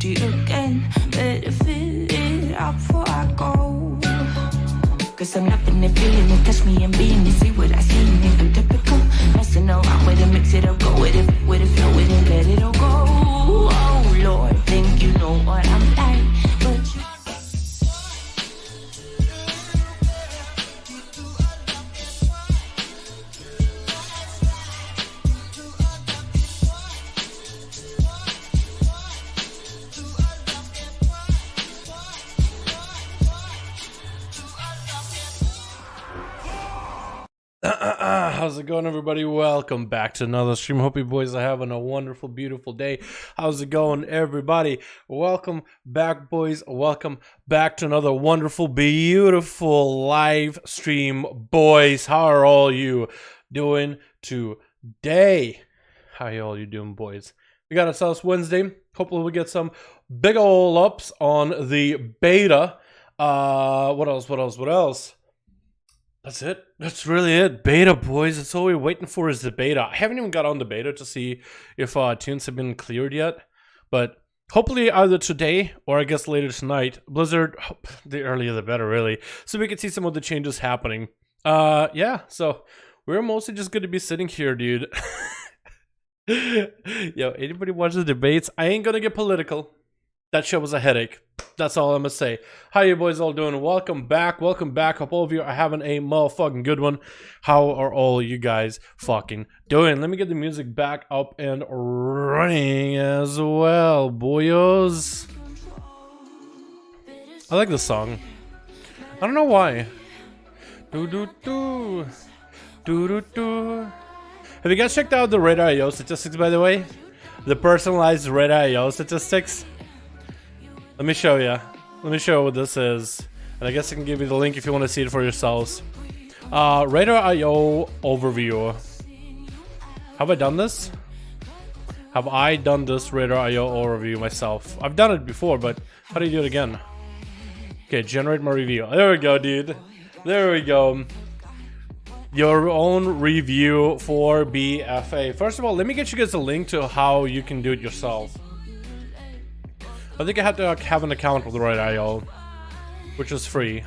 empty again. Better fill it up before I go. Cause I'm loving it, feeling it, touch me and being it. See what I see in it, I'm typical. Messing around with it, mix it up, go with it, flow with it, let it all go. Oh Lord, think you know what I'm like, but you How's it going, everybody? Welcome back to another stream. Hope you boys are having a wonderful, beautiful day. How's it going, everybody? Welcome back, boys. Welcome back to another wonderful, beautiful live stream, boys. How are all you doing today? How are all you doing, boys? We got ourselves Wednesday. Hopefully we get some big ol' ups on the beta. What else? That's it. That's really it. Beta, boys. That's all we're waiting for is the beta. I haven't even got on the beta to see if tunes have been cleared yet. But hopefully either today or I guess later tonight. Blizzard, the earlier the better, really. So we can see some of the changes happening. Yeah, so we're mostly just going to be sitting here, dude. Yo, anybody watch the debates? I ain't going to get political. That shit was a headache. That's all I'm gonna say. How you boys all doing? Welcome back. Hope all of you are having a motherfucking good one. How are all you guys fucking doing? Let me get the music back up and running as well, boyos. I like this song. I don't know why. Do do do. Do do do. Have you guys checked out the Radar.io statistics, by the way? The personalized Radar.io statistics? Let me show you. Let me show you what this is. And I guess I can give you the link if you want to see it for yourselves. Radar.io overview. Have I done this? Have I done this Radar.io overview myself? I've done it before, but how do you do it again? Okay, generate my review. There we go, dude. There we go. Your own review for BFA. First of all, let me get you guys a link to how you can do it yourself. I think I have to have an account with Radar.io, which is free.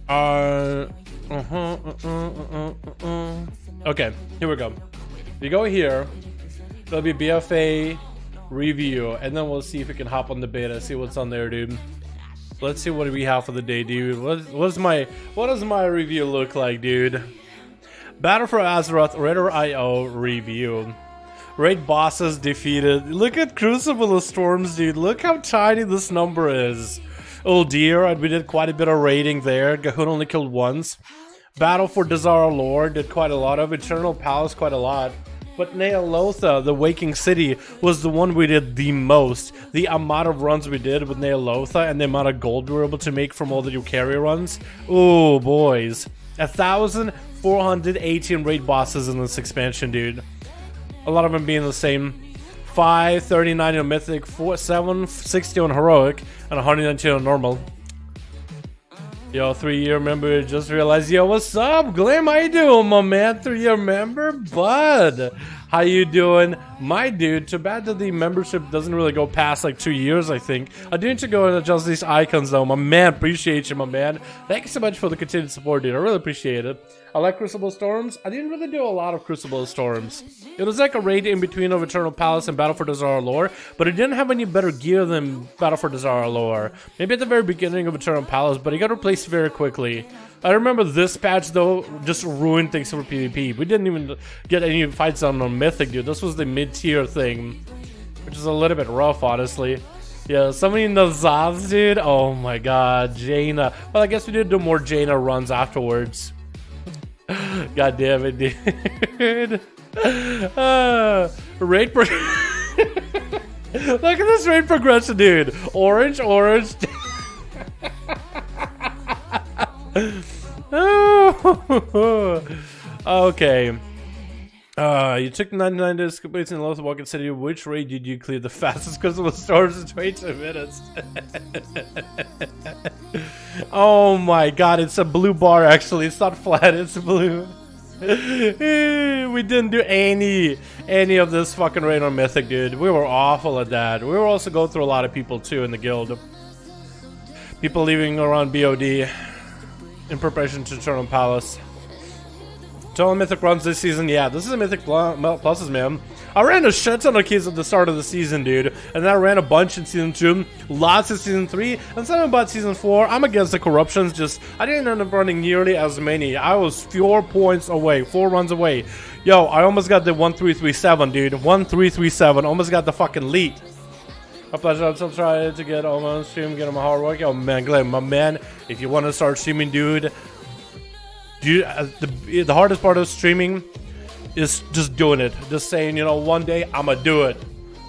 Okay, here we go. If you go here, there'll be BFA review, and then we'll see if we can hop on the beta, see what's on there, dude. Let's see what we have for the day, dude. What does my review look like, dude? Battle for Azeroth Radar.io review. Raid bosses defeated. Look at Crucible of Storms, dude. Look how tiny this number is. Oh dear, we did quite a bit of raiding there. Gahun only killed once. Battle for Dazara Lore did quite a lot of. Eternal Palace quite a lot. But Neolotha, the Waking City, was the one we did the most. The amount of runs we did with Neolotha and the amount of gold we were able to make from all the new carry runs. Oh boys. 1,418 raid bosses in this expansion, dude. A lot of them being the same. 539 on Mythic, 760 on Heroic, and 119 on Normal. Yo, 3-year member, just realized. Yo, what's up, Glim? How you doing, my man? 3-year member? Bud, how you doing? My dude, too bad that the membership doesn't really go past like 2 years, I think. I do need to go and adjust these icons, though. My man, appreciate you, my man. Thank you so much for the continued support, dude. I really appreciate it. I like Crucible Storms. I didn't really do a lot of Crucible Storms. It was like a raid in between of Eternal Palace and Battle for Dazara Lore, but it didn't have any better gear than Battle for Dazara Lore. Maybe at the very beginning of Eternal Palace, but it got replaced very quickly. I remember this patch, though, just ruined things for PvP. We didn't even get any fights on Mythic, dude. This was the mid-tier thing, which is a little bit rough, honestly. Yeah, somebody in the Zaz, dude. Oh my god, Jaina. Well, I guess we did do more Jaina runs afterwards. God damn it, dude. Raid Look at this raid progression, dude. Orange. Okay. You took 99 days complete in Lost Walking City. Which raid did you clear the fastest? Because it was storms in 22 minutes. Oh my god, it's a blue bar actually. It's not flat, it's blue. We didn't do any of this fucking raid on Mythic, dude. We were awful at that. We were also going through a lot of people too in the guild. People leaving around BOD in preparation to Eternal Palace. Total Mythic runs this season, yeah. This is a Mythic pluses, man. I ran a shit ton of keys at the start of the season, dude. And then I ran a bunch in Season 2, lots in Season 3, and something about Season 4. I'm against the corruptions, just I didn't end up running nearly as many. I was 4 points away, 4 runs away. Yo, I almost got the 1337, dude. 1337, almost got the fucking lead. A pleasure. I'm still trying to get on stream, get on my hard work. Oh man, Glenn, my man, if you want to start streaming, dude, the hardest part of streaming is just doing it. Just saying, you know, one day I'ma do it.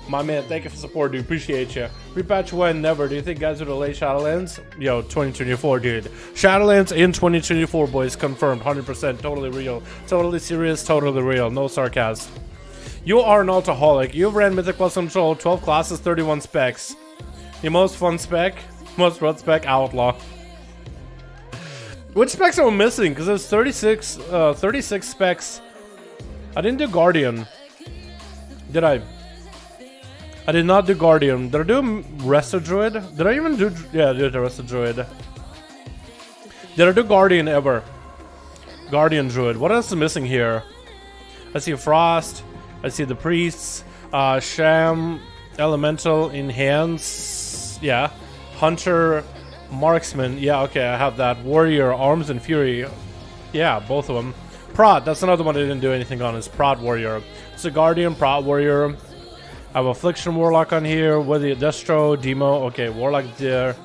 My man, thank you for support, dude. Appreciate you. Repatch when? Never. Do you think guys would delay Shadowlands? Yo, 2024, dude. Shadowlands in 2024, boys. Confirmed. 100%. Totally real. Totally serious. Totally real. No sarcasm. You are an alcoholic. You've ran Mythic Plus Control, 12 classes, 31 specs. Your most fun spec? Most run spec? Outlaw. Which specs are we missing? Because there's 36 specs. I didn't do Guardian. Did I? I did not do Guardian. Did I do Resto Druid? Did I even do... Yeah, I did the Resto Druid. Did I do Guardian ever? Guardian Druid. What else is missing here? I see Frost. I see the Priests. Sham. Elemental. Enhance. Yeah. Hunter. Marksman. Yeah, okay, I have that. Warrior. Arms and Fury. Yeah, both of them. Prot. That's another one I didn't do anything on. Is Prot Warrior. So Guardian. Prot Warrior. I have Affliction Warlock on here. With the Destro. Demo. Okay, Warlock there.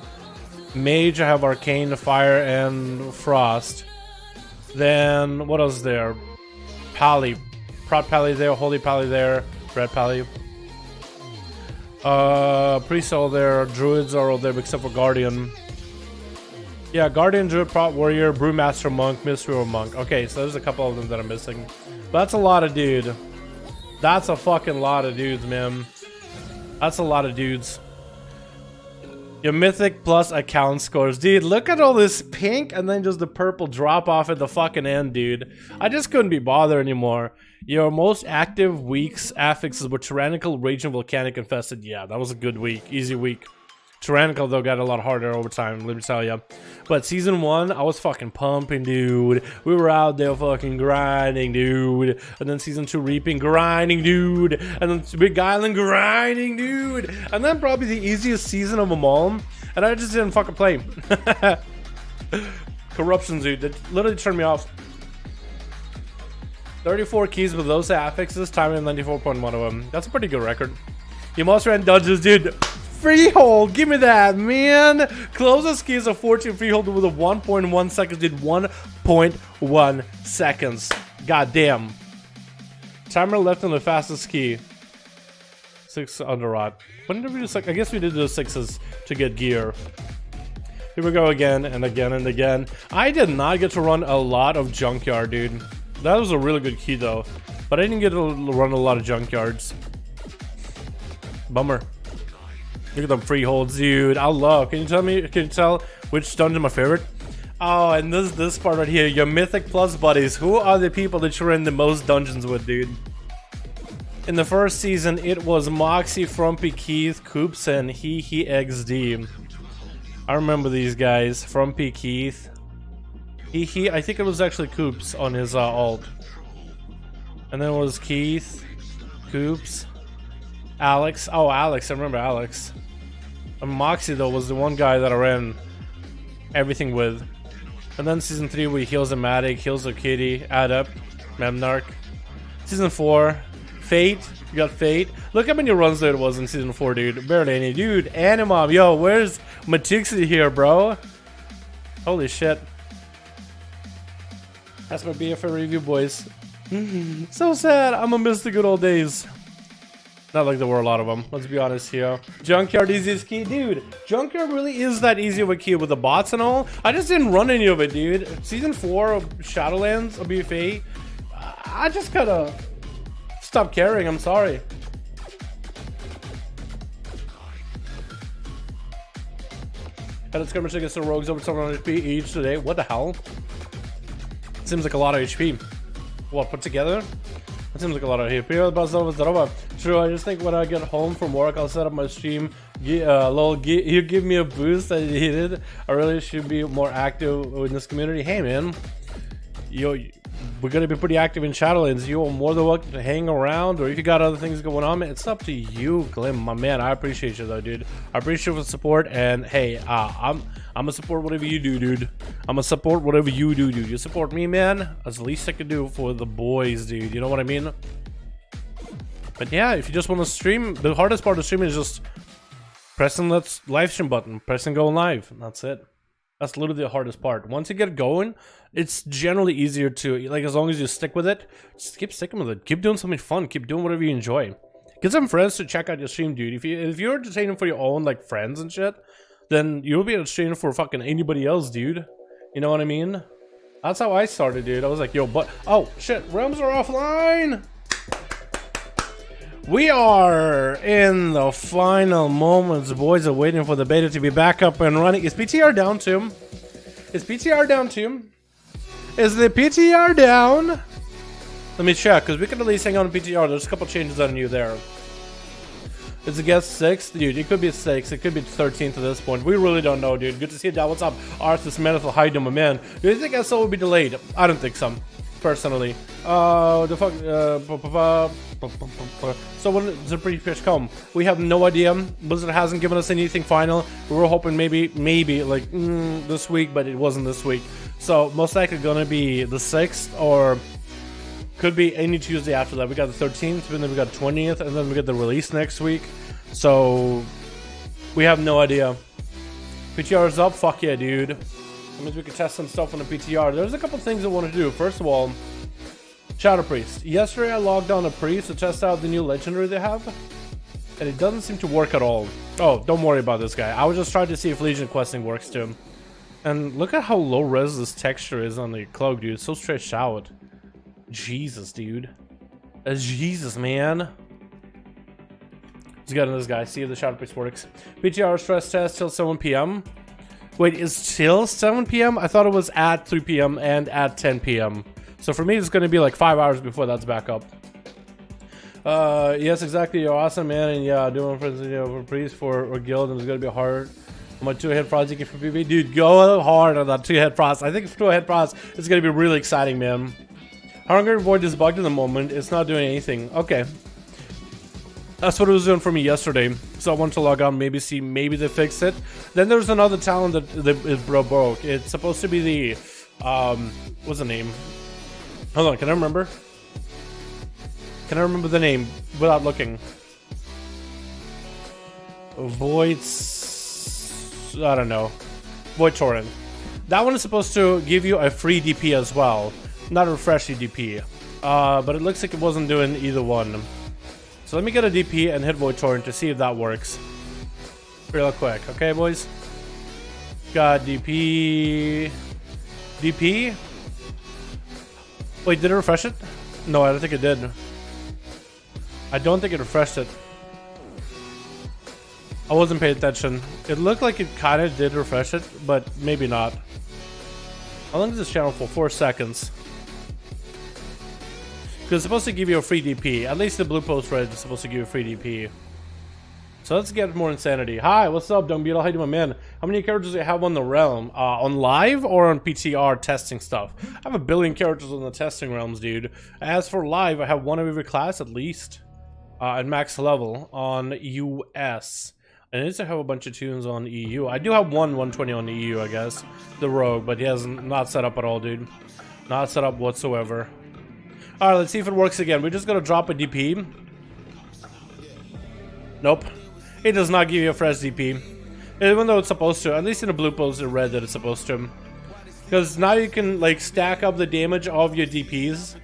Mage. I have Arcane, Fire, and Frost. Then, what else is there? Pally. Prot Pally there. Holy Pally there. Red Pally. Priests all there. Druids are all there except for Guardian. Yeah, Guardian, Druid, Prot Warrior, Brewmaster Monk, Mystery Monk. Okay, so there's a couple of them that I'm missing. But that's a lot of dude. That's a fucking lot of dudes, man. That's a lot of dudes. Your Mythic Plus account scores. Dude, look at all this pink and then just the purple drop off at the fucking end, dude. I just couldn't be bothered anymore. Your most active weeks affixes were Tyrannical, Raging, Volcanic, Infested. Yeah, that was a good week. Easy week. Tyrannical, though, got a lot harder over time, let me tell you. But Season 1, I was fucking pumping, dude. We were out there fucking grinding, dude. And then Season 2, Reaping, grinding, dude. And then Big Island, grinding, dude. And then probably the easiest season of them all. And I just didn't fucking play. Corruptions, dude. That literally turned me off. 34 keys with those affixes, timing 94.1 of them. That's a pretty good record. You most ran dungeons, dude. Freehold, give me that, man. Closest keys of 14 freehold with a 1.1 seconds, did 1.1 seconds. God damn. Timer left on the fastest key. 6 under rot. When did we do 6? I guess we did those 6s to get gear. Here we go again and again and again. I did not get to run a lot of junkyard, dude. That was a really good key though, but I didn't get to run a lot of junkyards. Bummer. Look at them freeholds, dude. I love. Can you tell which dungeon my favorite? Oh, and this part right here, your Mythic Plus buddies. Who are the people that you're in the most dungeons with, dude? In the first season, it was Moxie, Frumpy, Keith, Coops, and He XD. I remember these guys. Frumpy, Keith. I think it was actually Coops on his alt. And then it was Keith, Coops, Alex. Oh, Alex. I remember Alex. And Moxie, though, was the one guy that I ran everything with. And then Season 3, we heals a Matic, heals a Kitty, Add Up, Memnarch. Season 4, Fate. You got Fate. Look how many runs there was in Season 4, dude. Barely any. Dude, Animom. Yo, where's Matixi here, bro? Holy shit. That's my BFA review, boys. So sad. I'm gonna miss the good old days. Not like there were a lot of them. Let's be honest here. Junkyard easiest key, dude. Junkyard really is that easy of a key with the bots and all. I just didn't run any of it, dude. Season 4 of Shadowlands of BFA, I just gotta stop caring. I'm sorry. Had a skirmish against the rogues over 700 HP each today. What the hell? Seems like a lot of HP. what, put together? That seems like a lot of here. True, I just think when I get home from work, I'll set up my stream. You give me a boost that you needed. I really should be more active in this community. Hey, man. We're gonna be pretty active in Shadowlands. You are more than welcome to hang around, or if you got other things going on, man, it's up to you, Glim, my man. I appreciate you though, dude. I appreciate the support, and hey, I'm gonna support whatever you do, dude. I'm gonna support whatever you do, dude. You support me, man. That's the least I can do for the boys, dude. You know what I mean? But yeah, if you just want to stream, the hardest part of streaming is just pressing that live stream button, pressing go live. And that's it. That's literally the hardest part. Once you get going, it's generally easier to, like, as long as you stick with it, just keep sticking with it. Keep doing something fun. Keep doing whatever you enjoy. Get some friends to check out your stream, dude. If you're entertaining for your own, like, friends and shit, then you'll be entertaining for fucking anybody else, dude. You know what I mean? That's how I started, dude. I was like, yo, but, oh, shit, realms are offline! We are in the final moments. Boys are waiting for the beta to be back up and running. Is PTR down too? Is PTR down too? Is the PTR down? Let me check, because we can at least hang on to PTR. There's a couple changes on you there. Is it guess 6th? Dude, it could be 6th. It could be 13th at this point. We really don't know, dude. Good to see you down. What's up? Arthas Menethil, how you doing, my man? Do you think SO will be delayed? I don't think so, personally. The fuck, so when does the pre-patch come? We have no idea. Blizzard hasn't given us anything final. We were hoping maybe like this week, but it wasn't this week. So most likely gonna be the 6th, or could be any Tuesday after that. We got the 13th, and then we got the 20th, and then we get the release next week. So we have no idea. PTR is up. Fuck yeah, dude. That means we can test some stuff on the PTR. There's a couple things I want to do. First of all, Shadow Priest. Yesterday I logged on a Priest to test out the new legendary they have, and it doesn't seem to work at all. Oh, don't worry about this guy. I was just trying to see if Legion questing works too. And look at how low res this texture is on the cloak, dude. It's so stretched out. Jesus, dude. Jesus, man. Let's get into this guy. See if the Shadow Priest works. PTR stress test till 7 p.m. Wait, is till 7 p.m.? I thought it was at 3 p.m. and at 10 p.m. So for me, it's going to be like 5 hours before that's back up. Yes, exactly. You're awesome, man. And yeah, doing for priest for guild, and it's going to be hard. My 2-head project for PvP, dude, go hard on that 2-head frost. I think 2-head frost is going to be really exciting, man. Hunger Void is bugged in the moment. It's not doing anything. Okay. That's what it was doing for me yesterday. So I wanted to log on, maybe see, maybe they fixed it. Then there's another talent that is broke. It's supposed to be the, what's the name? Hold on, can I remember? Can I remember the name without looking? Void's... I don't know. Void Torrent. That one is supposed to give you a free DP as well. Not a refreshy DP. But it looks like it wasn't doing either one. So let me get a DP and hit Void Torrent to see if that works. Real quick. Okay, boys? Got DP... DP? Wait, did it refresh it? No, I don't think it did. I don't think it refreshed it. I wasn't paying attention. It looked like it kind of did refresh it, but maybe not. How long is this channel for? 4 seconds. Because it's supposed to give you a free DP. At least the blue post red is supposed to give you a free DP. So let's get more insanity. Hi, what's up, Dung Beetle? How you doing, man? How many characters do you have on the realm? On live or on PTR testing stuff? I have 1 billion characters on the testing realms, dude. As for live, I have 1 of every class at least. At max level on US. And I used to have a bunch of tunes on EU. I do have 120 on EU, I guess. The Rogue, but he has not set up at all, dude. Not set up whatsoever. Alright, let's see if it works again. We're just gonna drop a DP. Nope. It does not give you a fresh DP. Even though it's supposed to. At least in the blue post it read that it's supposed to. Because now you can like stack up the damage of your DPs.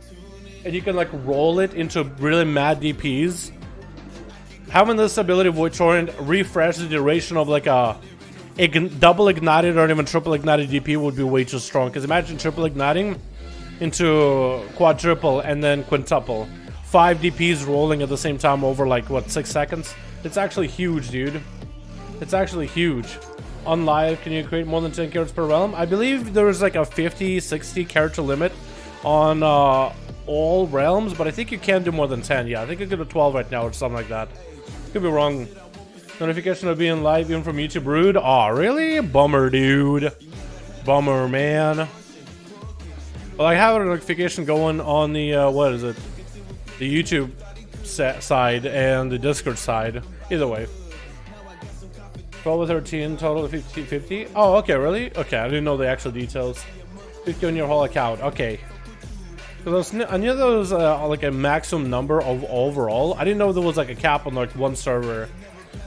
And you can like roll it into really mad DPs. Having this ability, Void Torrent, refresh the duration of like a double ignited or even triple ignited DP would be way too strong. Because imagine triple igniting into quadruple and then quintuple. 5 DPs rolling at the same time over like what, 6 seconds? It's actually huge, dude. It's actually huge. On live, can you create more than 10 characters per realm? I believe there's like a 50, 60 character limit on all realms, but I think you can do more than 10. Yeah, I think you can do 12 right now or something like that. Could be wrong. Notification of being live even from YouTube Rude. Aw, really? Bummer, dude. Bummer, man. Well, I have a notification going on the, what is it? The YouTube side and the Discord side. Either way. 12 or 13, total 50. Oh, okay, really? Okay, I didn't know the actual details. 50 on your whole account. Okay. Because I knew there was like a maximum number of overall. I didn't know there was like a cap on like one server.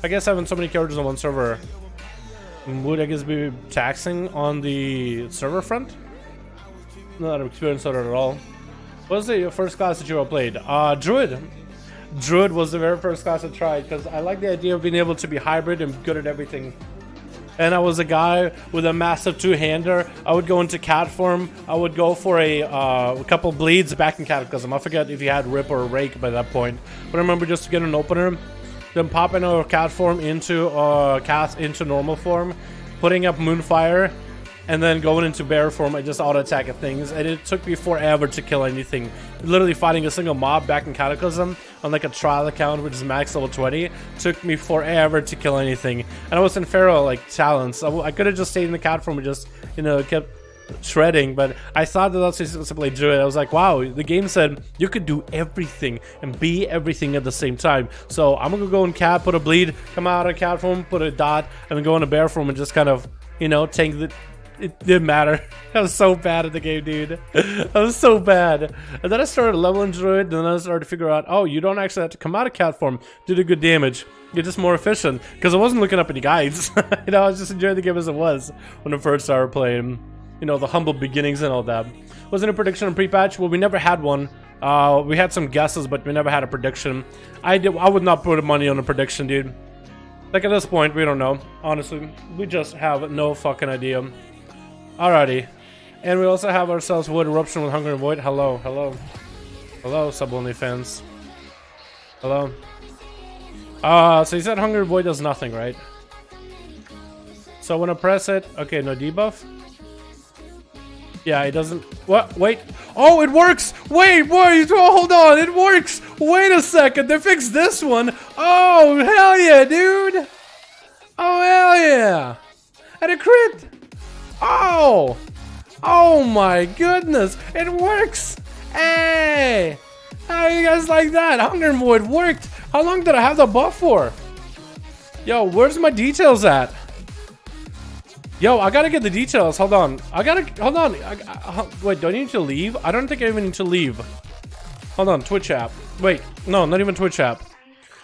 I guess having so many characters on one server would, I guess, be taxing on the server front. Not experienced at all. What was the first class that you ever played? Druid. Druid was the very first class I tried because I like the idea of being able to be hybrid and good at everything. And I was a guy with a massive two-hander. I would go into cat form. I would go for a couple bleeds back in Cataclysm. I forget if you had Rip or Rake by that point. But I remember just to get an opener, then popping out of cat form into normal form, putting up Moonfire, and then going into bear form and just auto-attack at things. And it took me forever to kill anything. Literally fighting a single mob back in Cataclysm on like a trial account, which is max level 20, took me forever to kill anything. And I was in Pharaoh like talents. I could have just stayed in the cat form and just, you know, kept shredding, but I thought that that's simply do it. I was like, wow, the game said you could do everything and be everything at the same time. So I'm gonna go in cat, put a bleed, come out of cat form, put a dot, and then go into bear form and just kind of, you know, tank the. It didn't matter. I was so bad at the game, dude. I was so bad. And then I started leveling Druid, and then I started to figure out, oh, you don't actually have to come out of cat form to do good damage. You're just more efficient. Because I wasn't looking up any guides. You know, I was just enjoying the game as it was when I first started playing. You know, the humble beginnings and all that. Wasn't a prediction on pre-patch? Well, we never had one. We had some guesses, but we never had a prediction. I would not put money on a prediction, dude. Like, at this point, we don't know. Honestly, we just have no fucking idea. Alrighty, and we also have ourselves Wood Eruption with Hunger and Void. Hello, hello, hello, sub-only fans. Hello. So you said Hunger and Void does nothing, right? So when I press it, okay, no debuff. Yeah, it doesn't. What? Wait. Oh, it works. Wait, boys. Oh, hold on. It works. Wait a second. They fixed this one. Oh, hell yeah, dude. Oh, hell yeah. And a crit. Oh! Oh my goodness! It works! Hey! How you guys like that? Hunger Void worked! How long did I have the buff for? Yo, where's my details at? Yo, I gotta get the details. Hold on. Hold on. Wait, do I need to leave? I don't think I even need to leave. Hold on, Twitch app. Wait, no, not even Twitch app.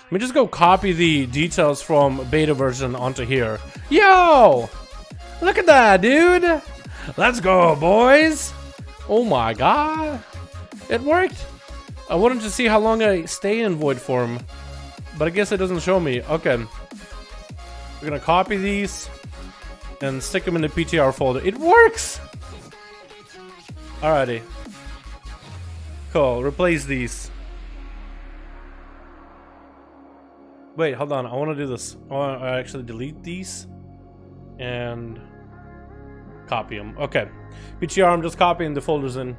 Let me just go copy the details from beta version onto here. Yo! Look at that, dude! Let's go, boys! Oh my god! It worked! I wanted to see how long I stay in void form, but I guess it doesn't show me. Okay. We're gonna copy these and stick them in the PTR folder. It works! Alrighty. Cool. Replace these. Wait, hold on. I want to do this. I want to actually delete these and copy them. Okay. PTR, I'm just copying the folders in.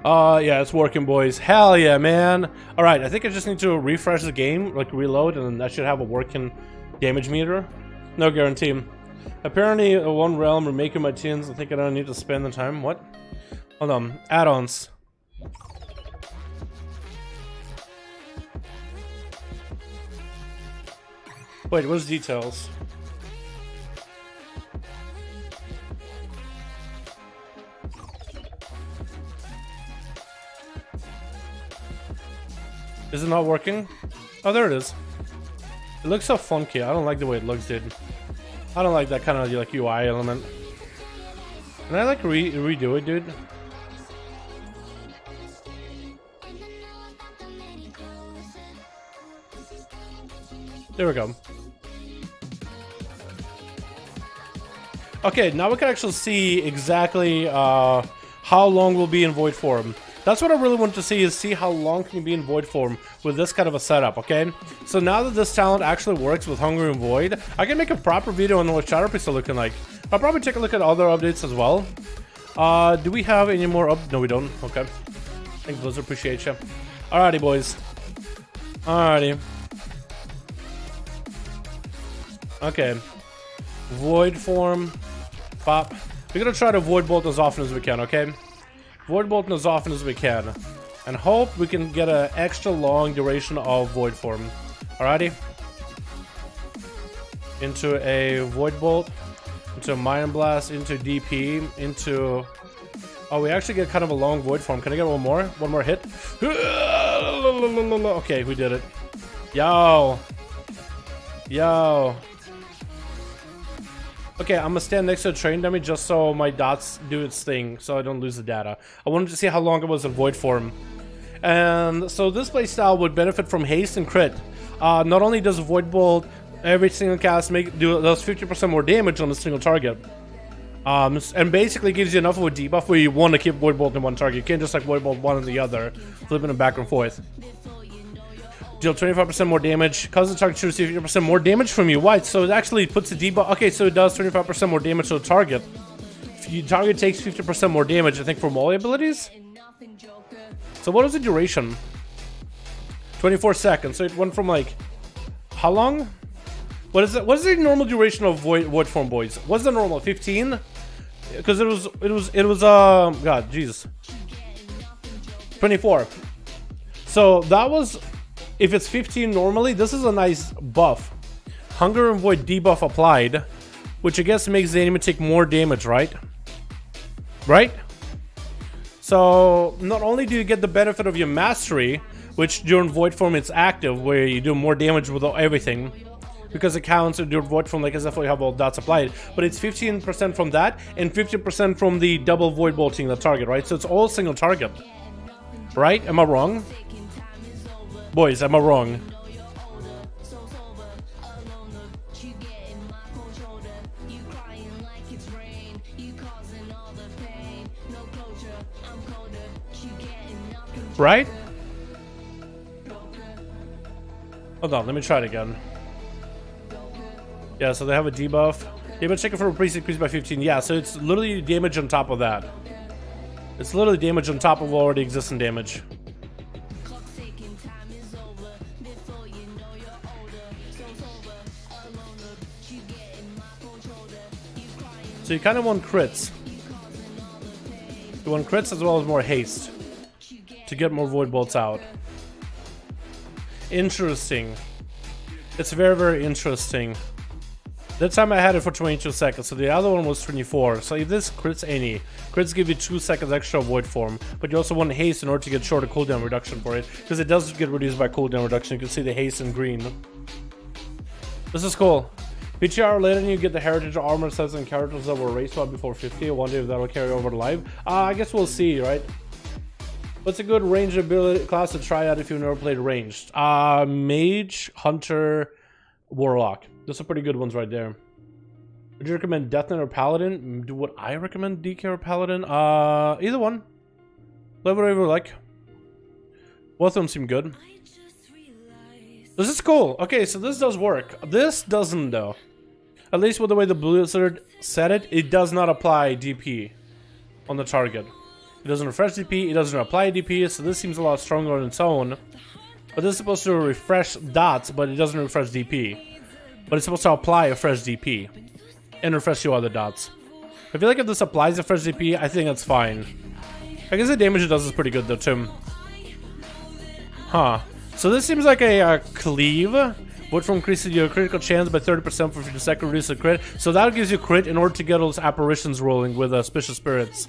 Yeah, it's working, boys. Hell yeah, man. Alright, I think I just need to refresh the game, like reload, and then that should have a working damage meter. No guarantee. Apparently, one realm remaking my tunes. I think I don't need to spend the time. What? Hold on. Add-ons. Wait, what's details? Is it not working? Oh, there it is. It looks so funky. I don't like the way it looks, dude. I don't like that kind of like UI element. Can I like redo it, dude? There we go. Okay, now we can actually see exactly how long we'll be in void form. That's what I really want to see how long can you be in void form with this kind of a setup, okay? So now that this talent actually works with Hunger and Void, I can make a proper video on what Shadow Priest are looking like. I'll probably take a look at other updates as well. Do we have any more up? No, we don't. Okay. Thanks, Blizzard. Appreciate you. Alrighty, boys. Alrighty. Okay. Void form. Pop. We're gonna try to void bolt as often as we can, okay? Void bolt as often as we can. And hope we can get an extra long duration of void form. Alrighty. Into a void bolt. Into a Mind Blast. Into DP. Into... Oh, we actually get kind of a long void form. Can I get one more? One more hit? Okay, we did it. Yo. Yo. Okay, I'm gonna stand next to a train dummy just so my dots do its thing, so I don't lose the data. I wanted to see how long it was in void form. And so this playstyle would benefit from haste and crit. Not only does void bolt every single cast does 50% more damage on a single target. And basically gives you enough of a debuff where you want to keep void bolt in one target. You can't just like void bolt one and the other, flipping it back and forth. Deal 25% more damage. Cause the target to receive 50% more damage from you. Why? So it actually puts the debuff. Okay, so it does 25% more damage to the target. If your target takes 50% more damage, I think, from all abilities. So what was the duration? 24 seconds. So it went from like how long? What is it? What is the normal duration of void form, boys? What's the normal? 15? Because it was God, jeez. 24. So that was, if it's 15 normally, this is a nice buff. Hunger and Void debuff applied, which I guess makes the enemy take more damage, right? Right? So not only do you get the benefit of your mastery, which during void form it's active, where you do more damage with everything, because it counts during void form like as if you have all dots applied, but it's 15% from that and 50% from the double void bolting the target, right? So it's all single target, right? Am I wrong? Boys, am I wrong? Right? Hold on, let me try it again. Yeah, so they have a debuff. Damage taken for a priest increased by 15. Yeah, so it's literally damage on top of that. It's literally damage on top of already existing damage. So you kind of want crits. You want crits as well as more haste to get more void bolts out. Interesting. It's very, very interesting. That time I had it for 22 seconds, so the other one was 24. So if this crits any, crits give you 2 seconds extra void form, but you also want haste in order to get shorter cooldown reduction for it, because it does get reduced by cooldown reduction. You can see the haste in green. This is cool. PTR later, you get the heritage armor sets and characters that were race swap before 50. I wonder if that'll carry over to live. I guess we'll see, right? What's a good ranged ability class to try out if you've never played ranged? Mage, Hunter, Warlock. Those are pretty good ones right there. Would you recommend Death Knight or Paladin? Would I recommend DK or Paladin? Either one. Play whatever you like. Both of them seem good. This is cool. Okay, so this does work. This doesn't though. At least with the way the Blizzard said it, it does not apply DP on the target. It doesn't refresh DP, it doesn't apply DP, so this seems a lot stronger on its own. But this is supposed to refresh dots, but it doesn't refresh DP. But it's supposed to apply a fresh DP and refresh your other dots. I feel like if this applies a fresh DP, I think that's fine. I guess the damage it does is pretty good though too. Huh. So this seems like a cleave. Void form increases your critical chance by 30% for 50 seconds, reduces the crit. So that gives you crit in order to get those apparitions rolling with Auspicious Spirits.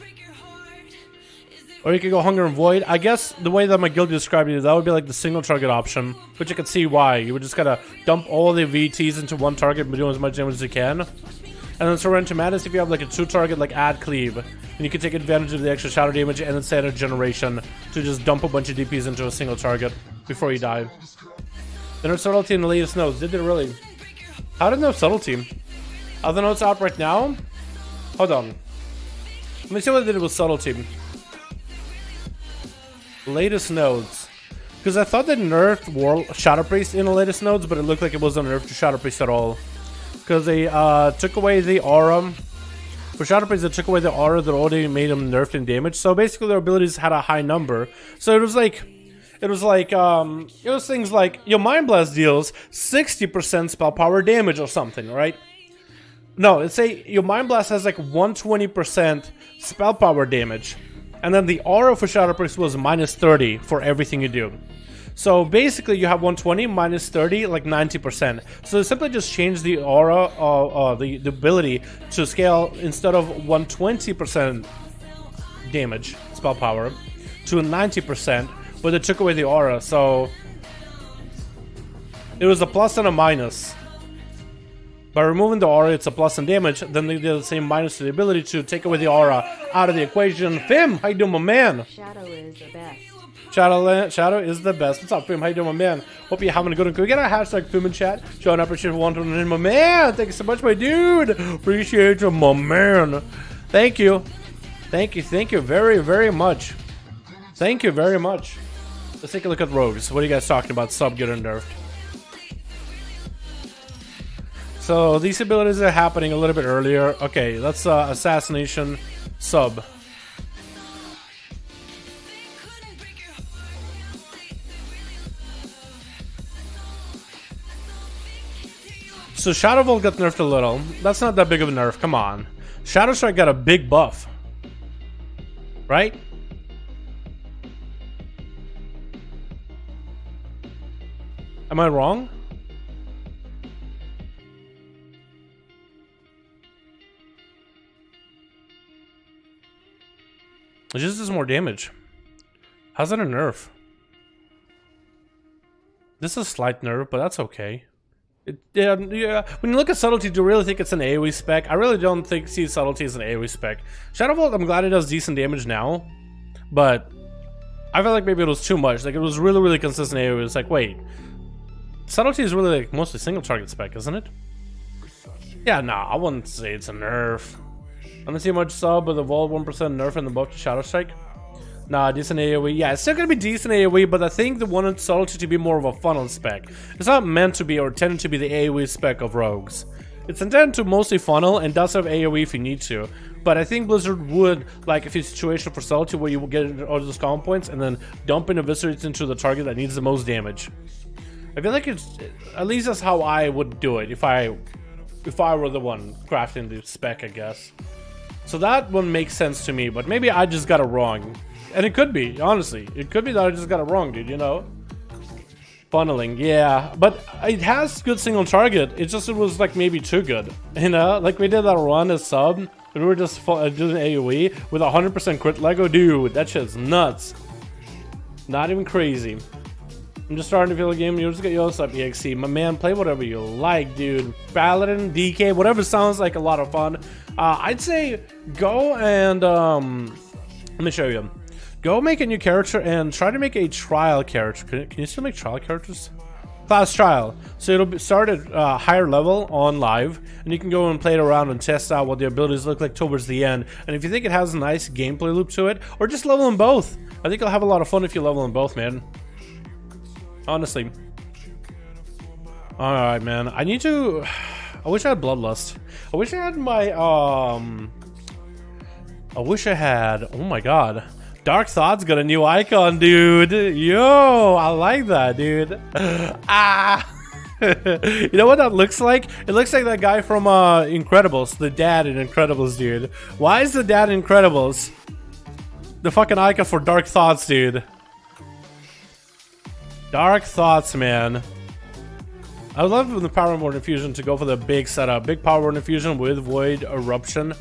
Or you can go Hunger and Void. I guess the way that my guild described it, that would be like the single target option, which you can see why. You would just gotta dump all the VTs into one target, but do as much damage as you can. And then Surrender to Madness, if you have like a 2-target, like add cleave, and you can take advantage of the extra shadow damage and then set a generation to just dump a bunch of DPs into a single target before you die. Then our subtlety in the latest notes. Did they really? How did no subtlety? Are the notes out right now? Hold on. Let me see what they did with subtlety. Latest nodes, because I thought they nerfed Shadow Priest in the latest nodes, but it looked like it wasn't nerfed to Shadow Priest at all, because they took away the aura For Shadow Priest, they took away the aura that already made them nerfed and damaged. So basically, their abilities had a high number. So it was things like your Mind Blast deals 60% spell power damage or something, right? No, let's say your Mind Blast has like 120% spell power damage, and then the aura for Shadow Priest was minus 30 for everything you do. So basically, you have 120 minus 30, like 90%. So they simply just changed the aura, the ability to scale instead of 120% damage spell power to 90%, but they took away the aura. So it was a plus and a minus. By removing the aura, it's a plus in damage. Then they did the same minus to the ability to take away the aura out of the equation. Fim, how you doing, my man? Shadow is the best. Shadow is the best. What's up, Fim? How you doing, my man? Hope you're having a good one. Can we get a hashtag Fim in chat? Showing up for 129, my man. Thank you so much, my dude. Appreciate you, my man. Thank you. Thank you very, very much. Thank you very much. Let's take a look at rogues. What are you guys talking about? Sub good and nerfed. So these abilities are happening a little bit earlier. Okay, that's assassination sub. So Shadow Vault got nerfed a little. That's not that big of a nerf. Come on. Shadow Strike got a big buff. Right? Am I wrong? It just does more damage. How's that a nerf? This is a slight nerf, but that's okay. Yeah. When you look at subtlety, do you really think it's an AoE spec? I really don't see subtlety as an AoE spec. Shadow Vault, I'm glad it does decent damage now, but I feel like maybe it was too much. Like, it was really, really consistent AoE. It's like, wait, subtlety is really like mostly single target spec, isn't it? Yeah, nah, I wouldn't say it's a nerf. I don't see much sub with a Vault 1% nerf and the buff to Shadow Strike. Nah, decent AoE. Yeah, it's still gonna be decent AoE, but I think they wanted subtlety to be more of a funnel spec. It's not meant to be or intended to be the AoE spec of rogues. It's intended to mostly funnel and does have AoE if you need to. But I think Blizzard would, like, if it's a situation for subtlety where you will get all those common points and then dump in eviscerates into the target that needs the most damage. I feel like it's, at least that's how I would do it if I were the one crafting the spec, I guess. So that one makes sense to me, but maybe I just got it wrong. And it could be, honestly. It could be that I just got it wrong, dude, you know? Funneling, yeah. But it has good single target. It was like maybe too good, you know? Like we did that run as sub, and we were just doing AoE with 100% crit Lego. Dude, that shit's nuts. Not even crazy. I'm just starting to feel the game. You just get yours up, EXE. My man, play whatever you like, dude. Paladin, DK, whatever sounds like a lot of fun. I'd say go and, let me show you. Go make a new character and try to make a trial character. Can you still make trial characters? Class trial. So it'll be started higher level on live, and you can go and play it around and test out what the abilities look like towards the end. And if you think it has a nice gameplay loop to it, or just level them both. I think you'll have a lot of fun if you level them both, man. Honestly. Alright, man. I need to... I wish I had Bloodlust. I wish I had my, I wish I had... Oh my god. Dark Thought's got a new icon, dude. Yo, I like that, dude. Ah! You know what that looks like? It looks like that guy from, Incredibles. The dad in Incredibles, dude. Why is the dad in Incredibles the fucking icon for Dark Thoughts, dude? Dark Thoughts, man. I would love the Power Word Infusion to go for the big setup. Big Power Word Infusion with Void Eruption.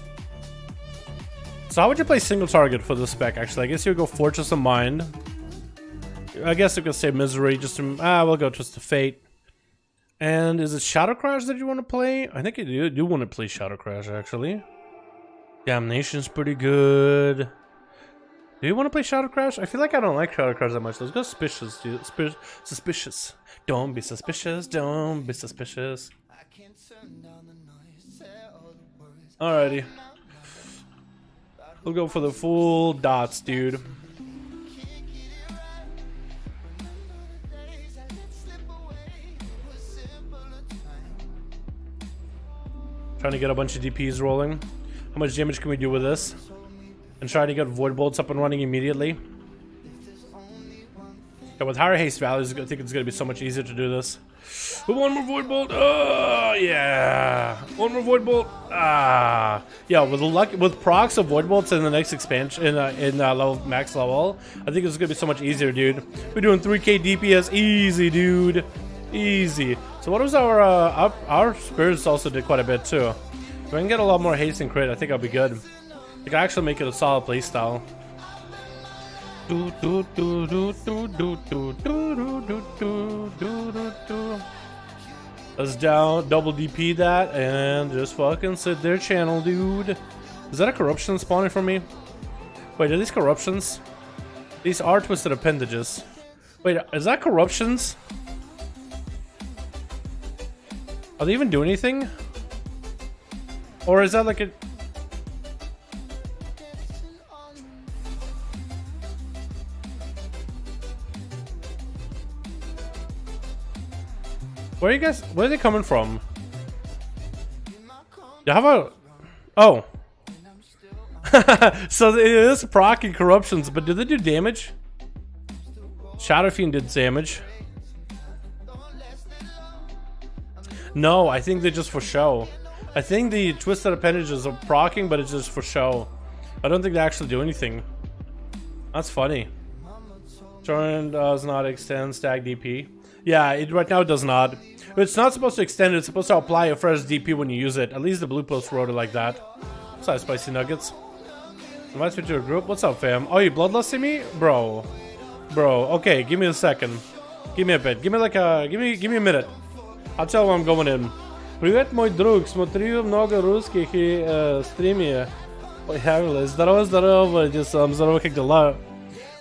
So how would you play single target for this spec, actually? I guess you would go Fortress of Mind. I guess you could say Misery, just to... we'll go just to Fate. And is it Shadow Crash that you want to play? I think you do want to play Shadow Crash, actually. Damnation's pretty good. Do you want to play Shadow Crash? I feel like I don't like Shadow Crash that much. Let's go Suspicious, dude. Suspicious. Don't be suspicious. Don't be suspicious. Alrighty. We'll go for the full dots, dude. Trying to get a bunch of DPs rolling. How much damage can we do with this? And try to get void bolts up and running immediately. Yeah, with higher haste values, I think it's going to be so much easier to do this. One more void bolt. Oh, yeah. One more void bolt. Ah. Yeah, with procs of void bolts in the next expansion, in max level, I think it's going to be so much easier, dude. We're doing 3k DPS. Easy, dude. Easy. So what was our spirits also did quite a bit, too. If I can get a lot more haste and crit, I think I'll be good. I can actually make it a solid playstyle. Let's double DP that and just fucking sit there, channel, dude. Is that a corruption spawning for me? Wait, are these corruptions? These are twisted appendages. Wait, is that corruptions? Are they even doing anything? Or is that like a... Where are you guys? Where are they coming from? Yeah, how about? Oh, so it is proc and corruptions, but do they do damage? Shadow Fiend did damage. No, I think they're just for show. I think the twisted appendages are procking, but it's just for show. I don't think they actually do anything. That's funny. Turn does not extend stack DP. Yeah, it right now it does not. It's not supposed to extend it. It's supposed to apply a fresh DP when you use it. At least the blue post wrote it like that. What's up, spicy nuggets? Invites me to a group. What's up, fam? Oh, you bloodlusting me, bro? Bro, okay. Give me a second. Give me a bit. Give me like a. Give me a minute. I'll tell you when I'm going in. Привет, мой друг. Смотрю много русских и стриме. Здорово, здорово. Just здорово как дела.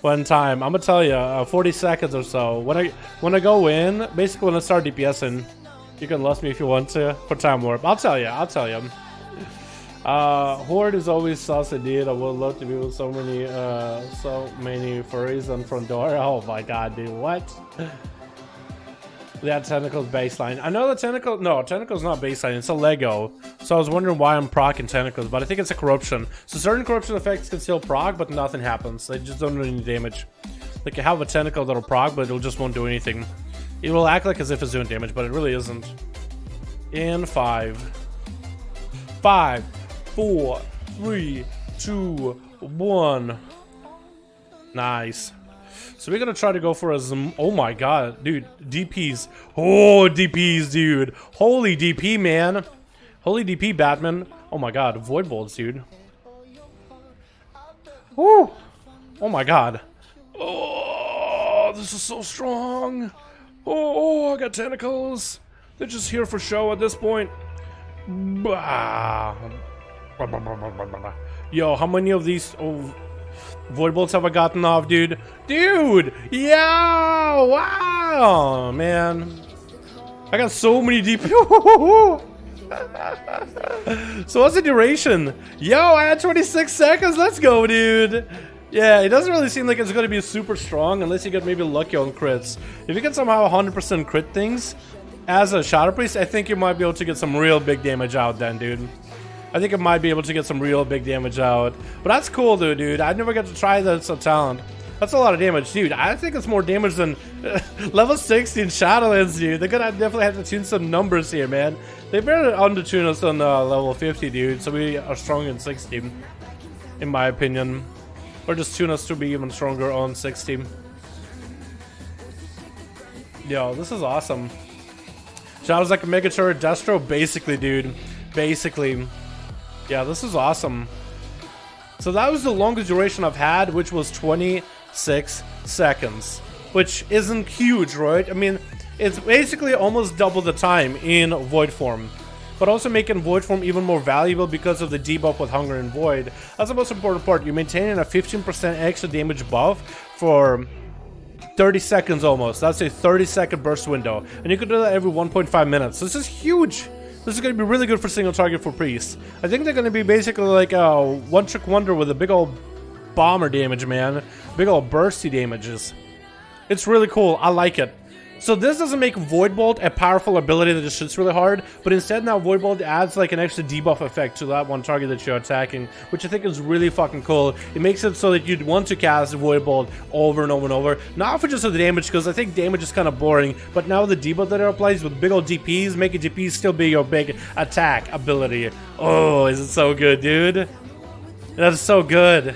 One time, I'm gonna tell you, 40 seconds or so. When I go in, basically when I start DPSing, you can lust me if you want to for time warp. I'll tell you. Horde is always saucy, dude. I would love to be with so many furries on front door. Oh my god, dude, what? That tentacles baseline. I know the tentacle. No, tentacles not baseline. It's a Lego. So I was wondering why I'm proccing tentacles, but I think it's a corruption. So certain corruption effects can still proc, but nothing happens. They just don't do any damage. Like you have a tentacle that'll proc, but it just won't do anything. It will act like as if it's doing damage, but it really isn't. In 5, 4, 3, 2, 1. Nice. So we're gonna try to go for a zoom. Oh my god, dude, DPs. Oh, DPs, dude. Holy DP, man. Holy DP, Batman. Oh my god, void bolts, dude. Woo. Oh my god. Oh, this is so strong. Oh, I got tentacles. They're just here for show at this point. Bah. Yo, how many of these? Oh, void bolts have I gotten off, dude? Dude! Yeah! Wow! Man. I got so many DP. So what's the duration? Yo, I had 26 seconds. Let's go, dude. Yeah, it doesn't really seem like it's going to be super strong unless you get maybe lucky on crits. If you can somehow 100% crit things as a Shadow Priest, I think you might be able to get some real big damage out then, dude. I think it might be able to get some real big damage out. But that's cool, though, dude. I never got to try that as a talent. That's a lot of damage, dude. I think it's more damage than level 60 in Shadowlands, dude. They're gonna definitely have to tune some numbers here, man. They better undertune us on level 50, dude, so we are strong in 60, in my opinion. Or just tune us to be even stronger on 60. Yo, this is awesome. Shadow's like a Mega Turret Destro, basically, dude. Basically. Yeah, this is awesome. So that was the longest duration I've had, which was 26 seconds. Which isn't huge, right? I mean, it's basically almost double the time in Void form. But also making Void form even more valuable because of the debuff with Hunger and Void. That's the most important part. You're maintaining a 15% extra damage buff for 30 seconds almost. That's a 30-second burst window. And you can do that every 1.5 minutes. So this is huge. This is going to be really good for single target for priests. I think they're going to be basically like a one-trick wonder with a big old bomber damage, man. Big old bursty damages. It's really cool. I like it. So this doesn't make Void Bolt a powerful ability that just shoots really hard, but instead now Void Bolt adds like an extra debuff effect to that one target that you're attacking, which I think is really fucking cool. It makes it so that you'd want to cast Void Bolt over and over and over, not for just the damage, because I think damage is kind of boring, but now the debuff that it applies with big old DPs, making DPs still be your big attack ability. Oh, is it so good, dude? That is so good.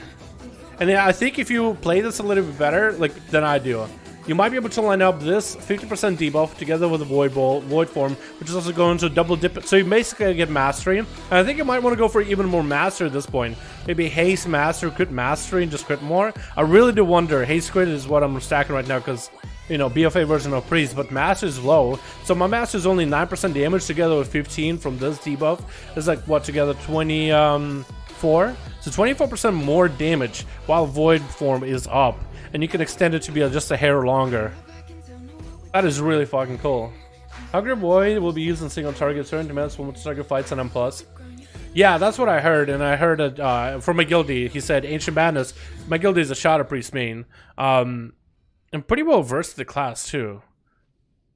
And yeah, I think if you play this a little bit better, like than I do, you might be able to line up this 50% debuff together with a Void Form, which is also going to double dip it. So you basically get Mastery. And I think you might want to go for even more Mastery at this point. Maybe Haste Master, Crit Mastery, and just crit more. I really do wonder. Haste Crit is what I'm stacking right now because, you know, BFA version of Priest, but Master is low. So my Master is only 9% damage together with 15 from this debuff. It's like, what, together 24? So 24% more damage while Void Form is up. And you can extend it to be just a hair longer. That is really fucking cool. Hungry Void will be used in single target certain demands for multi-target fights on M+. Yeah, that's what I heard, and I heard it from McGildy. He said Ancient Madness. McGildy is a Shadow Priest main. And pretty well versed in the class too.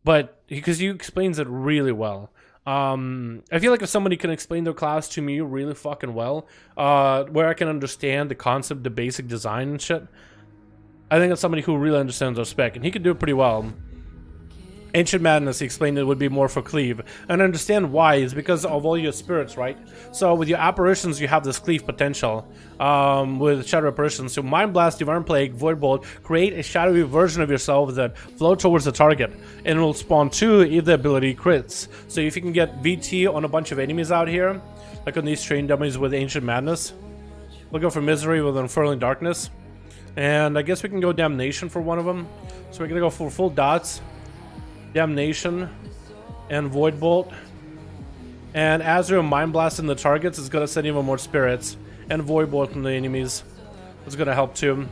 But because he explains it really well. I feel like if somebody can explain their class to me really fucking well, where I can understand the concept, the basic design and shit, I think that's somebody who really understands our spec, and he could do it pretty well. Ancient Madness, he explained it would be more for cleave. And I understand why, is because of all your spirits, right? So with your apparitions, you have this cleave potential. With Shadow Apparitions, so Mind Blast, Divine Plague, Void Bolt, create a shadowy version of yourself that float towards the target. And it will spawn 2 if the ability crits. So if you can get VT on a bunch of enemies out here, like on these train dummies with Ancient Madness, we'll go for Misery with Unfurling Darkness. And I guess we can go Damnation for one of them. So we're gonna go for full dots, Damnation, and Void Bolt. And as we're Mind Blasting the targets, it's gonna send even more spirits. And Void Bolt from the enemies. It's gonna help too.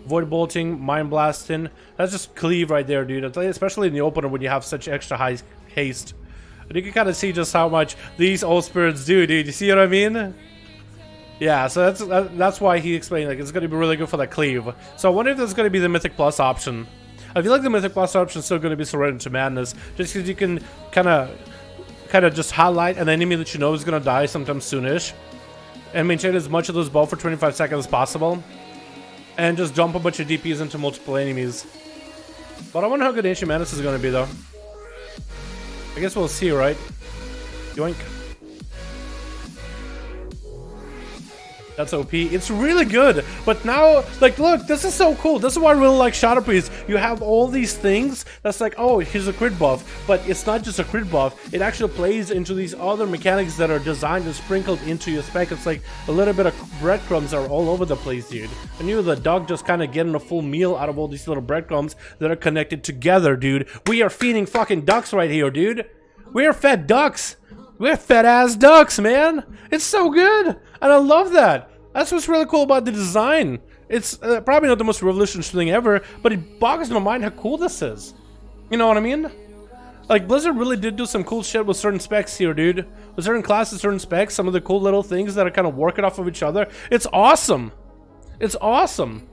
Void Bolting, Mind Blasting. That's just cleave right there, dude. Especially in the opener when you have such extra high haste. And you can kind of see just how much these old spirits do, dude. You see what I mean? Yeah, so that's why he explained like it's going to be really good for that cleave. So I wonder if there's going to be the Mythic Plus option. I feel like the Mythic Plus option is still going to be Surrender to Madness, just because you can kind of just highlight an enemy that you know is going to die sometime soonish, and maintain as much of those buff for 25 seconds as possible, and just dump a bunch of DPs into multiple enemies. But I wonder how good Ancient Madness is going to be though. I guess we'll see, right? Yoink. That's OP. It's really good. But now, like, look, this is so cool. This is why I really like Shadow Priest. You have all these things that's like, oh, here's a crit buff. But it's not just a crit buff. It actually plays into these other mechanics that are designed and sprinkled into your spec. It's like a little bit of breadcrumbs are all over the place, dude. And you, the dog, just kind of getting a full meal out of all these little breadcrumbs that are connected together, dude. We are feeding fucking ducks right here, dude. We are fed ducks. We're fed-ass ducks, man. It's so good. And I love that. That's what's really cool about the design. It's probably not the most revolutionary thing ever, but it boggles my mind how cool this is. You know what I mean? Like, Blizzard really did do some cool shit with certain specs here, dude. With certain classes, certain specs, some of the cool little things that are kind of working off of each other. It's awesome. It's awesome.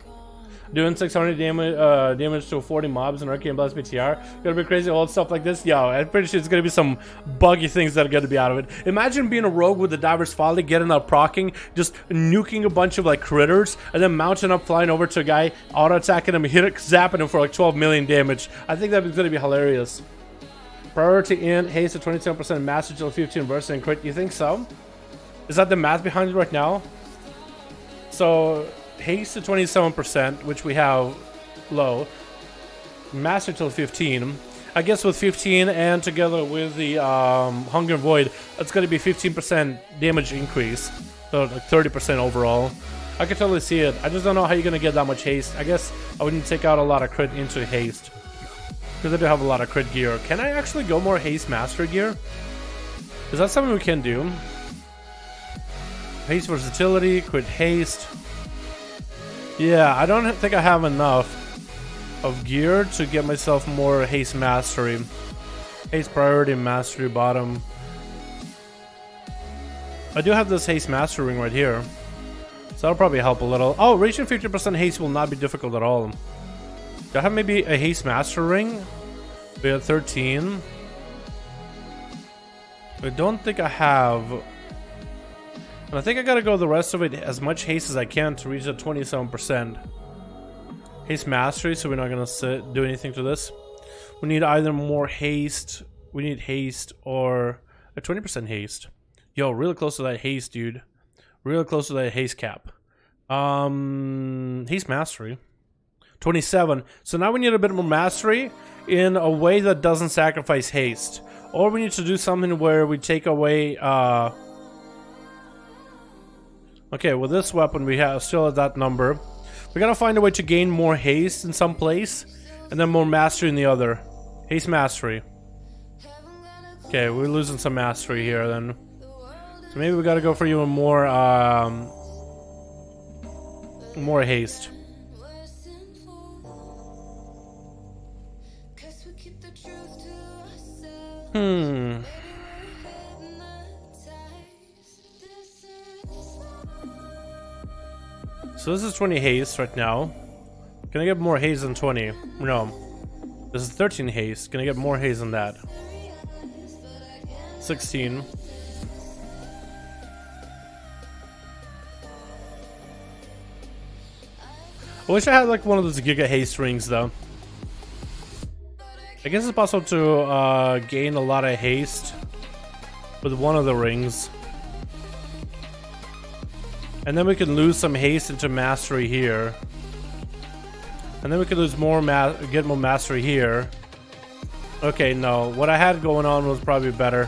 Doing 600 damage to 40 mobs in Arcane Blast BTR. Gonna be crazy, old stuff like this. Yo, I'm pretty sure it's gonna be some buggy things that are gonna be out of it. Imagine being a rogue with the Diver's Folly, getting out procking, just nuking a bunch of like critters, and then mounting up, flying over to a guy, auto-attacking him, zapping him for like 12 million damage. I think that's gonna be hilarious. Priority in, haste to 27%, master till 15 burst and crit. You think so? Is that the math behind it right now? So haste to 27%, which we have low. Master till 15. I guess with 15 and together with the Hunger and Void, it's going to be 15% damage increase. So like 30% overall. I can totally see it. I just don't know how you're going to get that much haste. I guess I wouldn't take out a lot of crit into haste, because I do have a lot of crit gear. Can I actually go more haste master gear? Is that something we can do? Haste versatility, crit haste. Yeah, I don't think I have enough of gear to get myself more haste mastery. Haste priority mastery bottom. I do have this haste master ring right here, so that'll probably help a little. Oh, reaching 50% haste will not be difficult at all. Do I have maybe a haste master ring We had 13. I don't think I have. And I think I gotta go the rest of it as much haste as I can to reach the 27%. Haste mastery, so we're not gonna do anything to this. We need either more haste. We need haste or a 20% haste. Yo, really close to that haste, dude. Really close to that haste cap. Haste mastery. 27. So now we need a bit more mastery in a way that doesn't sacrifice haste. Or we need to do something where we take away, okay, with this weapon we have still at that number. We gotta find a way to gain more haste in some place, and then more mastery in the other. Haste mastery. Okay, we're losing some mastery here then. So maybe we gotta go for even more, more haste. So this is 20 haste right now. Can I get more haste than 20? No. This is 13 haste. Can I get more haste than that? 16. I wish I had like one of those Giga Haste rings though. I guess it's possible to gain a lot of haste with one of the rings. And then we can lose some haste into mastery here. And then we can lose more get more mastery here. Okay, no. What I had going on was probably better.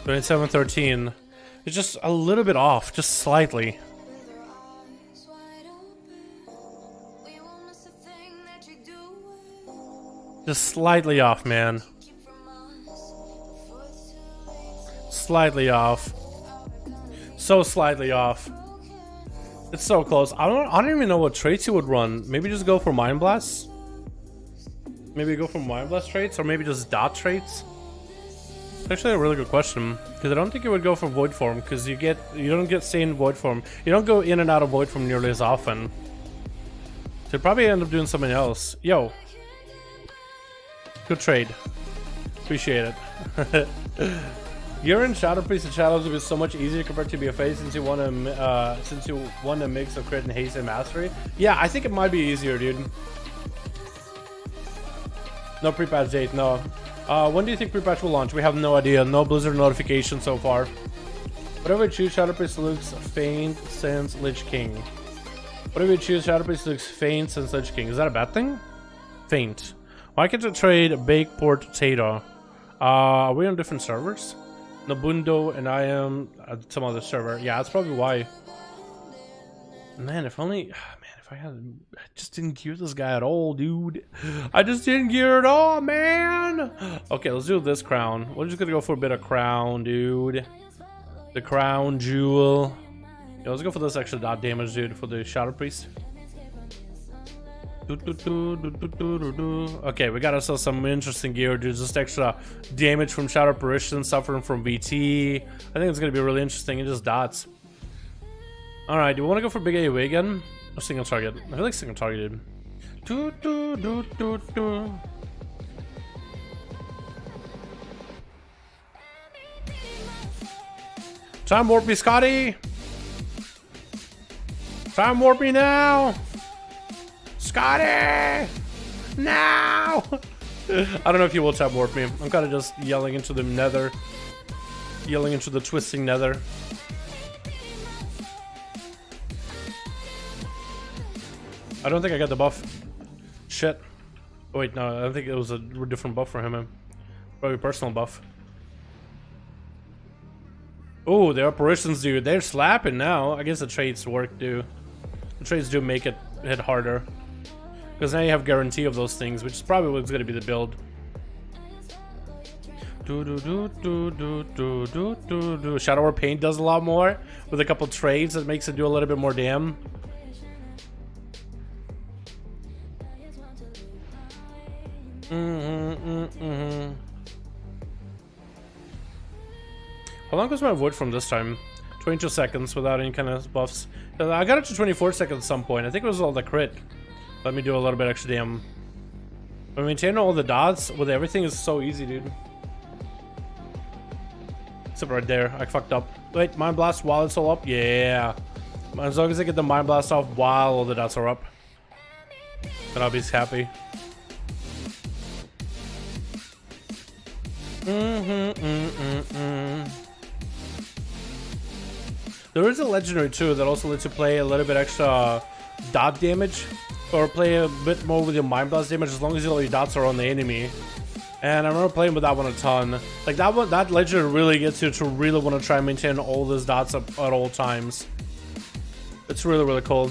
$27.13. It's just a little bit off, just slightly. Just slightly off, man. Slightly off. So slightly off. It's so close. I don't even know what traits you would run. Maybe just go for Mind Blast? Maybe go for Mind Blast traits, or maybe just dot traits? It's actually a really good question, because I don't think you would go for Void Form, because you don't get stay in Void Form. You don't go in and out of Void Form nearly as often. So you'd probably end up doing something else. Yo. Good trade. Appreciate it. You're in Shadow Priest and Shadows is so much easier compared to BFA since you want a mix of crit and haste and mastery. Yeah, I think it might be easier, dude. No pre-patch date, no. When do you think pre-patch will launch? We have no idea. No Blizzard notification so far. Whatever we choose, Shadow Priest looks faint since Lich King. Whatever we choose, Shadow Priest looks faint since Lich King. Is that a bad thing? Faint. Why can't I trade Baked Potato? Are we on different servers? Nobundo and I am at some other server. Yeah, that's probably why. Man, if only... Man, if I just didn't gear this guy at all, dude. I just didn't gear it all, man. Okay, let's do this crown. We're just gonna go for a bit of crown, dude. The crown jewel. Yeah, let's go for this extra dot damage, dude, for the Shadow Priest. Okay, we got ourselves some interesting gear, dude. Just extra damage from Shadow Apparition, suffering from VT. I think it's gonna be really interesting. It just dots. Alright, do you want to go for big AoE again? Or single target? I feel like single targeted. Time warp me, Scotty! Time warp me now! Scotty! Now! I don't know if you will time warp me. I'm kind of just yelling into the nether. Yelling into the twisting nether. I don't think I got the buff. Shit. Oh, wait, no, I think it was a different buff for him. Probably a personal buff. Oh, the apparitions, dude. They're slapping now. I guess the trades work, too. The trades do make it hit harder. Because now you have guarantee of those things, which is probably what's going to be the build. Shadow War Paint does a lot more. With a couple trades that makes it do a little bit more damn. How long was my void from this time? 22 seconds without any kind of buffs. I got it to 24 seconds at some point. I think it was all the crit. Let me do a little bit extra damn. But maintaining all the dots with everything is so easy, dude. Except right there, I fucked up. Wait, Mind Blast while it's all up? Yeah. As long as I get the Mind Blast off while all the dots are up, then I'll be happy. There is a legendary too that also lets you play a little bit extra dot damage, or play a bit more with your Mind Blast damage as long as all your dots are on the enemy. And I remember playing with that one a ton. Like that one, that legendary really gets you to really want to try and maintain all those dots up at all times. It's really, really cool.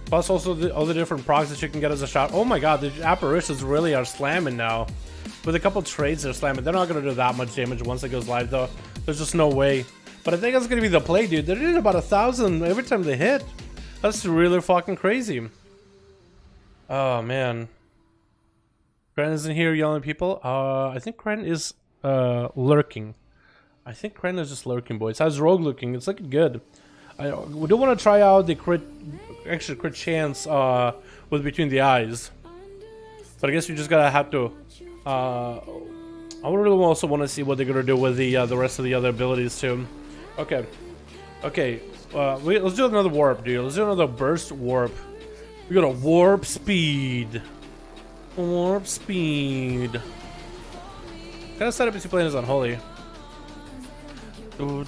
Plus also the other different procs that you can get as a shot. Oh my god, the apparitions really are slamming now. With a couple trades they're slamming. They're not going to do that much damage once it goes live though. There's just no way. But I think that's going to be the play, dude. They're doing about 1,000 every time they hit. That's really fucking crazy. Oh man. Kren isn't here yelling at people. I think Kren is lurking. I think Kren is just lurking, boys. How's Rogue looking? It's looking good. We do want to try out the extra crit chance with Between the Eyes. But I guess we just gotta have to. I really also want to see what they're gonna do with the rest of the other abilities too. Okay, okay. Let's do another warp, dude. Let's do another burst warp. We got a warp speed. Warp speed. What kind of setup is he playing as Unholy? Ooh,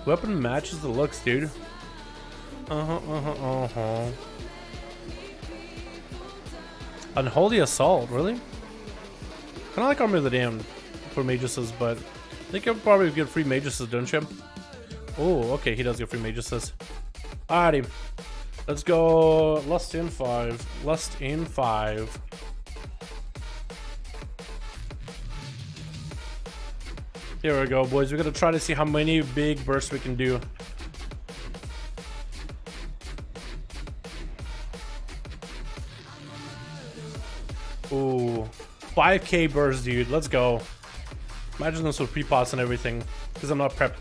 weapon matches the looks, dude. Unholy Assault, really? Kind of like Army of the Damned for Maguses, but I think you'll probably get free Maguses, don't you? Oh, okay, he does get free Maguses. Alrighty, let's go. Lust in 5. Lust in 5. Here we go, boys. We're gonna try to see how many big bursts we can do. Ooh, 5k burst, dude. Let's go. Imagine this with pre-pots and everything, because I'm not prepped.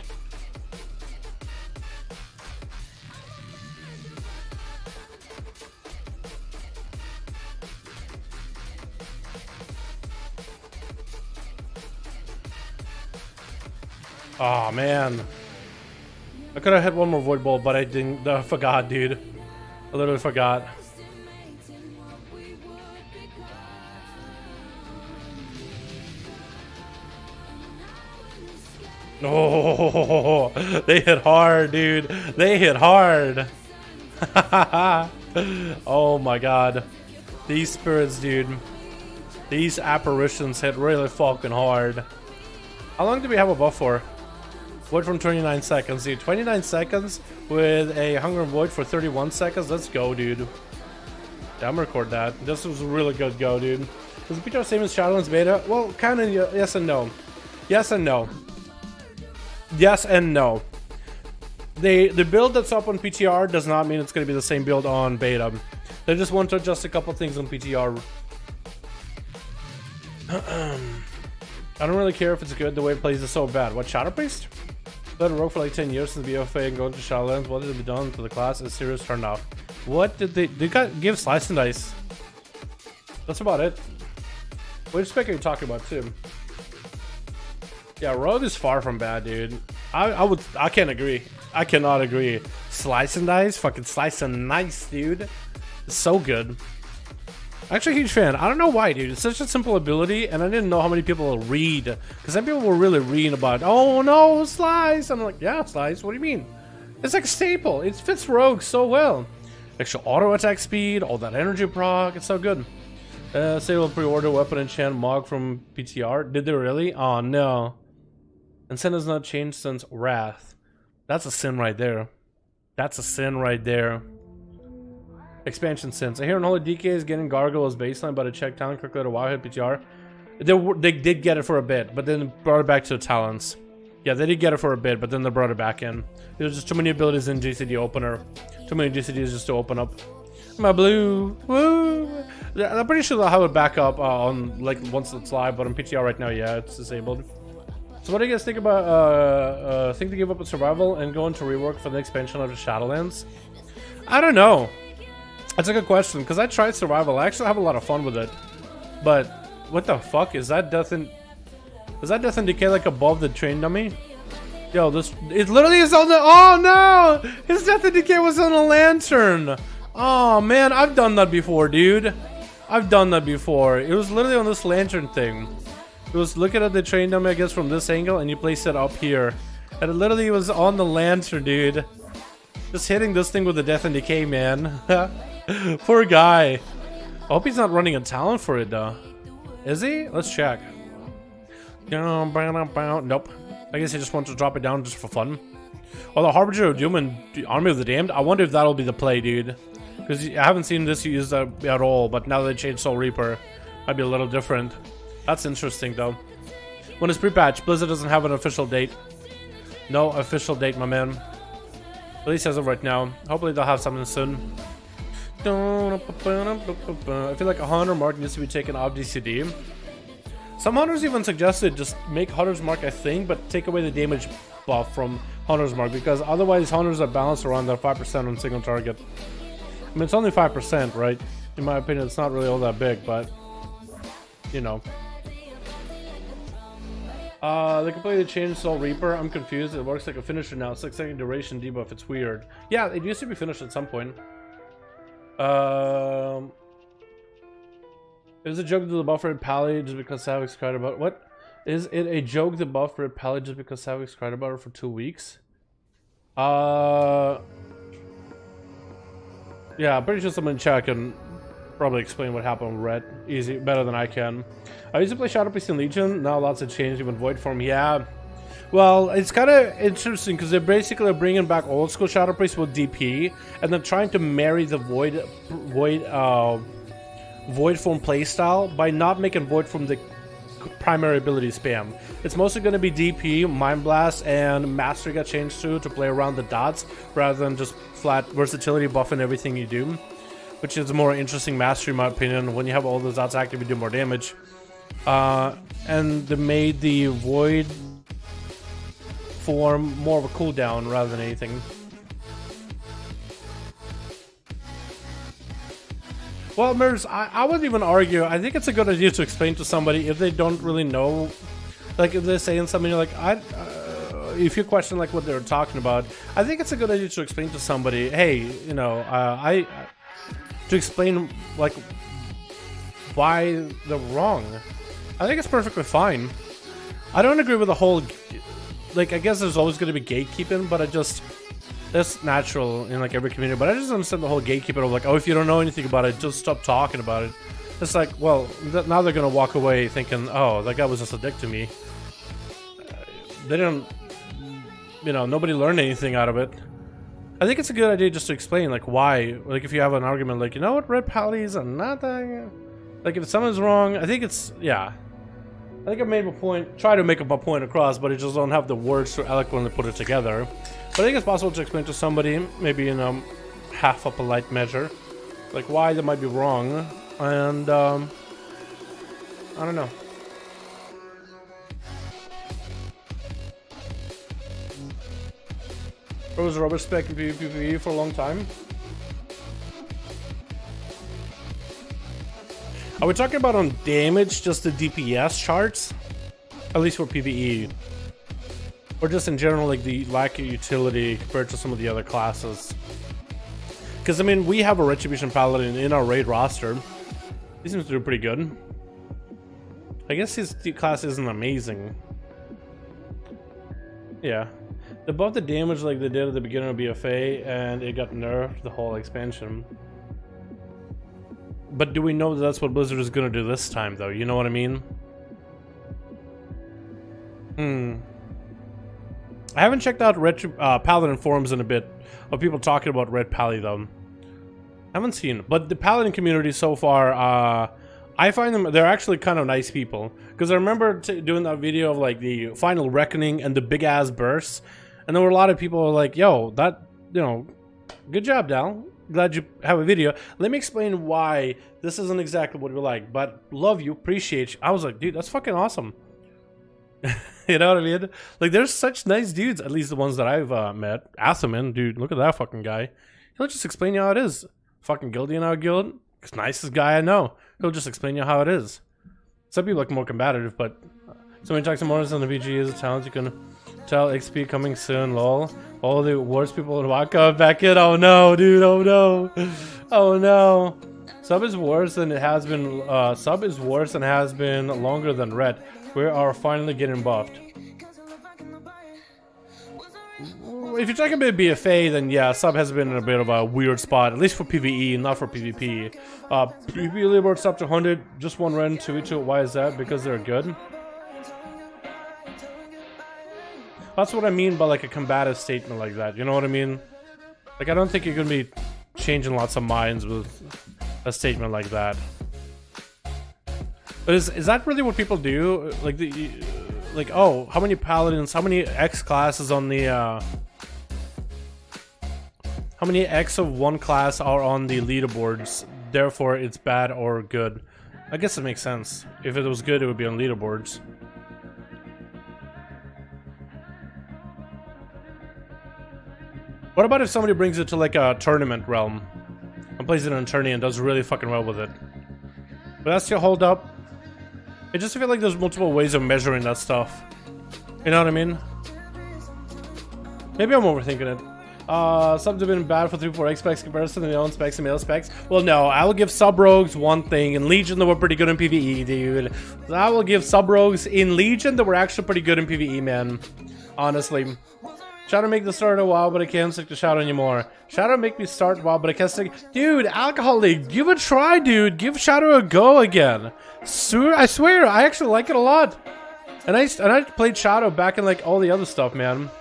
Oh man, I could have had one more void ball, but I didn't. I forgot, dude. I literally forgot. Oh, they hit hard, dude. They hit hard. Oh my god, these spirits, dude. These apparitions hit really fucking hard. How long do we have a buff for? Void from 29 seconds, dude. 29 seconds with a Hunger and Void for 31 seconds. Let's go, dude. Yeah, I'm gonna record that. This was a really good go, dude. Is the PTR same as Shadowlands beta? Well, kind of yes and no. Yes and no. Yes and no. The build that's up on PTR does not mean it's going to be the same build on beta. They just want to adjust a couple things on PTR. I don't really care if it's good. The way it plays is so bad. What, Shadow Priest? Let it rogue for like 10 years since BFA and going to Shadowlands. What did it be done to the class? Is serious turnout. What did they give Slice and Dice? That's about it. Which spec are you talking about too? Yeah, rogue is far from bad, dude. I can't agree. I cannot agree. Slice and Dice, fucking Slice and Nice, dude. It's so good. Actually, a huge fan. I don't know why, dude. It's such a simple ability, and I didn't know how many people will read. Because some people were really reading about, oh no, Slice. I'm like, yeah, Slice. What do you mean? It's like a staple. It fits rogue so well. Extra auto attack speed, all that energy proc. It's so good. Say we'll pre-order weapon enchant Mog from PTR. Did they really? Oh no. Incentive has not changed since Wrath. That's a sin right there. That's a sin right there. Expansion sins. I hear Unholy DK is getting Gargle as baseline, but I checked talent quickly to WoW hit PTR. They did get it for a bit, but then brought it back to the talents. Yeah, they did get it for a bit, but then they brought it back in. There's just too many abilities in GCD opener. Too many GCDs just to open up. My blue. Woo! Yeah, I'm pretty sure they'll have it back up on like once it's live, but on PTR right now, yeah, it's disabled. So what do you guys think about think to give up on survival and go into rework for the expansion of the SHADOWLANDS? I don't know. That's a good question because I tried survival. I actually have a lot of fun with it. But what the fuck is that death and decay like above the train dummy? Yo, this it literally is on the no! His death and decay was on a lantern. Oh man, I've done that before, dude. I've done that before. It was literally on this lantern thing. It was looking at the train dummy, I guess, from this angle, and you place it up here. And it literally was on the lantern, dude. Just hitting this thing with the death and decay, man. Poor guy. I hope he's not running a talent for it, though. Is he? Let's check. Nope. I guess he just wants to drop it down just for fun. Oh, the Harbinger of Doom and the Army of the Damned. I wonder if that'll be the play, dude. Because I haven't seen this used at all, but now they changed Soul Reaper, might be a little different. That's interesting, though. When it's pre-patch, Blizzard doesn't have an official date. No official date, my man. At least as of right now. Hopefully they'll have something soon. I feel like a Hunter Mark needs to be taken off DCD. Some hunters even suggested just make Hunter's Mark a thing, but take away the damage buff from Hunter's Mark, because otherwise hunters are balanced around that 5% on single target. I mean, it's only 5%, right? In my opinion, it's not really all that big, but you know. They completely changed Soul Reaper. I'm confused. It works like a finisher now. 6-second duration debuff. It's weird. Yeah, it used to be finished at some point. Is it a joke to the buff rate Pally just because Savix cried about it? What? Is it a joke the buff rate Pally just because Savix cried about it for 2 weeks? Yeah, I'm pretty sure someone in chat can probably explain what happened with Red easy, better than I can. I used to play Shadow Priest in Legion. Now lots have changed, even Void Form. Yeah. Well, it's kind of interesting because they're basically bringing back old school Shadow Priest with DP, and then trying to marry the Void Form playstyle by not making Void Form the primary ability spam. It's mostly going to be DP, Mind Blast, and Master got changed to play around the dots rather than just flat versatility buff in everything you do, which is a more interesting mastery in my opinion. When you have all those dots active, you do more damage. And they made the Void Form more of a cooldown rather than anything. Well, Mers, I wouldn't even argue. I think it's a good idea to explain to somebody if they don't really know. Like, if they're saying something, you're like, if you question like what they're talking about, I think it's a good idea to explain to somebody, hey, you know, to explain like why they're wrong. I think it's perfectly fine. I don't agree with the whole, like, I guess there's always going to be gatekeeping, but that's natural in like every community, but I just understand the whole gatekeeping of like, oh, if you don't know anything about it, just stop talking about it. It's like, well, now they're gonna walk away thinking, oh, that guy was just a dick to me. They didn't, you know, nobody learned anything out of it. I think it's a good idea just to explain like why, like if you have an argument like, you know what, red pallies are nothing. Like if someone's wrong, I think it's, yeah. I think I made my point, try to make my point across, but I just don't have the words to eloquently put it together. But I think it's possible to explain to somebody, maybe in a half a polite measure, like why they might be wrong, and I don't know. There was a rubber spec in PvE for a long time. Are we talking about on damage, just the DPS charts? At least for PvE. Or just in general, like the lack of utility compared to some of the other classes. Because, I mean, we have a Retribution Paladin in our raid roster. He seems to do pretty good. I guess his class isn't amazing. Yeah. They buffed the damage like they did at the beginning of BFA, and it got nerfed the whole expansion. But do we know that that's what Blizzard is going to do this time, though? You know what I mean? I haven't checked out Paladin forums in a bit of people talking about Red Pally, though. I haven't seen. But the Paladin community so far, I find them, they're actually kind of nice people. Because I remember doing that video of like the Final Reckoning and the big ass bursts. And there were a lot of people who were like, yo, that, you know, good job, Dal. glad you have a video. Let me explain why this isn't exactly what we like, but love you, appreciate you. I was like, dude, that's fucking awesome. You know what I mean? Like, there's such nice dudes, at least the ones that I've met. Atherman, dude, look at that fucking guy. He'll just explain you how it is. Fucking guilty in our guild. He's the nicest guy I know. He'll just explain you how it is. Some people look more combative, but so many talks more on the VG is a talent. You can tell XP coming soon, lol. All the worst people would walk up back in. Oh no, dude, oh no. Oh no. Sub is worse than it has been. Sub is worse and has been longer than red. We are finally getting buffed. If you're talking about BFA, then yeah, sub has been in a bit of a weird spot, at least for PvE, not for PvP. PvP leaderboard sub to 100, just one run, 2v2. Why is that? Because they're good. That's what I mean by like a combative statement like that. You know what I mean? Like, I don't think you're gonna be changing lots of minds with a statement like that. But is that really what people do? Like, oh, how many paladins, how many X classes on the how many X of one class are on the leaderboards, therefore it's bad or good? I guess it makes sense. If it was good, it would be on leaderboards. What about if somebody brings it to like a tournament realm and plays it in a tourney and does really fucking well with it? But that's your hold up. I just feel like there's multiple ways of measuring that stuff. You know what I mean? Maybe I'm overthinking it. Subs have been bad for 3-4 X specs comparison to their own specs and male specs. Well, no, I will give sub rogues one thing. In Legion, they were pretty good in PvE, dude. I will give sub rogues in Legion that were actually pretty good in PvE, man. Honestly. Shadow make the start a while, but I can't stick to Shadow anymore. Shadow make me start a while, but I can't stick. Dude, Alcoholic, give it a try, dude. Give Shadow a go again. I swear, I actually like it a lot. And I played Shadow back in like all the other stuff, man.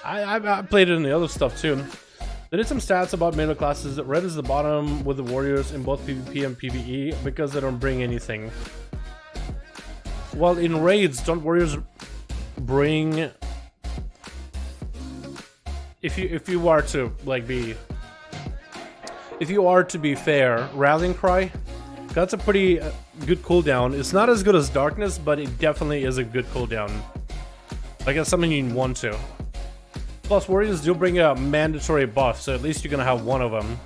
I played it in the other stuff too. They did some stats about middle classes. Red is the bottom with the warriors in both PvP and PvE because they don't bring anything. Well, in raids, don't warriors bring? If you are to like be, if you are to be fair, Rallying Cry, that's a pretty good cooldown. It's not as good as Darkness, but it definitely is a good cooldown. Like, it's something you want to. Plus, warriors do bring a mandatory buff, so at least you're gonna have one of them.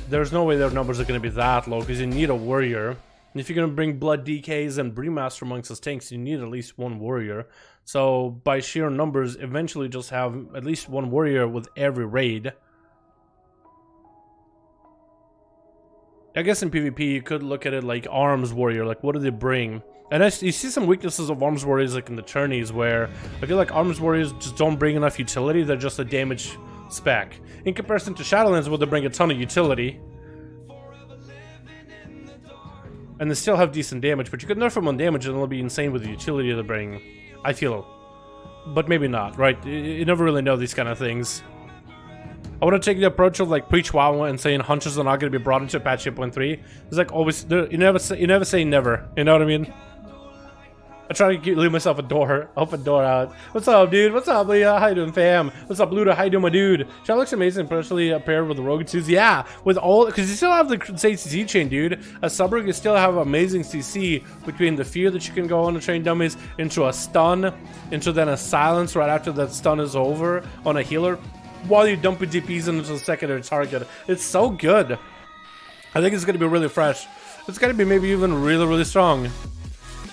There's no way their numbers are gonna be that low because you need a warrior. And if you're gonna bring Blood DKs and Brewmaster amongst the tanks, you need at least one warrior. So by sheer numbers, eventually just have at least one warrior with every raid. I guess in PvP you could look at it like arms warrior, like what do they bring? And you see some weaknesses of arms warriors like in the tourneys where I feel like arms warriors just don't bring enough utility, they're just a damage spec. In comparison to Shadowlands where they bring a ton of utility. And they still have decent damage, but you could nerf them on damage and it'll be insane with the utility they bring. I feel. But maybe not, right? You never really know these kind of things. I want to take the approach of like preach WoW and saying hunters are not going to be brought into patch 8.3. It's like always, you never say never. You know what I mean? I try to leave myself open door out. What's up, dude? What's up, Leah? How you doing, fam? What's up, Luda? How you doing, my dude? Shadow looks amazing, especially paired with the Rogue 2s. Yeah, with all, because you still have the Crusade CC chain, dude. As Subrug, you still have amazing CC between the fear that you can go on to train dummies, into a stun, into then a silence right after that stun is over on a healer, while you dump your DPs into the secondary target. It's so good. I think it's going to be really fresh. It's going to be maybe even really, really strong.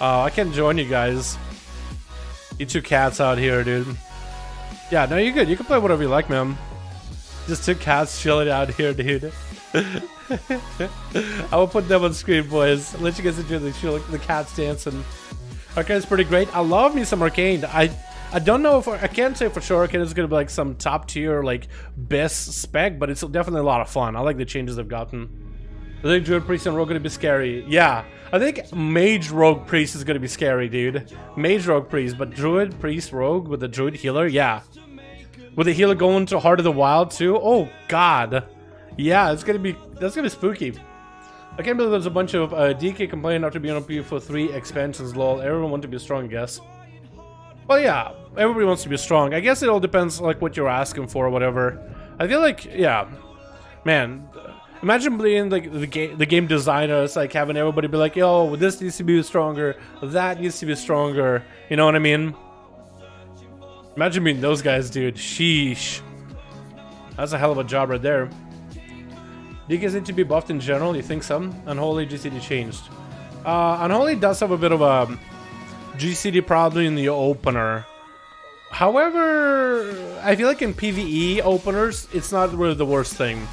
I can't join you guys. You two cats out here, dude. Yeah, no, you're good. You can play whatever you like, man. Just two cats chilling out here, dude. I will put them on screen, boys. Let you guys enjoy the cats dancing. Arcane's pretty great. I love me some Arcane. I don't know if I can't say for sure Arcane is gonna be like some top tier like best spec, but it's definitely a lot of fun. I like the changes they've gotten. I think Druid Priest and Rogue gonna be scary. Yeah, I think Mage Rogue Priest is gonna be scary, dude. Mage Rogue Priest, but Druid Priest Rogue with the Druid Healer, yeah. With the healer going to Heart of the Wild too. Oh God, yeah, that's gonna be spooky. I can't believe there's a bunch of DK complaining after being on P for 3 expansions. Lol, everyone wants to be strong, I guess. Well, yeah, everybody wants to be strong. I guess it all depends like what you're asking for or whatever. I feel like, yeah. Man, imagine being like the game designer. It's like having everybody be like, yo, this needs to be stronger, that needs to be stronger. You know what I mean? Imagine being those guys, dude. Sheesh. That's a hell of a job right there. Do you guys need to be buffed in general? You think so? Unholy GCD changed. Unholy does have a bit of a GCD problem in the opener. However, I feel like in PvE openers, it's not really the worst thing.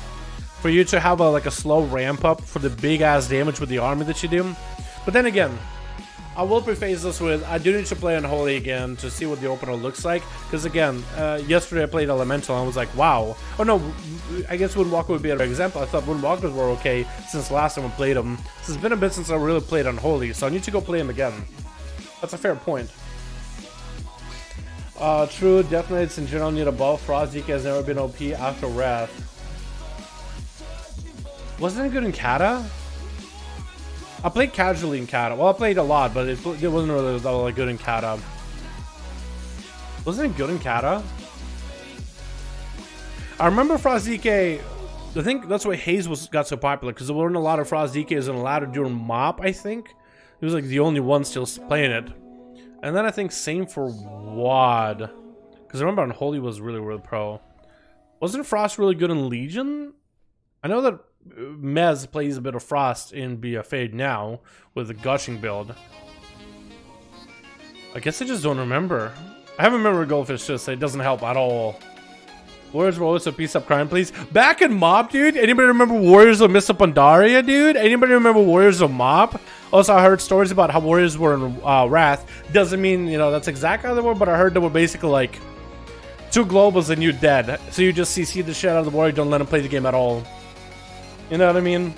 For you to have like a slow ramp up for the big ass damage with the army that you do. But then again, I will preface this with, I do need to play Unholy again to see what the opener looks like. Because again, yesterday I played Elemental and I was like, wow. Oh no, I guess Windwalker would be an example. I thought Windwalkers were okay since last time I played them. So it's been a bit since I really played Unholy, so I need to go play them again. That's a fair point. True, Death Knights in general need a buff. Frost DK has never been OP after Wrath. Wasn't it good in Kata? I played casually in Kata. Well, I played a lot, but it wasn't really that good in Kata. Wasn't it good in Kata? I remember Frost DK. I think that's why Haze got so popular, because there weren't a lot of Frost DKs in a ladder during MOP, I think. He was like the only one still playing it. And then I think same for WAD. Because I remember Unholy was really, really pro. Wasn't Frost really good in Legion? I know that Mez plays a bit of Frost in BFA now with the Gushing build. I guess I just don't remember. I haven't remembered Goldfish, just it doesn't help at all. Warriors were always a piece of crime, please. Back in MOP, dude. Anybody remember Warriors of Mr. Pandaria, dude? Anybody remember Warriors of MOP? Also, I heard stories about how Warriors were in Wrath. Doesn't mean, you know, that's exactly how they were, but I heard they were basically like 2 globals and you're dead. So you just CC the shit out of the warrior, don't let him play the game at all. You know what I mean?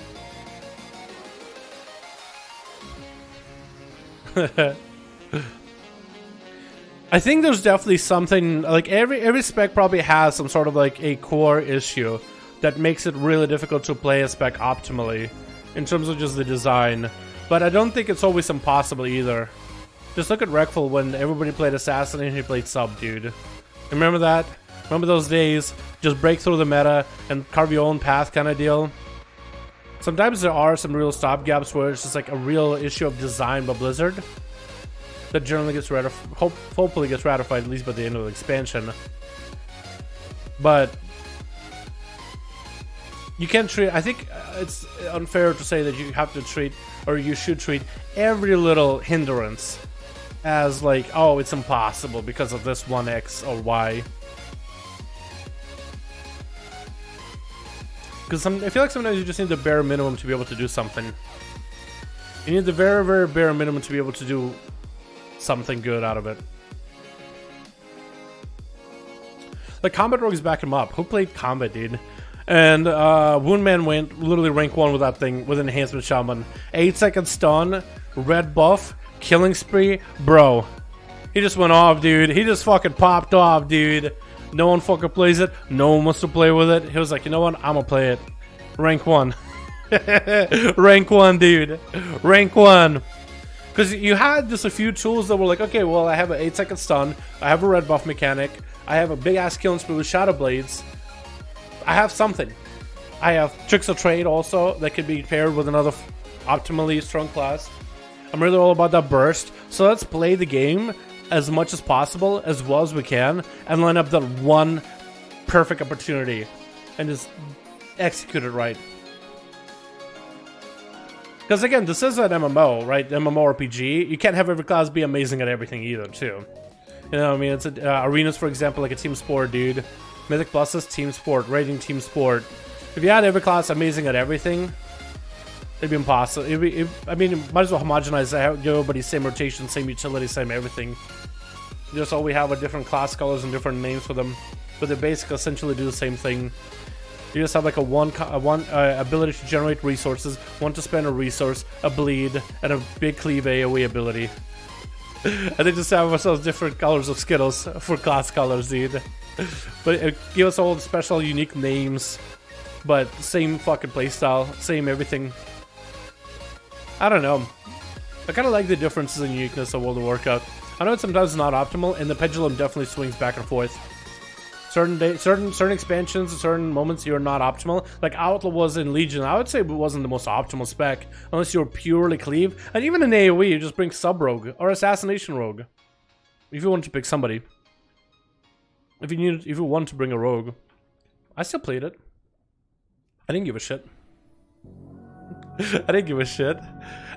I think there's definitely something, like every spec probably has some sort of like a core issue that makes it really difficult to play a spec optimally in terms of just the design. But I don't think it's always impossible either. Just look at Wreckful when everybody played Assassin and he played Sub, dude. Remember that? Remember those days? Just break through the meta and carve your own path kind of deal. Sometimes there are some real stopgaps where it's just like a real issue of design by Blizzard that generally gets hopefully gets ratified at least by the end of the expansion. But you can't treat, I think it's unfair to say that you have to treat, or you should treat every little hindrance as like, oh, it's impossible because of this one X or Y. Because I feel like sometimes you just need the bare minimum to be able to do something. You need the very, very bare minimum to be able to do something good out of it. Like Combat Rogue's back him up. Who played Combat, dude? And Woundman went literally rank 1 with that thing, with Enhancement Shaman. 8-second stun, red buff, killing spree, bro. He just went off, dude. He just fucking popped off, dude. No one fucking plays it. No one wants to play with it. He was like, you know what? I'm gonna play it. Rank 1. Rank 1, dude. Rank 1. Because you had just a few tools that were like, okay, well, I have an 8-second stun. I have a red buff mechanic. I have a big-ass killing spree with Shadow Blades. I have something. I have Tricks of Trade also that could be paired with another optimally strong class. I'm really all about that burst. So let's play the game as much as possible, as well as we can, and line up that one perfect opportunity and just execute it right. Because again, this is an MMO, right? MMORPG. You can't have every class be amazing at everything either, too. You know what I mean? It's arenas, for example, like a team sport, dude. Mythic Plus is team sport, rating team sport. If you had every class amazing at everything, it'd be impossible. I mean, it might as well homogenize everybody, same rotation, same utility, same everything. Just all we have are different class colors and different names for them, but they basically essentially do the same thing. You just have like a one ability to generate resources, one to spend a resource, a bleed, and a big cleave AoE ability. And they just have ourselves different colors of Skittles for class colors, dude. But it gives us all special, unique names, but same fucking playstyle, same everything. I don't know. I kind of like the differences in uniqueness of World of Warcraft. I know it's sometimes not optimal, and the pendulum definitely swings back and forth. certain expansions, certain moments you're not optimal. Like Outlaw was in Legion, I would say it wasn't the most optimal spec unless you're purely cleave. And even in AoE, you just bring sub rogue or assassination rogue if you want to pick somebody. If you want to bring a rogue, I still played it. I didn't give a shit. I didn't give a shit.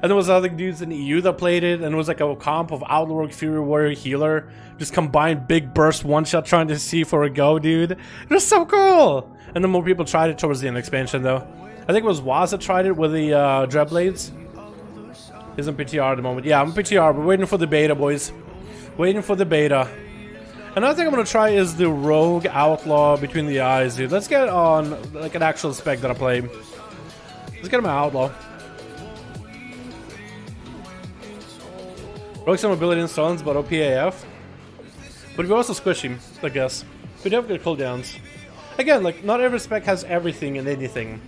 And there was other dudes in EU that played it, and it was like a comp of Outlaw Rogue, Fury Warrior, Healer. Just combined big burst one-shot trying to see for a go, dude. It was so cool! And then more people tried it towards the end expansion, though. I think it was Waz that tried it with the Dreadblades. He's in PTR at the moment. Yeah, I'm in PTR. We're waiting for the beta, boys. Waiting for the beta. Another thing I'm gonna try is the Rogue Outlaw Between the Eyes, dude. Let's get on like an actual spec that I play. Let's get him an Outlaw. Rogue some ability in stones, but OPAF. But we're also squishy, I guess. We do have good cooldowns. Again, like, not every spec has everything and anything.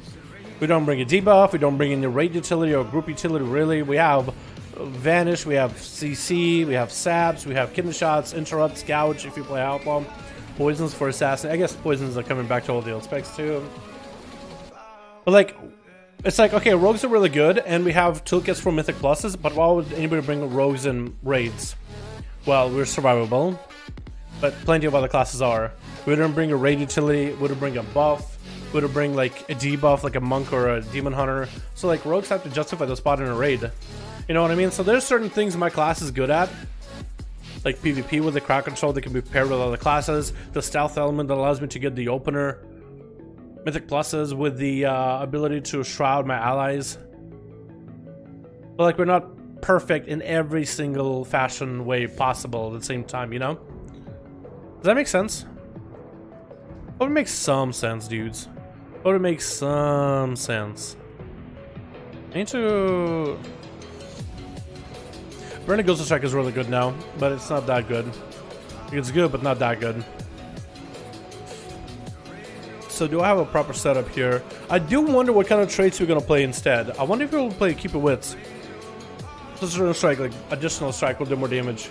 We don't bring a debuff, we don't bring in the raid utility or group utility, really. We have Vanish, we have CC, we have Saps, we have Kidney Shots, Interrupts, Gouge if you play Outlaw. Poisons for Assassin. I guess Poisons are coming back to all the old specs, too. But, like, it's like, okay, rogues are really good, and we have toolkits for mythic pluses, but why would anybody bring rogues in raids? Well, we're survivable, but plenty of other classes are. We wouldn't bring a raid utility, wouldn't bring a buff, wouldn't bring like a debuff like a monk or a demon hunter. So like rogues have to justify the spot in a raid. You know what I mean? So there's certain things my class is good at. Like PvP with the crowd control that can be paired with other classes. The stealth element that allows me to get the opener. Mythic pluses with the ability to shroud my allies. But like we're not perfect in every single fashion way possible at the same time, you know? Does that make sense? It would make some sense, dudes. It would make some sense. I need to... Burning Ghost Strike is really good now, but it's not that good. It's good, but not that good. So do I have a proper setup here? I do wonder what kind of traits we're gonna play instead. I wonder if we'll play Keeper Wits. Just a strike, like additional strike will do more damage.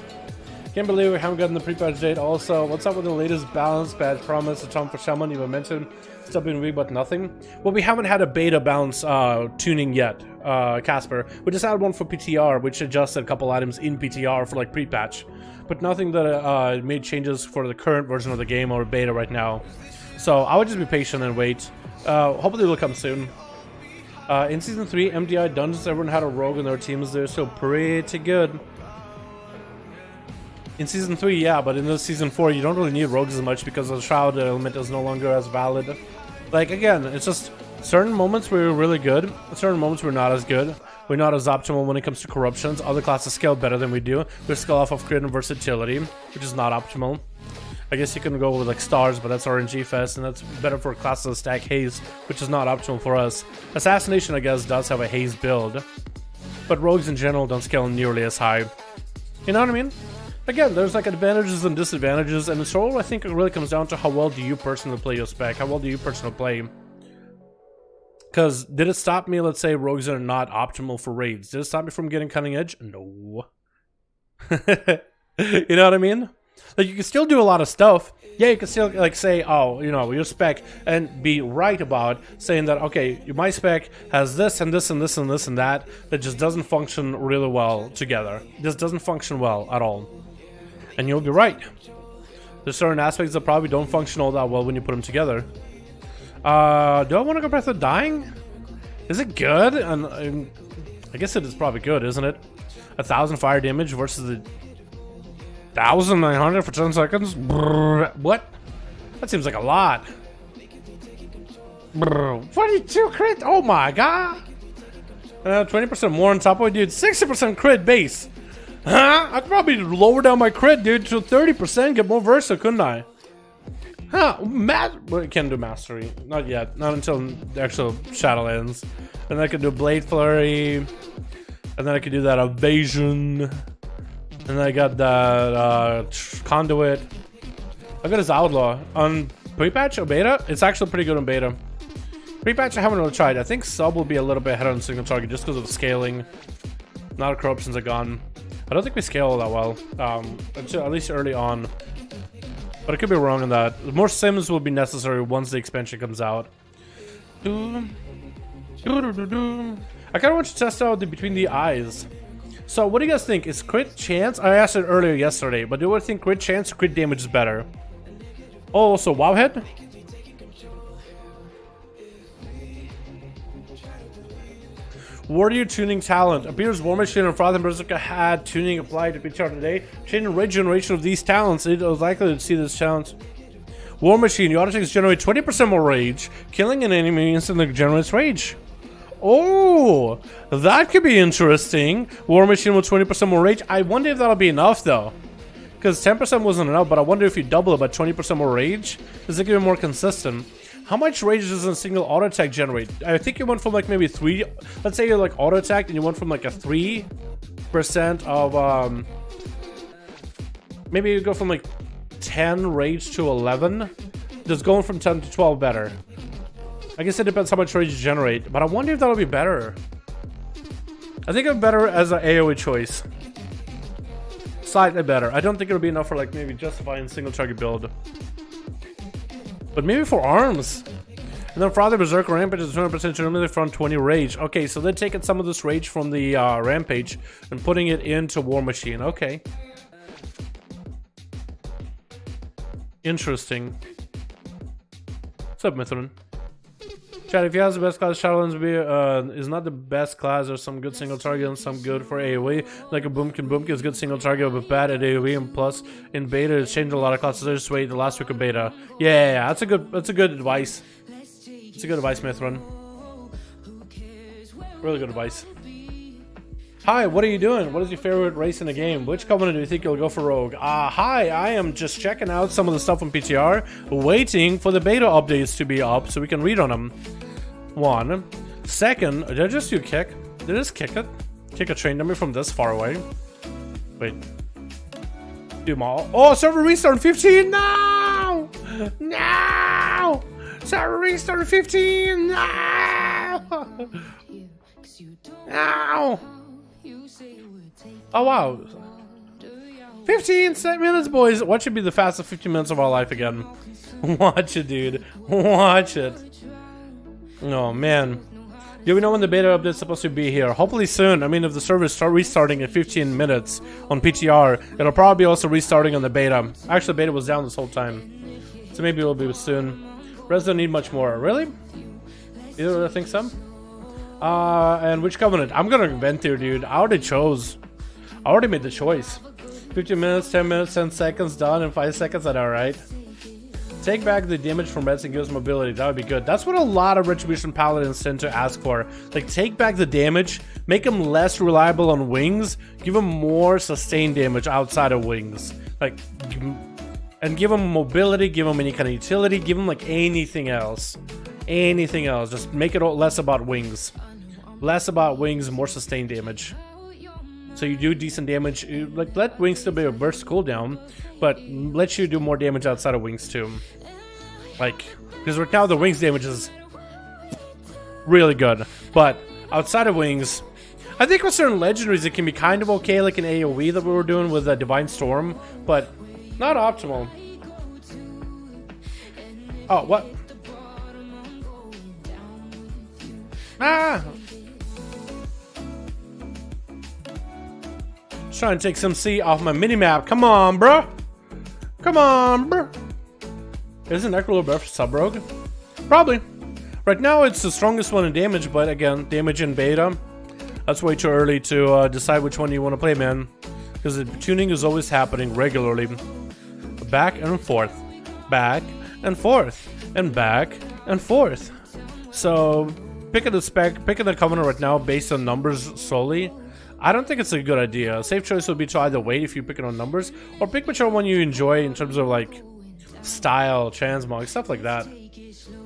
Can't believe we haven't gotten the pre-patch date. Also, what's up with the latest balance patch promise? A Tom for Shaman you mentioned. Still been weak, but nothing. Well, we haven't had a beta balance tuning yet, Casper. We just had one for PTR, which adjusted a couple items in PTR for like pre-patch, but nothing that made changes for the current version of the game or beta right now. So I would just be patient and wait. Hopefully it will come soon. In Season 3, MDI Dungeons, everyone had a rogue in their teams. They're still pretty good. In Season 3, yeah, but in this Season 4, you don't really need rogues as much because the Shroud element is no longer as valid. Like, again, it's just certain moments we're really good, certain moments we're not as good. We're not as optimal when it comes to corruptions. Other classes scale better than we do. We scale off of crit and versatility, which is not optimal. I guess you can go with like stars, but that's RNG fest, and that's better for classes that stack haze, which is not optimal for us. Assassination, I guess, does have a haze build, but rogues in general don't scale nearly as high. You know what I mean? Again, there's like advantages and disadvantages, and it's all, I think, it really comes down to how well do you personally play your spec, how well do you personally play. Because did it stop me, let's say rogues are not optimal for raids? Did it stop me from getting cutting edge? No. You know what I mean? Like, you can still do a lot of stuff. Yeah, you can still, like, say, oh, you know, your spec, and be right about saying that, okay, my spec has this and this and this and this and that just doesn't function really well together. This doesn't function well at all. And you'll be right. There's certain aspects that probably don't function all that well when you put them together. Do I want to go Breath of Dying? Is it good? And I guess it is probably good, isn't it? 1,000 fire damage versus the 1,900 for 10 seconds? Brr, what? That seems like a lot. Brr, 42 crit? Oh my god! 20% more on top of it, dude. 60% crit base. Huh? I could probably lower down my crit, dude, to 30%, get more Versa, couldn't I? Huh? Well, I can't do Mastery. Not yet. Not until the actual Shadowlands. And then I could do Blade Flurry. And then I could do that Evasion. And then I got that Conduit. I got his Outlaw. On pre-patch or beta? It's actually pretty good on beta. Pre-patch I haven't really tried. I think sub will be a little bit ahead on single target just because of the scaling. Not all corruptions are gone. I don't think we scale all that well, until at least early on. But I could be wrong on that. More sims will be necessary once the expansion comes out. I kind of want to test out the between the eyes. So what do you guys think? Is crit chance? I asked it earlier yesterday, but do you think crit chance or crit damage is better? Oh, so WoW head? Warrior tuning talent. Appears War Machine and Froth and Berserker had tuning applied to PTR today. Changing rage generation of these talents, it was likely to see this challenge. War Machine, your auto attacks generate 20% more rage. Killing an enemy instantly generates rage. Oh, that could be interesting. War Machine with 20% more rage. I wonder if that'll be enough though. Because 10% wasn't enough, but I wonder if you double it by 20% more rage. Does it give it more consistent? How much rage does a single auto attack generate? I think you went from like maybe 3. Let's say you're like auto attacked and you went from like a 3% of maybe you go from like 10 rage to 11. Does going from 10 to 12 better? I guess it depends how much rage you generate, but I wonder if that'll be better. I think it's better as an AoE choice. Slightly better. I don't think it'll be enough for like maybe justifying single target build. But maybe for arms. And then Father Berserker Rampage is 200% generally from 20 rage. Okay, so they're taking some of this rage from the Rampage and putting it into War Machine. Okay. Interesting. What's up, Mithrin? Chad, if he has the best class, SHADOWLANDS is not the best class. There's some good single target and some good for AoE. Like a Boomkin is good single target but bad at AoE, and plus in beta it's changed a lot of classes. Just wait the last week of beta. Yeah, that's a good advice. It's a good advice, Mithrin. Really good advice. Hi, what are you doing? What is your favorite race in the game? Which covenant do you think you'll go for Rogue? Hi, I am just checking out some of the stuff on PTR, waiting for the beta updates to be up so we can read on them. 1. Second, did I just do kick? Did I just kick it? Kick a train dummy from this far away? Wait. Do them all. Oh, server restart in 15! No! No! Server restart in 15! No! No! Oh wow, 15 minutes, boys. What should be the fastest 15 minutes of our life again? Watch it, dude. Watch it. Oh man. Do we know when the beta update is supposed to be here? Hopefully soon. I mean, if the servers start restarting in 15 minutes on PTR, it'll probably be also restarting on the beta. Actually, the beta was down this whole time, so maybe it'll be soon. Res don't need much more. Really? You don't think so? And which covenant? I'm gonna invent here, dude. I already chose. I already made the choice. 15 minutes, 10 minutes, 10 seconds, done in 5 seconds. That's alright. Take back the damage from Reds and give us mobility. That would be good. That's what a lot of Retribution Paladins tend to ask for. Like, take back the damage, make them less reliable on wings, give them more sustained damage outside of wings. Like, and give them mobility, give them any kind of utility, give them like anything else. Anything else. Just make it less about wings. Less about wings, more sustained damage. So you do decent damage. Like, let wings still be a burst cooldown, but let you do more damage outside of wings too. Like, because right now the wings damage is really good, but outside of wings, I think with certain legendaries it can be kind of okay, like an AoE that we were doing with Divine Storm, but not optimal. Oh, what? Ah! Trying to take some C off my minimap. Come on, bruh. Come on, bruh. Isn't Necrolord better for Sub-Rogue? Probably. Right now, it's the strongest one in damage, but again, damage in beta. That's way too early to decide which one you want to play, man. Because the tuning is always happening regularly. Back and forth. Back and forth. And back and forth. So, picking the Covenant right now based on numbers solely, I don't think it's a good idea. A safe choice would be to either wait if you pick it on numbers, or pick whichever one you enjoy in terms of like style, transmog, stuff like that.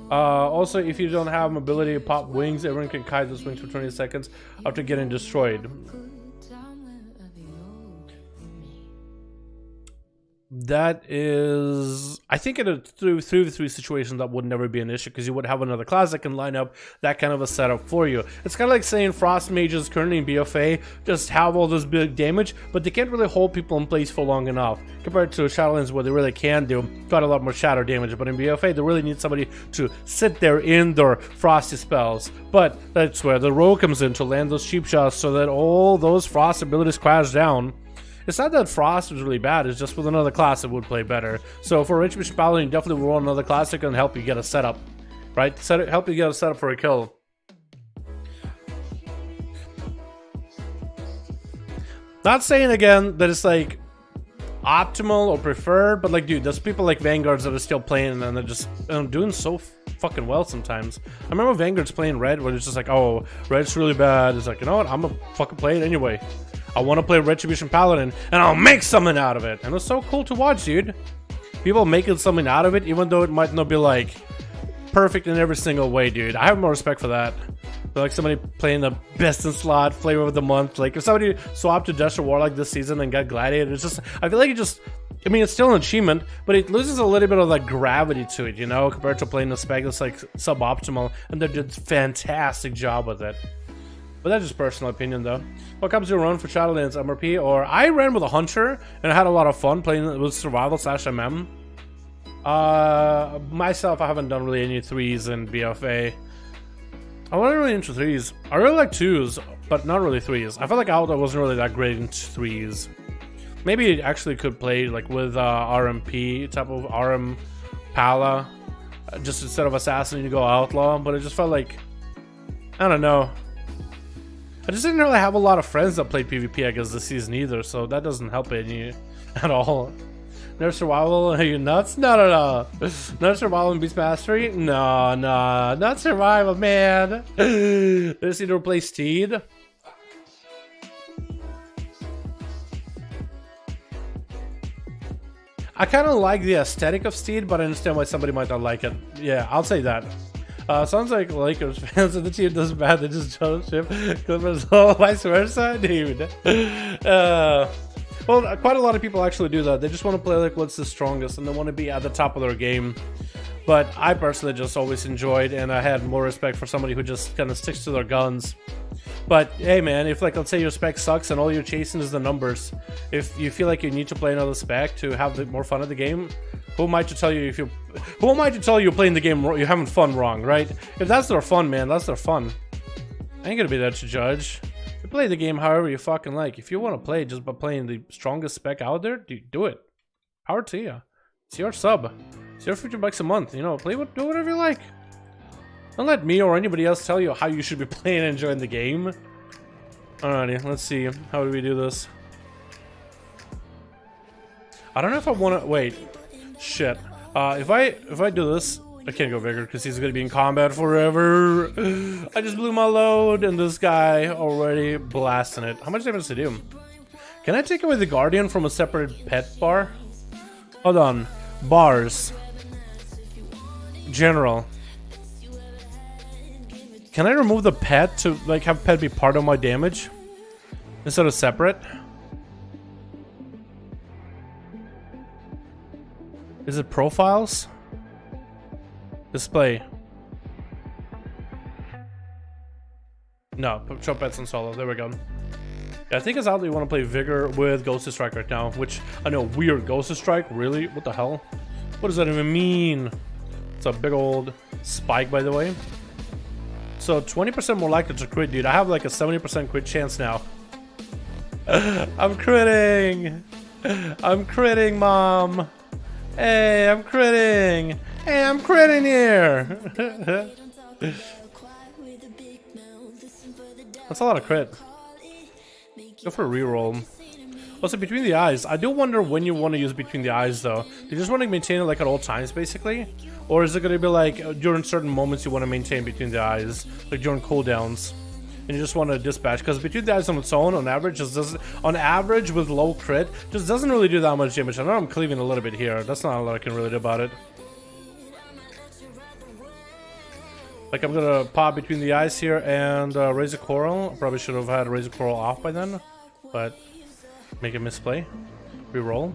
Also, if you don't have mobility to pop wings, everyone can kite those wings for 20 seconds after getting destroyed. That is, I think in a 3v3 situation that would never be an issue because you would have another class that can line up that kind of a setup for you. It's kind of like saying Frost Mages currently in BFA just have all this big damage, but they can't really hold people in place for long enough compared to Shadowlands where they really can do quite a lot more shadow damage. But in BFA, they really need somebody to sit there in their frosty spells. But that's where the rogue comes in to land those cheap shots so that all those frost abilities crash down. It's not that Frost is really bad, it's just with another class it would play better. So for Rich Bishop Paladin, you definitely roll another class that can help you get a setup, right? Help you get a setup for a kill. Not saying again that it's like optimal or preferred, but like, dude, there's people like Vanguards that are still playing and they're just doing so fucking well sometimes. I remember Vanguards playing Red where it's just like, oh, Red's really bad. It's like, you know what, I'm gonna fucking play it anyway. I want to play Retribution Paladin, and I'll make something out of it. And it's so cool to watch, dude. People making something out of it, even though it might not be, like, perfect in every single way, dude. I have more respect for that. But, like, somebody playing the best in slot, flavor of the month. Like, if somebody swapped to Desert Warlock this season and got Gladiator, it's just, I feel like it just, I mean, it's still an achievement, but it loses a little bit of, like, gravity to it, you know, compared to playing the spec that's, like, suboptimal. And they did a fantastic job with it. But that's just personal opinion, though. What comes to a run for Shadowlands MRP? Or I ran with a Hunter, and I had a lot of fun playing with Survival / MM. Myself, I haven't done really any 3s in BFA. I wasn't really into 3s. I really like 2s, but not really 3s. I felt like Outlaw wasn't really that great in 3s. Maybe it actually could play like with RMP, type of RM Pala. Just instead of Assassin, you go Outlaw. But it just felt like, I don't know. I just didn't really have a lot of friends that played PvP, I guess, this season either, so that doesn't help any at all. Nerf Survival, are you nuts? No. Nerf Survival and Beast Mastery? No, not Survival, man. They just need to replace Steed. I kind of like the aesthetic of Steed, but I understand why somebody might not like it. Yeah, I'll say that. Sounds like Lakers fans, if the team does bad, they just jump ship. Clippers, oh, vice versa, dude. Well, quite a lot of people actually do that. They just want to play like what's the strongest, and they want to be at the top of their game. But I personally just always enjoyed, and I had more respect for somebody who just kind of sticks to their guns. But hey, man, if like let's say your spec sucks and all you're chasing is the numbers, if you feel like you need to play another spec to have more fun at the game, who am I to tell you who am I to tell you playing the game you're having fun wrong, right? If that's their fun, man, that's their fun. I ain't gonna be there to judge. You play the game however you fucking like. If you want to play just by playing the strongest spec out there, dude, do it. Power to you. It's your sub. It's your $50 a month. You know, do whatever you like. Don't let me or anybody else tell you how you should be playing and enjoying the game. Alrighty, let's see. How do we do this? I don't know if I want to wait. Shit. If I do this, I can't go bigger because he's gonna be in combat forever. I just blew my load, and this guy already blasting it. How much damage does he do? Can I take away the Guardian from a separate pet bar? Hold on. Bars. General. Can I remove the pet to like have pet be part of my damage instead of separate? Is it profiles? Display. No, show pets and solo. There we go. Yeah, I think it's out that you want to play Vigor with Ghost of Strike right now, which I know weird. Ghost of Strike? Really? What the hell? What does that even mean? It's a big old spike, by the way. So 20% more likely to crit, dude. I have like a 70% crit chance now. I'm critting. I'm critting, mom. Hey, I'm critting. Hey, I'm critting here. That's a lot of crit. Go for a reroll. Also, between the eyes, I do wonder when you want to use between the eyes, though. Do you just want to maintain it like at all times, basically? Or is it going to be like during certain moments you want to maintain between the eyes, like during cooldowns, and you just want to dispatch? Because between the eyes on its own, on average, just doesn't. On average, with low crit, just doesn't really do that much damage. I know I'm cleaving a little bit here. That's not a lot I can really do about it. Like I'm gonna pop between the eyes here and raise a coral. I probably should have had raise a coral off by then, but make a misplay. Reroll.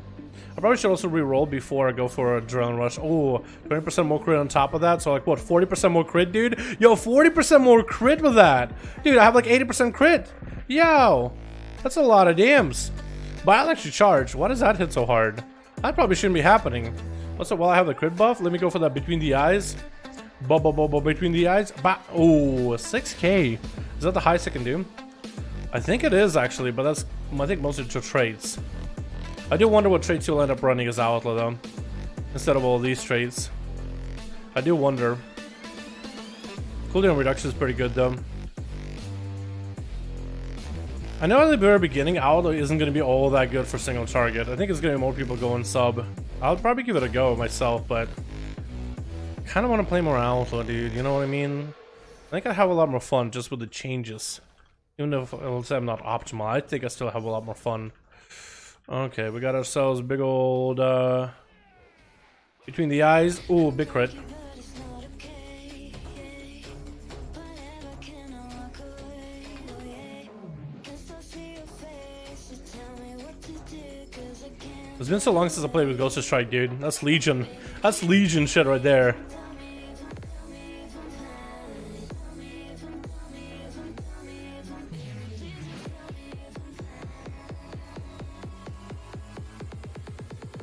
I probably should also re-roll before I go for a Adrenaline Rush. Oh, 20% more crit on top of that. So like what, 40% more crit, dude? Yo, 40% more crit with that. Dude, I have like 80% crit. Yo, that's a lot of dams. But I'll actually charge. Why does that hit so hard? That probably shouldn't be happening. Also, while I have the crit buff, let me go for that between the eyes. Between the eyes. Oh, 6k. Is that the highest I can do? I think it is actually, but that's, I think, mostly to traits. I do wonder what traits you'll end up running as Outlaw though, instead of all these traits. I do wonder. Cooldown reduction is pretty good though. I know at the very beginning, Outlaw isn't going to be all that good for single target. I think it's going to be more people going sub. I'll probably give it a go myself, but I kind of want to play more Outlaw, dude. You know what I mean? I think I have a lot more fun just with the changes. Even if I'll say I'm not optimal, I think I still have a lot more fun. Okay, we got ourselves a big old between the eyes. Ooh, big crit. It's been so long since I played with Ghost of Strike, dude. That's Legion. That's Legion shit right there.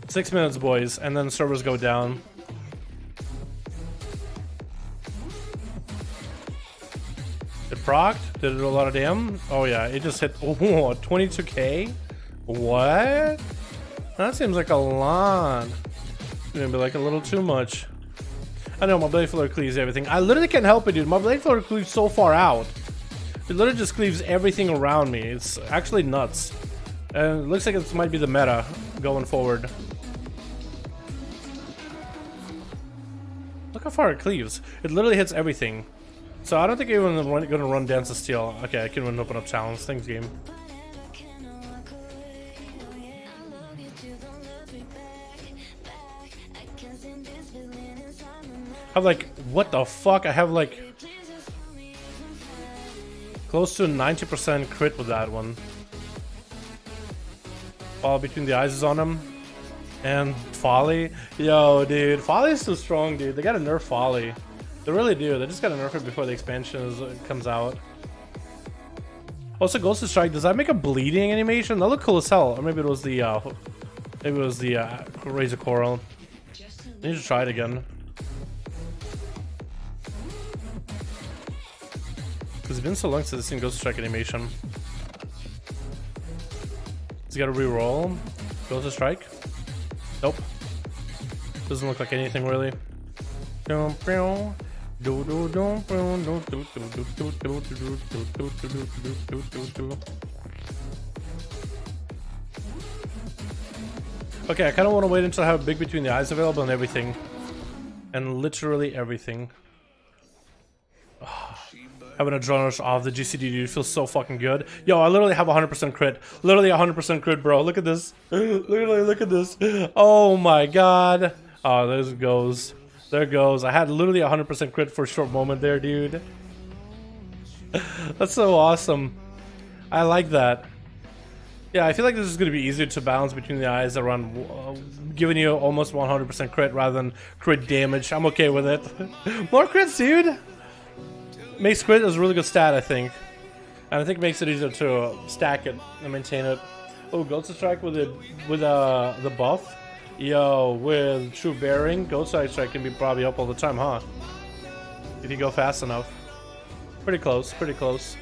Six minutes, boys, and then servers go down. It procced? Did it do a lot of damage? Oh yeah, it just hit 22k? What? That seems like a lot. It's gonna be like a little too much. I know my blade floor cleaves everything. I literally can't help it, dude. My blade floor cleaves so far out. It literally just cleaves everything around me. It's actually nuts. And it looks like it might be the meta going forward. Look how far it cleaves. It literally hits everything. So I don't think anyone's gonna run Dance of Steel. Okay, I can even open up challenge. Thanks, game. I have like, what the fuck? I have like close to 90% crit with that one. All between the eyes is on him. And Folly. Yo, dude. Folly is so strong, dude. They gotta nerf Folly. They really do. They just gotta nerf it before the expansion comes out. Also, Ghost of Strike, does that make a bleeding animation? That looked cool as hell. Or maybe it was the Razor Coral. I need to try it again. Because it's been so long since I've seen Ghost of Strike animation. He's got to re-roll. Ghost of Strike. Nope. Doesn't look like anything really. Okay, I kind of want to wait until I have big between the eyes available and everything. And literally everything. Having a drone rush off the GCD, dude, feels so fucking good. Yo, I literally have 100% crit. Literally 100% crit, bro. Look at this. Literally, look at this. Oh my god. Oh, there it goes. There it goes. I had literally 100% crit for a short moment there, dude. That's so awesome. I like that. Yeah, I feel like this is going to be easier to balance between the eyes around giving you almost 100% crit rather than crit damage. I'm okay with it. More crits, dude. Makes crit is a really good stat, I think. And I think it makes it easier to stack it and maintain it. Oh, Ghost Strike with the buff. Yo, with True Bearing, Ghost Strike can be probably up all the time, huh? If you go fast enough. Pretty close, pretty close.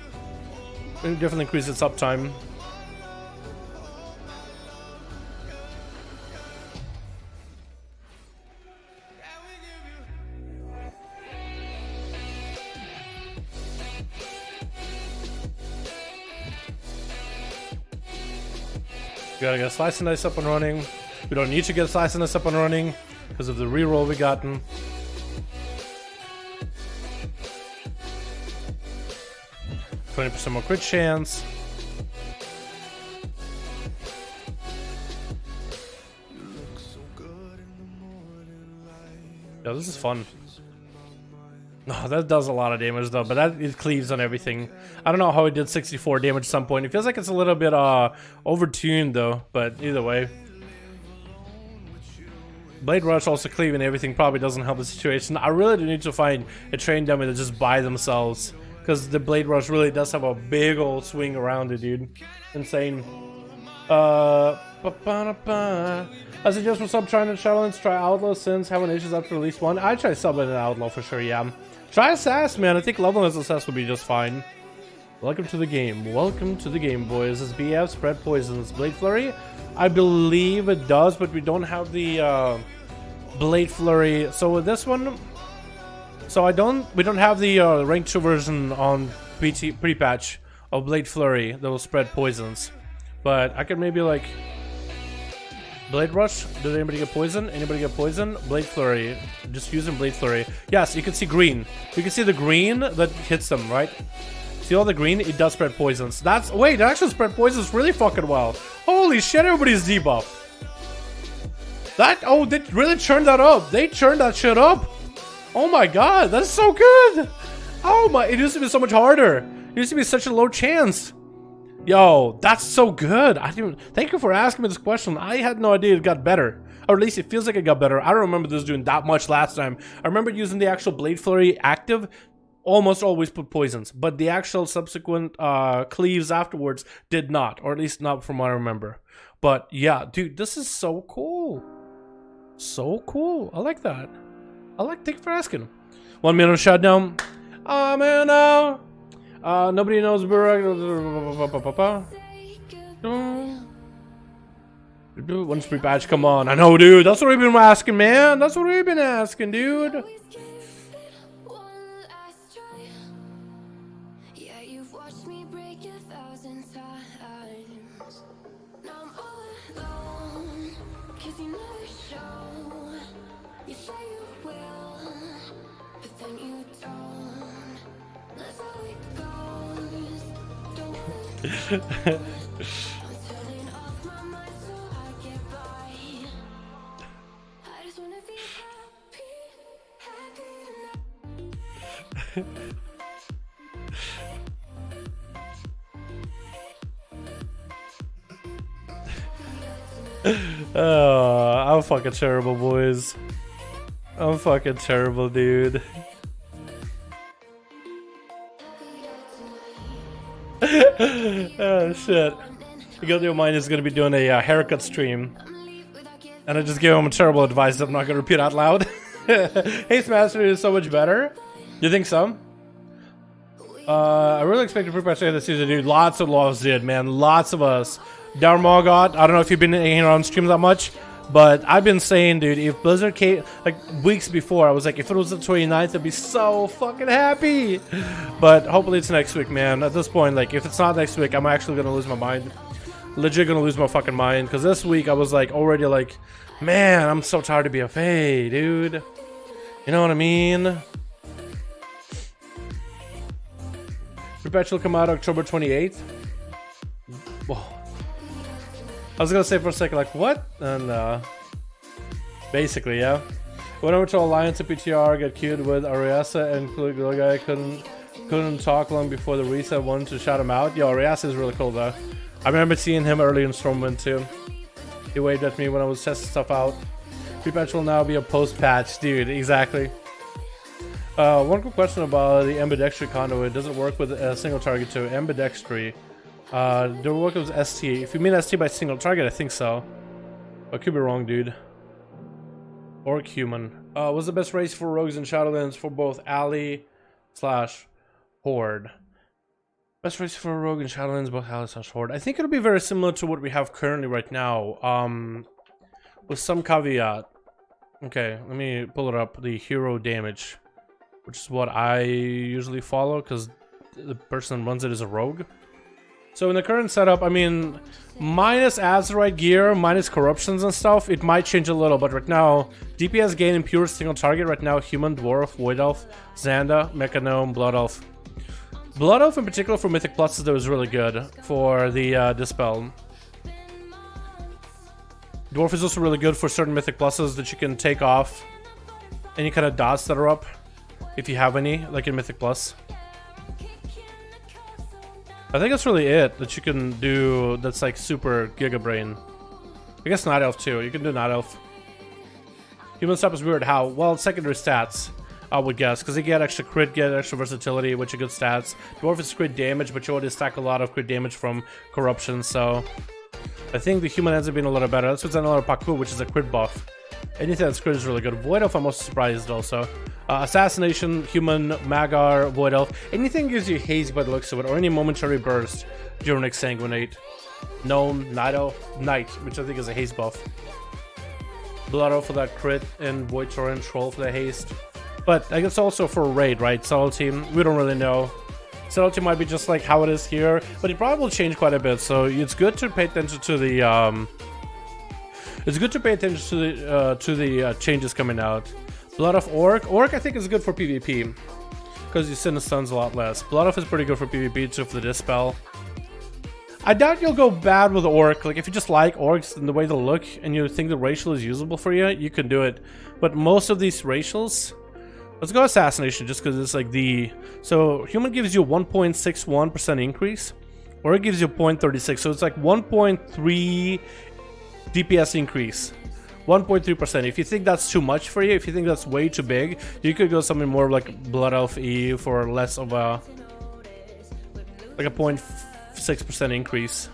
It definitely increases its uptime. We gotta get Slice and Dice up and running. We don't need to get Slice and Dice up and running because of the reroll we gotten. %20 more crit chance. Yeah, this is fun. No, that does a lot of damage though, but that it cleaves on everything. I don't know how it did 64 damage at some point. It feels like it's a little bit overtuned though, but either way. Blade Rush also cleaving everything probably doesn't help the situation. I really do need to find a train dummy that just by themselves, because the Blade Rush really does have a big old swing around it, dude. Insane. I suggest for sub trying to challenge, try Outlaw since having issues after release 1. I'd try subbing an Outlaw for sure, yeah. Try Assassin, man. I think leveling as Assassin would be just fine. Welcome to the game. Welcome to the game, boys. Is BF spread poisons? Blade Flurry? I believe it does, but we don't have the Blade Flurry. So with this one, so we don't have the rank 2 version on pre-patch of Blade Flurry that will spread poisons. But I could maybe like Blade Rush. Did anybody get poison? Anybody get poison? Blade Flurry. Just using Blade Flurry. Yes, you can see green. You can see the green that hits them, right? See all the green? It does spread poisons. Wait, it actually spread poisons really fucking well. Holy shit, everybody's debuffed. Oh, they really churned that up. They churned that shit up. Oh my god, that's so good. Oh my, it used to be so much harder. It used to be such a low chance. Yo, that's so good. Thank you for asking me this question. I had no idea it got better. Or at least it feels like it got better. I don't remember this doing that much last time. I remember using the actual Blade Flurry active. Almost always put poisons. But the actual subsequent cleaves afterwards did not. Or at least not from what I remember. But yeah, dude, this is so cool. So cool. I like that. Thank you for asking. 1 minute shutdown. Nobody knows When's pre-patch? Come on. I know, dude. That's what we've been asking, man. That's what we've been asking, dude. I'm fucking terrible, boys. I'm fucking terrible, dude. Oh shit. The Guilty of Mine is gonna be doing a haircut stream, and I just gave him a terrible advice that I'm not gonna repeat out loud. Haste Mastery is so much better. You think so? I really expected PREPATCH this season, dude. Lots of loves did, man. Lots of us. Darmogot, I don't know if you've been here on stream that much, but I've been saying, dude, if Blizzard came, like weeks before, I was like, if it was the 29th, I'd be so fucking happy. But hopefully it's next week, man. At this point, like, if it's not next week, I'm actually gonna lose my mind. Legit gonna lose my fucking mind, because this week I was like, already like, man, I'm so tired of BFA, dude. You know what I mean? PREPATCH will come out October 28th. Whoa. I was gonna say for a second, like, what? And basically, yeah. Went over to Alliance and PTR, got queued with Ariasa, and the guy couldn't talk long before the reset. Wanted to shout him out. Yo, Ariasa is really cool though. I remember seeing him early in Stormwind too. He waved at me when I was testing stuff out. PREPATCH will now be a post-patch, dude. Exactly. One quick question about the ambidextry conduit. Does it work with a single target too? Ambidextry. Do it work with ST? If you mean ST by single target, I think so. I could be wrong, dude. Orc human. What's the best race for rogues and Shadowlands for both Ally / Horde? Best race for rogue and Shadowlands, both Ally / Horde. I think it'll be very similar to what we have currently right now. With some caveat. Okay, let me pull it up. The hero damage, which is what I usually follow because the person who runs it is a rogue. So in the current setup, I mean, minus Azeroth gear, minus corruptions and stuff, it might change a little, but right now, DPS gain in pure single target, right now, human, dwarf, void elf, Xanda, Mechanome, blood elf. Blood elf in particular for mythic pluses that was really good for the dispel. Dwarf is also really good for certain mythic pluses that you can take off any kind of dots that are up, if you have any, like in mythic plus. I think that's really it that you can do that's like super giga brain. I guess Night Elf too. You can do Night Elf. Human stuff is weird. How? Well, secondary stats, I would guess, because they get extra crit, get extra versatility, which are good stats. Dwarf is crit damage, but you already stack a lot of crit damage from corruption, so I think the human ends up being a little better. That's what's another Paku, which is a crit buff. Anything that's crit is really good. Void Elf, I'm most surprised also. Assassination, human, Magar, Void Elf. Anything gives you haze by the looks of it, or any momentary burst during Exsanguinate. Gnome, Night Elf, Knight, which I think is a haze buff. Blood Elf for that crit, and Void Torrent, Troll for the haste. But I guess also for raid, right? Subtlety, we don't really know. Subtlety might be just like how it is here, but it probably will change quite a bit. So it's good to pay attention to the changes coming out. Blood of Orc. Orc I think is good for PvP because you send the stuns a lot less. Blood of is pretty good for PvP too for the dispel. I doubt you'll go bad with Orc. Like if you just like Orcs and the way they look and you think the racial is usable for you, you can do it. But most of these racials, let's go Assassination just because it's like the... So human gives you 1.61% increase, or it gives you 0.36, so it's like 1.3 DPS increase. 1.3%. If you think that's too much for you, if you think that's way too big, you could go something more like Blood Elf E for less of a... like a 0.6% increase.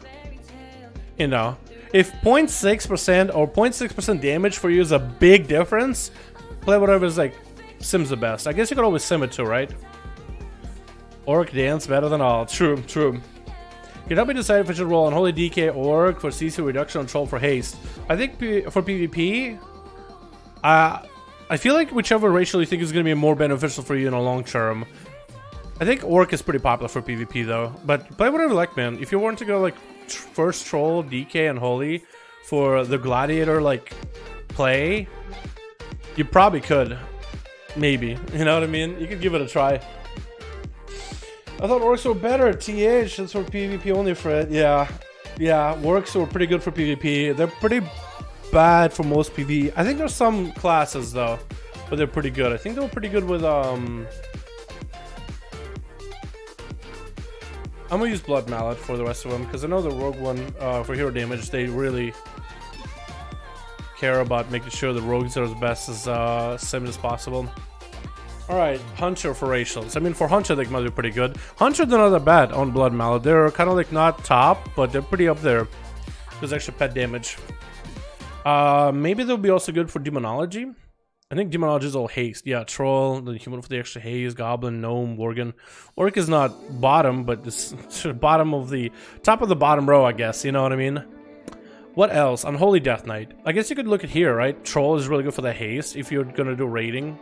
You know, if 0.6% or 0.6% damage for you is a big difference, play whatever is like Sim's the best. I guess you could always sim it too, right? Orc dance better than all. True, true. Can help me decide if I should roll on Holy DK Orc for CC reduction and Troll for haste. I think for PvP, I feel like whichever racial you think is going to be more beneficial for you in the long term. I think Orc is pretty popular for PvP though, but play whatever you like, man. If you want to go like first Troll, DK, and Holy for the Gladiator like play, you probably could. Maybe, you know what I mean? You could give it a try. I thought Orcs were better. TH, that's for PvP only, Fred. Yeah, Orcs were pretty good for PvP. They're pretty bad for most PvE. I think there's some classes though, but they're pretty good. I think they were pretty good with I'm gonna use Blood Mallet for the rest of them because I know the Rogue one for hero damage they really care about making sure the rogues are as best as sim as possible. Alright, Hunter for racials. I mean, for Hunter, they might be pretty good. Hunter, they're not that bad on Blood Mallet. They're kind of like not top, but they're pretty up there. There's extra pet damage. Maybe they'll be also good for Demonology. I think Demonology is all haste. Yeah, Troll, the human for the extra haze, Goblin, Gnome, Worgen. Orc is not bottom, but this bottom of the top of the bottom row, I guess. You know what I mean? What else? Unholy Death Knight. I guess you could look at here, right? Troll is really good for the haste if you're gonna do raiding.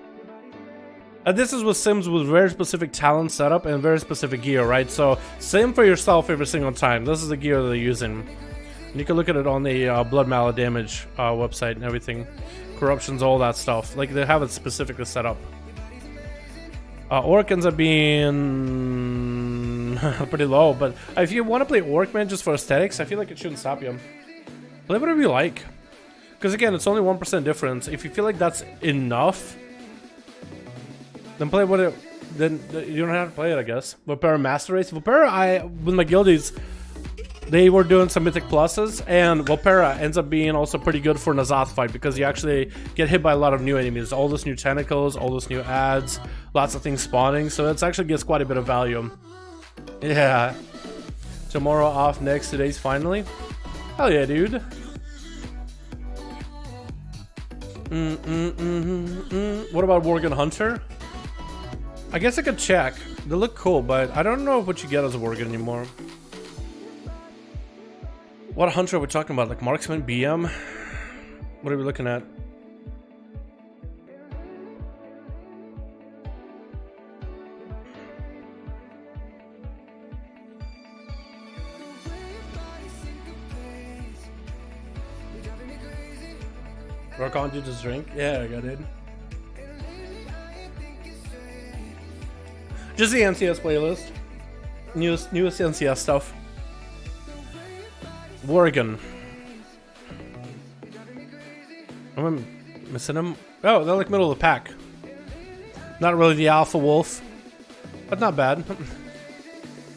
This is with sims with very specific talent setup and very specific gear, right? So sim for yourself every single time. This is the gear they're using. And you can look at it on the Blood Mallet damage website and everything. Corruptions, all that stuff. Like they have it specifically set up. Orc ends up being pretty low, but if you want to play Orc, man, just for aesthetics, I feel like it shouldn't stop you. Play whatever you like. Because again, it's only 1% difference. If you feel like that's enough, then play what it. Then you don't have to play it, I guess. Vapera Master Race. Vapera, with my guildies, they were doing some Mythic Pluses, and Vapera ends up being also pretty good for an Azeroth fight because you actually get hit by a lot of new enemies. All those new tentacles, all those new adds, lots of things spawning, so it actually gets quite a bit of value. Yeah. Tomorrow off next, today's finally. Hell yeah, dude. What about Worgen Hunter? I guess I could check. They look cool, but I don't know what you get as a Worgen anymore. What Hunter are we talking about? Like Marksman, BM? What are we looking at? Rock on, dude, just drink? Yeah, I got it. Just the NCS playlist. Newest NCS stuff. Worgen. I'm missing him. Oh, they're like middle of the pack. Not really the alpha wolf, but not bad.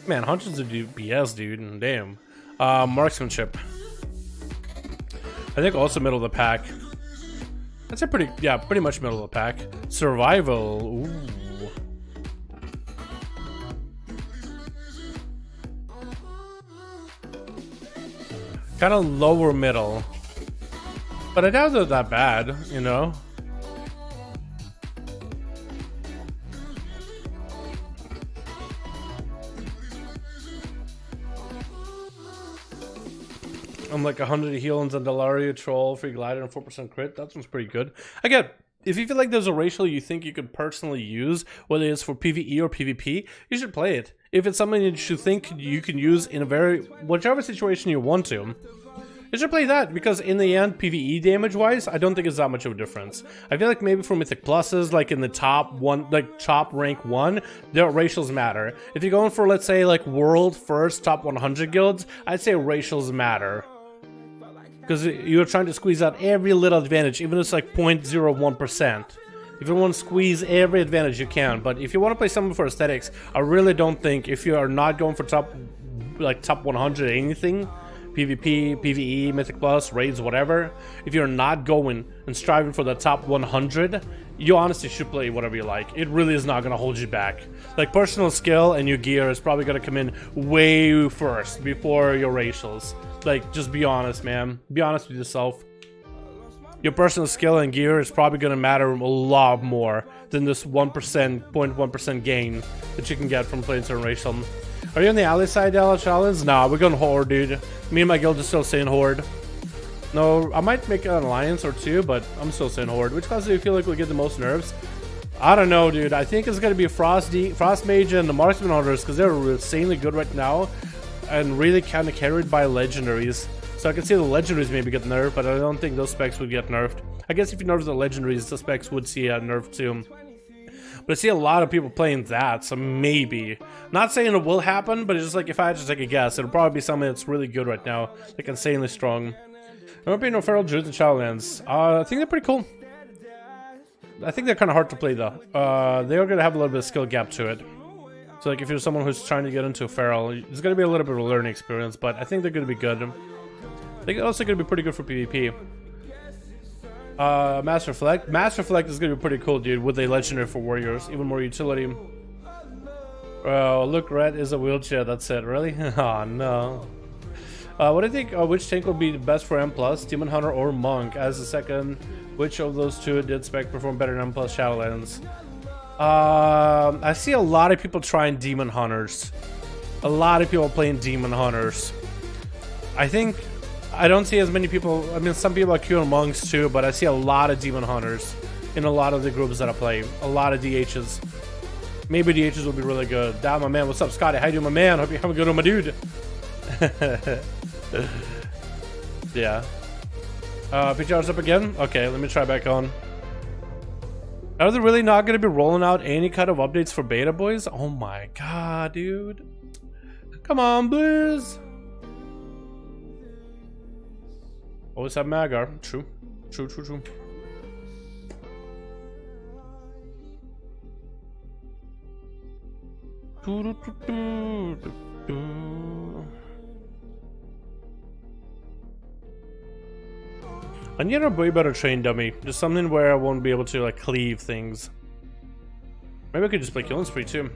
Man, hundreds of BS, dude, and damn. Marksmanship. I think also middle of the pack. That's a pretty, yeah, pretty much middle of the pack. Survival, ooh. Kind of lower middle. But I doubt they're that bad, you know? I'm like 100 healings on Dalaran, Troll, Free Glider, and 4% crit. That one's pretty good. Again, if you feel like there's a racial you think you could personally use, whether it's for PvE or PvP, you should play it. If it's something that you think you can use in a whichever situation you want to, you should play that, because in the end, PvE damage-wise, I don't think it's that much of a difference. I feel like maybe for Mythic Pluses, like in the top one, like top rank 1, their racials matter. If you're going for, let's say, like world first, top 100 guilds, I'd say racials matter. Because you're trying to squeeze out every little advantage, even if it's like 0.01%. If you want to squeeze every advantage you can, but if you want to play something for aesthetics, I really don't think, if you are not going for top 100 anything, PvP, PvE, Mythic Plus, raids, whatever, if you're not going and striving for the top 100, you honestly should play whatever you like. It really is not going to hold you back. Like, personal skill and your gear is probably going to come in way first before your racials. Like, just be honest, man. Be honest with yourself. Your personal skill and gear is probably going to matter a lot more than this 0.1% gain that you can get from playing certain racial. Are you on the ally side, SHADOWLANDS? Nah, we're going Horde, dude. Me and my guild are still saying Horde. No, I might make an alliance or two, but I'm still saying Horde. Which class do you feel like will get the most nerfs? I don't know, dude. I think it's going to be Frost Mage and the Marksman Hunters, because they're insanely good right now and really kind of carried by legendaries. So I can see the legendaries maybe get nerfed, but I don't think those specs would get nerfed. I guess if you nerf the legendaries, the specs would see a nerf too. But I see a lot of people playing that, so maybe. Not saying it will happen, but it's just like, if I had to take a guess, it'll probably be something that's really good right now. Like, insanely strong. RMP no Feral Druids and SHADOWLANDS. I think they're pretty cool. I think they're kind of hard to play though. They are going to have a little bit of skill gap to it. So like, if you're someone who's trying to get into a Feral, it's going to be a little bit of a learning experience, but I think they're going to be good. I think they're also going to be pretty good for PvP. Master Reflect. Master Reflect is going to be pretty cool, dude, with a legendary for warriors. Even more utility. Look, Red is a wheelchair. That's it. Really? Oh, no. What do you think? Which tank would be the best for M+, Demon Hunter or Monk? As a second, which of those two did spec perform better than M+ SHADOWLANDS? I see a lot of people trying Demon Hunters. A lot of people playing Demon Hunters. I don't see as many people. I mean, some people are queuing Monks too, but I see a lot of Demon Hunters in a lot of the groups that I play. A lot of DHs. Maybe DHs will be really good. That, my man. What's up, Scotty? How you doing, my man? Hope you're having a good one, my dude. Yeah. PTR's up again? Okay, let me try back on. Are they really not going to be rolling out any kind of updates for beta, boys? Oh my god, dude. Come on, Blizz. Always have Magar. True. True, true, true. I need a way better train dummy. Just something where I won't be able to like cleave things. Maybe I could just play Killing Spree too.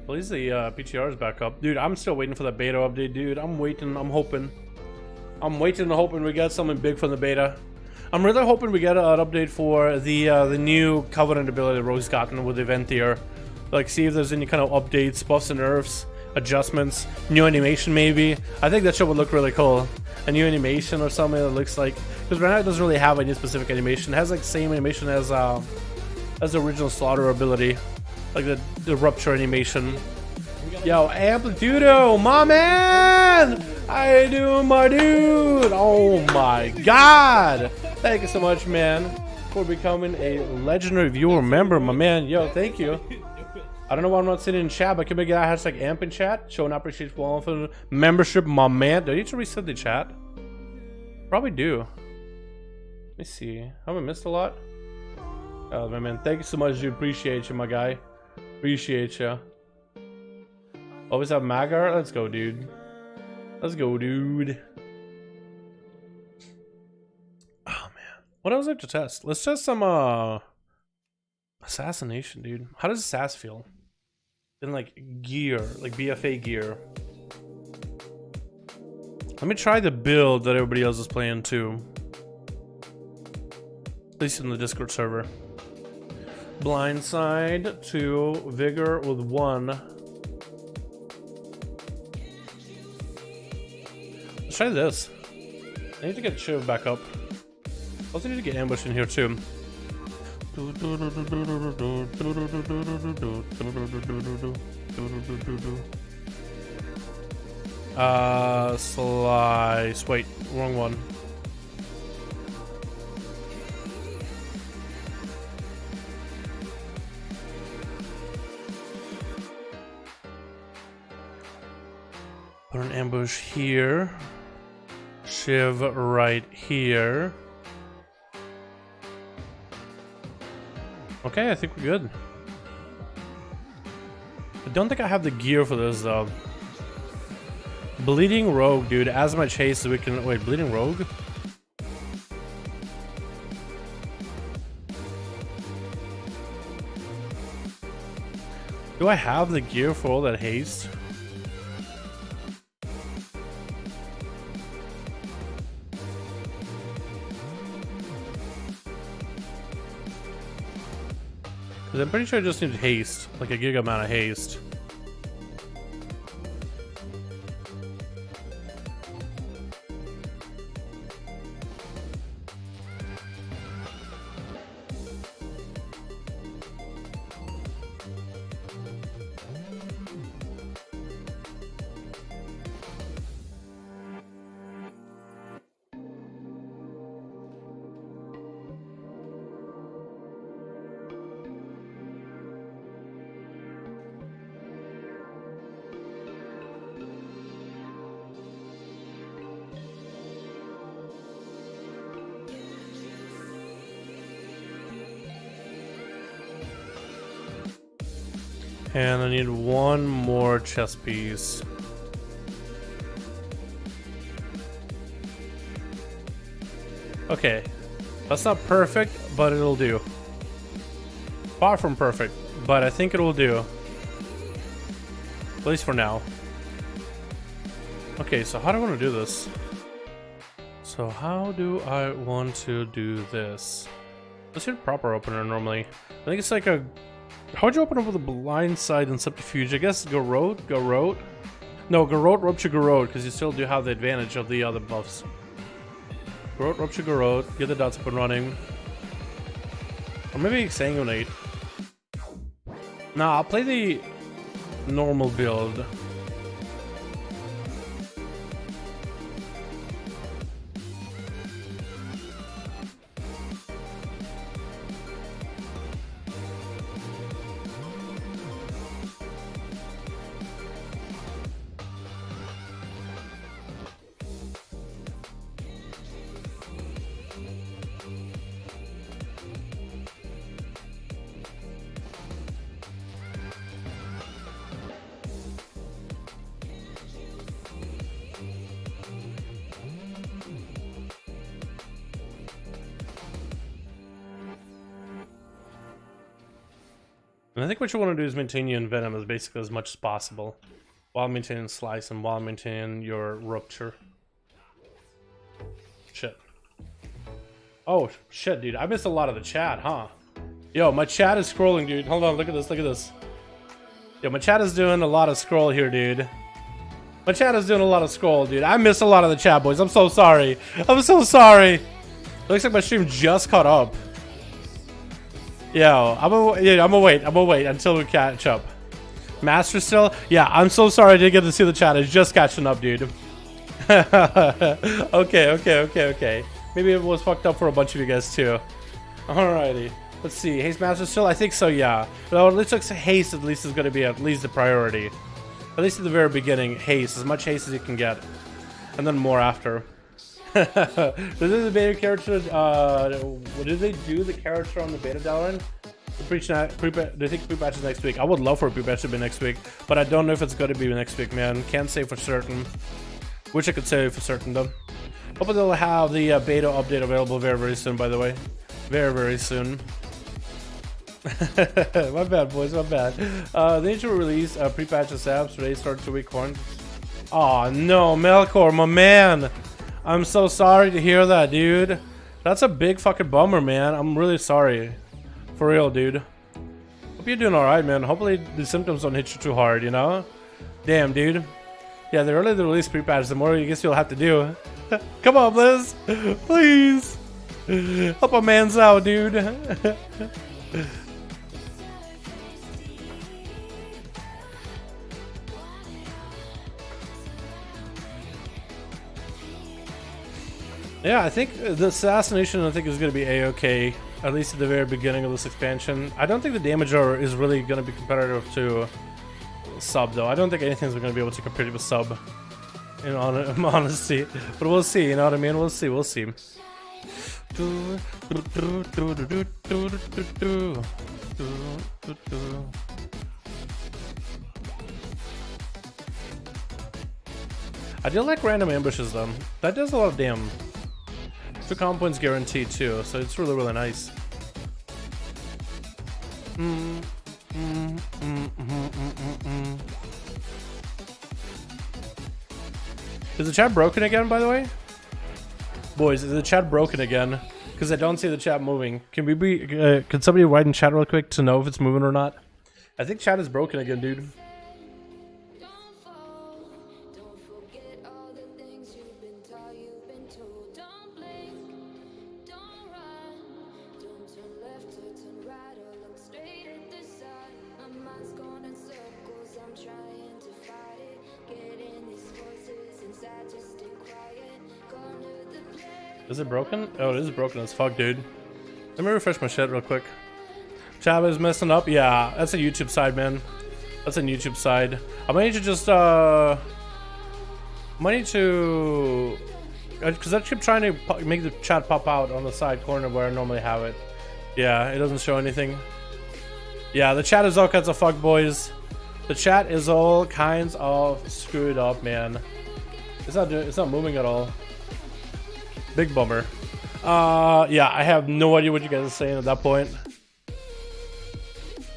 At least the PTR is back up. Dude, I'm still waiting for that beta update, dude. I'm waiting, I'm hoping. I'm waiting and hoping we get something big from the beta. I'm really hoping we get an update for the new Covenant ability that Rogue's gotten with Event here. Like, see if there's any kind of updates, buffs and nerfs, adjustments, new animation maybe. I think that shit would look really cool. A new animation or something that looks like, because right now it doesn't really have any specific animation. It has like same animation as the original Slaughter ability, like the Rupture animation. Yo, Amplitudo, my man! How you doing, my dude? Oh my god! Thank you so much, man, for becoming a legendary viewer member, my man. Yo, thank you. I don't know why I'm not sitting in chat, but can we get a hashtag AMP in chat? Showing appreciation for membership, my man. Do I need to reset the chat? Probably do. Let me see. Have I missed a lot? Oh, my man. Thank you so much, dude. Appreciate you, my guy. Appreciate you. Always have Magar? Let's go, dude. Let's go, dude. Oh, man. What else I have to test? Let's test some assassination, dude. How does SAS feel? In like gear, like BFA gear. Let me try the build that everybody else is playing too. At least in the Discord server. Blindside 2, Vigor with 1. Let's try this. I need to get Shiv back up. Also need to get ambushed in here too. Slice. Wait, wrong one. Put an ambush here. Shiv right here. Okay, I think we're good. I don't think I have the gear for this though. Bleeding Rogue, dude. As my chase, so we can wait. Bleeding Rogue. Do I have the gear for all that haste? Because I'm pretty sure I just need haste, like a gig amount of haste. And I need one more chess piece. Okay, that's not perfect, but it'll do. Far from perfect, but I think it will do. At least for now. Okay, so how do I want to do this? So how do I want to do this? Let's do a proper opener normally. I think it's like a... How would you open up with a blind side and subterfuge? I guess Garrote. No, Garrote, Rupture Garrote, because you still do have the advantage of the other buffs. Garrote, Rupture Garrote, get the dots up and running. Or maybe Sanguinate. Nah, I'll play the normal build. And I think what you want to do is maintain your Venom as basically as much as possible, while maintaining Slice and while maintaining your Rupture. Shit. Oh, shit, dude. I missed a lot of the chat, huh? Yo, my chat is scrolling, dude. Hold on, look at this, look at this. Yo, my chat is doing a lot of scroll here, dude. My chat is doing a lot of scroll, dude. I missed a lot of the chat, boys. I'm so sorry. I'm so sorry. It looks like my stream just caught up. Yo, I'm gonna wait until we catch up. Master still? Yeah, I'm so sorry I didn't get to see the chat. It's just catching up, dude. Okay. Maybe it was fucked up for a bunch of you guys too. Alrighty. Let's see. Haste Master still? I think so, yeah. But it looks like haste at least is gonna be at least the priority. At least at the very beginning, haste. As much haste as you can get. And then more after. This is the beta character. What did they do? The character on the beta, Dalaran? Do you think PREPATCH is next week? I would love for PREPATCH to be next week, but I don't know if it's going to be next week, man. Can't say for certain. Wish I could say for certain though. Hopefully they'll have the beta update available very, very soon, by the way. Very, very soon. My bad, boys, my bad. They should release pre-patch apps today, start to week 1. Oh no, Melkor, my man. I'm so sorry to hear that, dude. That's a big fucking bummer, man. I'm really sorry. For real, dude. Hope you're doing alright, man. Hopefully the symptoms don't hit you too hard, you know? Damn, dude. Yeah, the earlier the release pre-patch, the more I guess you'll have to do. Come on, Liz. Please. Help a man's out, dude. Yeah, I think the assassination is going to be a-okay, at least at the very beginning of this expansion. I don't think the damager is really going to be competitive to sub, though. I don't think anything's going to be able to compete with sub, in honesty. But we'll see, you know what I mean? We'll see, we'll see. I do like random ambushes, though. That does a lot of damn. 2 comp points guaranteed too, so it's really, really nice. Is the chat broken again, by the way? Boys, is the chat broken again? Because I don't see the chat moving. Can we be? Can somebody write in chat real quick to know if it's moving or not? I think chat is broken again, dude. Is it broken? Oh, it is broken as fuck, dude. Let me refresh my shit real quick. Chab is messing up. Yeah, that's a YouTube side, man. That's a YouTube side. I might need to just because I keep trying to make the chat pop out on the side corner where I normally have it. Yeah, it doesn't show anything. Yeah, the chat is all kinds of fuck, boys. The chat is all kinds of screwed up, man. It's not moving at all. Big bummer. Yeah, I have no idea what you guys are saying at that point.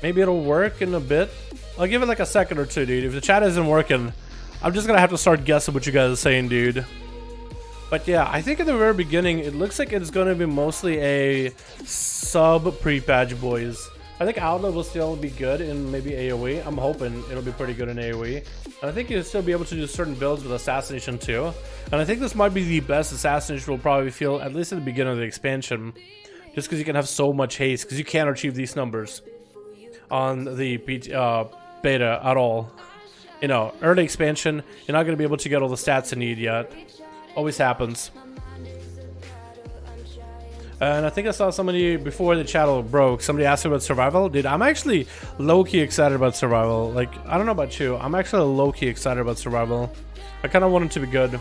Maybe it'll work in a bit. I'll give it like a second or two, dude. If the chat isn't working, I'm just gonna have to start guessing what you guys are saying, dude. But yeah, I think at the very beginning, it looks like it's gonna be mostly a sub pre-patch, boys. I think Outlet will still be good in maybe AoE. I'm hoping it'll be pretty good in AoE. And I think you'll still be able to do certain builds with Assassination too. And I think this might be the best Assassination will probably feel, at least at the beginning of the expansion. Just because you can have so much haste, because you can't achieve these numbers on the beta at all. You know, early expansion, you're not going to be able to get all the stats you need yet. Always happens. And I think I saw somebody before the channel broke. Somebody asked me about survival. Dude, I'm actually low-key excited about survival. Like, I don't know about you. I'm actually low-key excited about survival. I kind of want it to be good.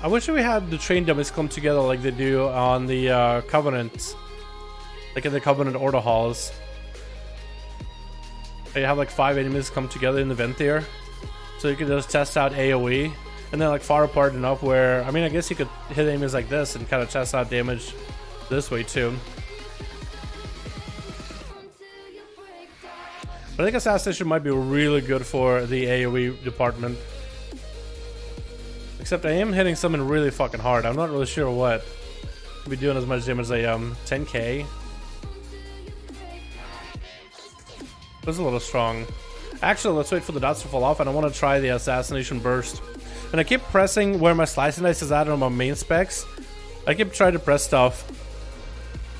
I wish we had the train dummies come together like they do on the Covenant. Like in the Covenant order halls. You have like 5 enemies come together in the vent there. So you can just test out AoE. And then like far apart enough where, I mean, I guess you could hit enemies like this and kind of test out damage this way too. But I think Assassination might be really good for the AoE department. Except I am hitting something really fucking hard. I'm not really sure what. Could be doing as much damage as I 10k. That's a little strong. Actually, let's wait for the dots to fall off, and I want to try the Assassination Burst. And I keep pressing where my slicing dice is at on my main specs. I keep trying to press stuff.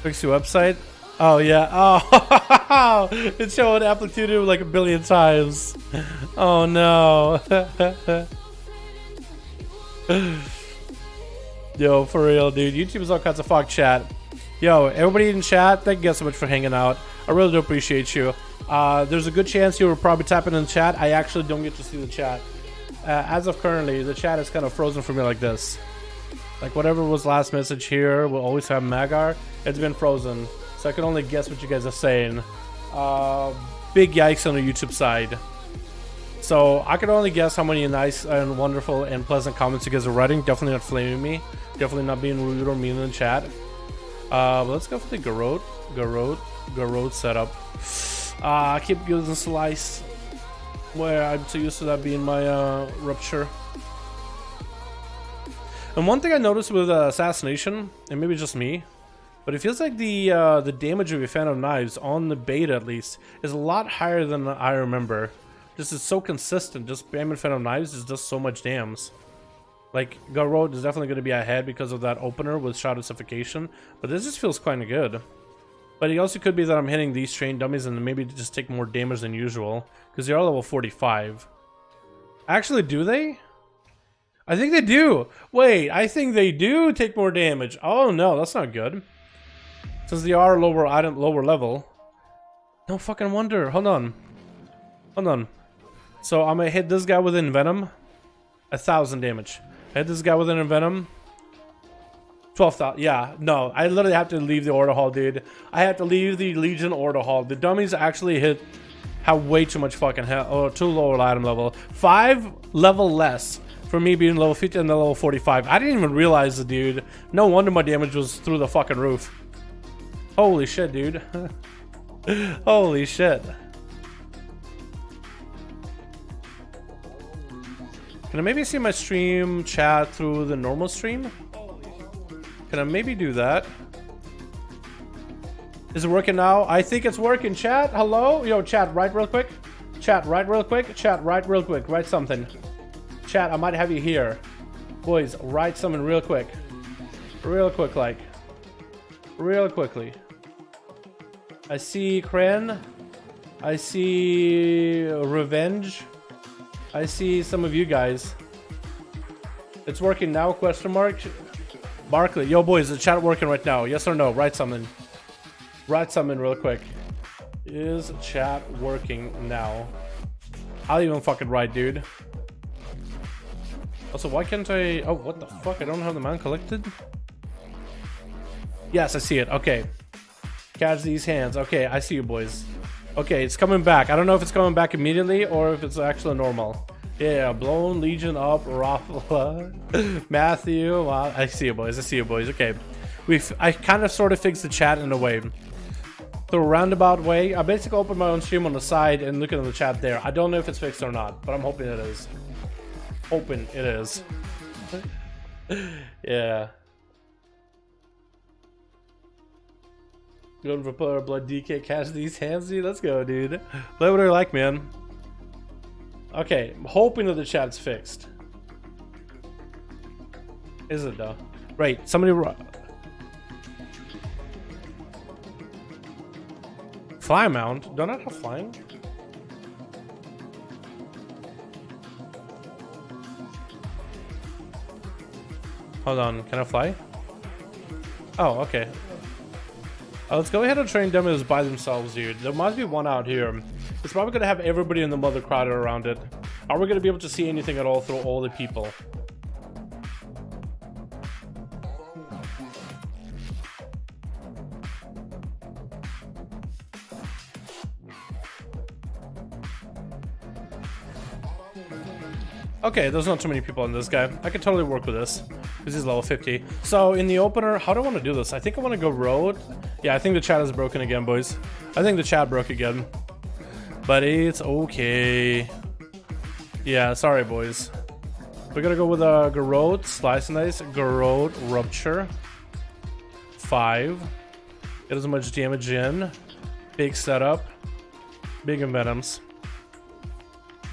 Fix your website. Oh yeah. Oh, it's showing amplitude like a billion times. Oh no. Yo, for real, dude. YouTube is all kinds of fuck, chat. Yo, everybody in chat, thank you guys so much for hanging out. I really do appreciate you. There's a good chance you were probably tapping in the chat. I actually don't get to see the chat. As of currently, the chat is kind of frozen for me like this. Like whatever was last message here, we'll always have Magar. It's been frozen, so I can only guess what you guys are saying. Big yikes on the YouTube side. So I could only guess how many nice and wonderful and pleasant comments you guys are writing. Definitely not flaming me. Definitely not being rude or mean in the chat. But let's go for the Garrote setup. I keep using Slice, where I'm so used to that being my Rupture. And one thing I noticed with Assassination, and maybe just me, but it feels like the damage of your Phantom Knives, on the beta at least, is a lot higher than I remember. This is so consistent. Just spamming Phantom Knives is just so much damns. Like, Garrote is definitely going to be ahead because of that opener with Shadowsification, but this just feels kind of good. But it also could be that I'm hitting these trained dummies and maybe just take more damage than usual, because they are level 45. Actually, do they? I think they do. Wait, I think they do take more damage. Oh no, that's not good. Since they are lower level. No fucking wonder. Hold on. So I'm gonna hit this guy with Envenom. 1,000 damage. Hit this guy with Envenom. 12,000. Yeah, no, I literally have to leave the order hall, dude. I have to leave the Legion order hall. The dummies actually have way too much fucking hell, or too low item level. 5 level less for me being level 50 and the level 45. I didn't even realize it, dude. No wonder my damage was through the fucking roof. Holy shit, dude. Holy shit. Can I maybe see my stream chat through the normal stream? Can I maybe do that? Is it working now? I think it's working, chat. Hello? Yo, chat, write real quick. Chat, write real quick. Chat, write real quick. Write something. Chat, I might have you here. Boys, write something real quick. Real quick, like. Real quickly. I see Kren. I see Revenge. I see some of you guys. It's working now, question mark. Barkley, yo boys, is the chat working right now? Yes or no? Write something. Write something real quick. Is chat working now? I'll even fucking write, dude. Also, why can't I... Oh, what the fuck? I don't have the man collected? Yes, I see it. Okay. Catch these hands. Okay, I see you, boys. Okay, it's coming back. I don't know if it's coming back immediately or if it's actually normal. Yeah, blown Legion up, Rafa, Matthew. Wow, I see you, boys. I see you, boys. Okay. I kind of sort of fixed the chat in a way. The roundabout way. I basically opened my own stream on the side and looking at the chat there. I don't know if it's fixed or not, but I'm hoping it is. Hoping it is. Yeah. Going for player blood DK, catch these hands, dude. Let's go, dude. Play what I like, man. Okay, I'm hoping that the chat's fixed. Is it though? Right, somebody. Fly mount? Do I not have flying? Hold on, can I fly? Oh, okay. Let's go ahead and train demos by themselves, dude. There must be one out here. It's probably gonna have everybody in the mother crowded around it. Are we gonna be able to see anything at all through all the people? Okay, there's not too many people on this guy. I can totally work with this. This is level 50. So in the opener, how do I want to do this? I think I want to go road. Yeah, I think the chat is broken again, boys. I think the chat broke again. But it's okay. Yeah, sorry, boys. We're gonna go with a Garrote, Slice and Dice, Garrote, Rupture. 5. Get as much damage in. Big setup. Big envenoms.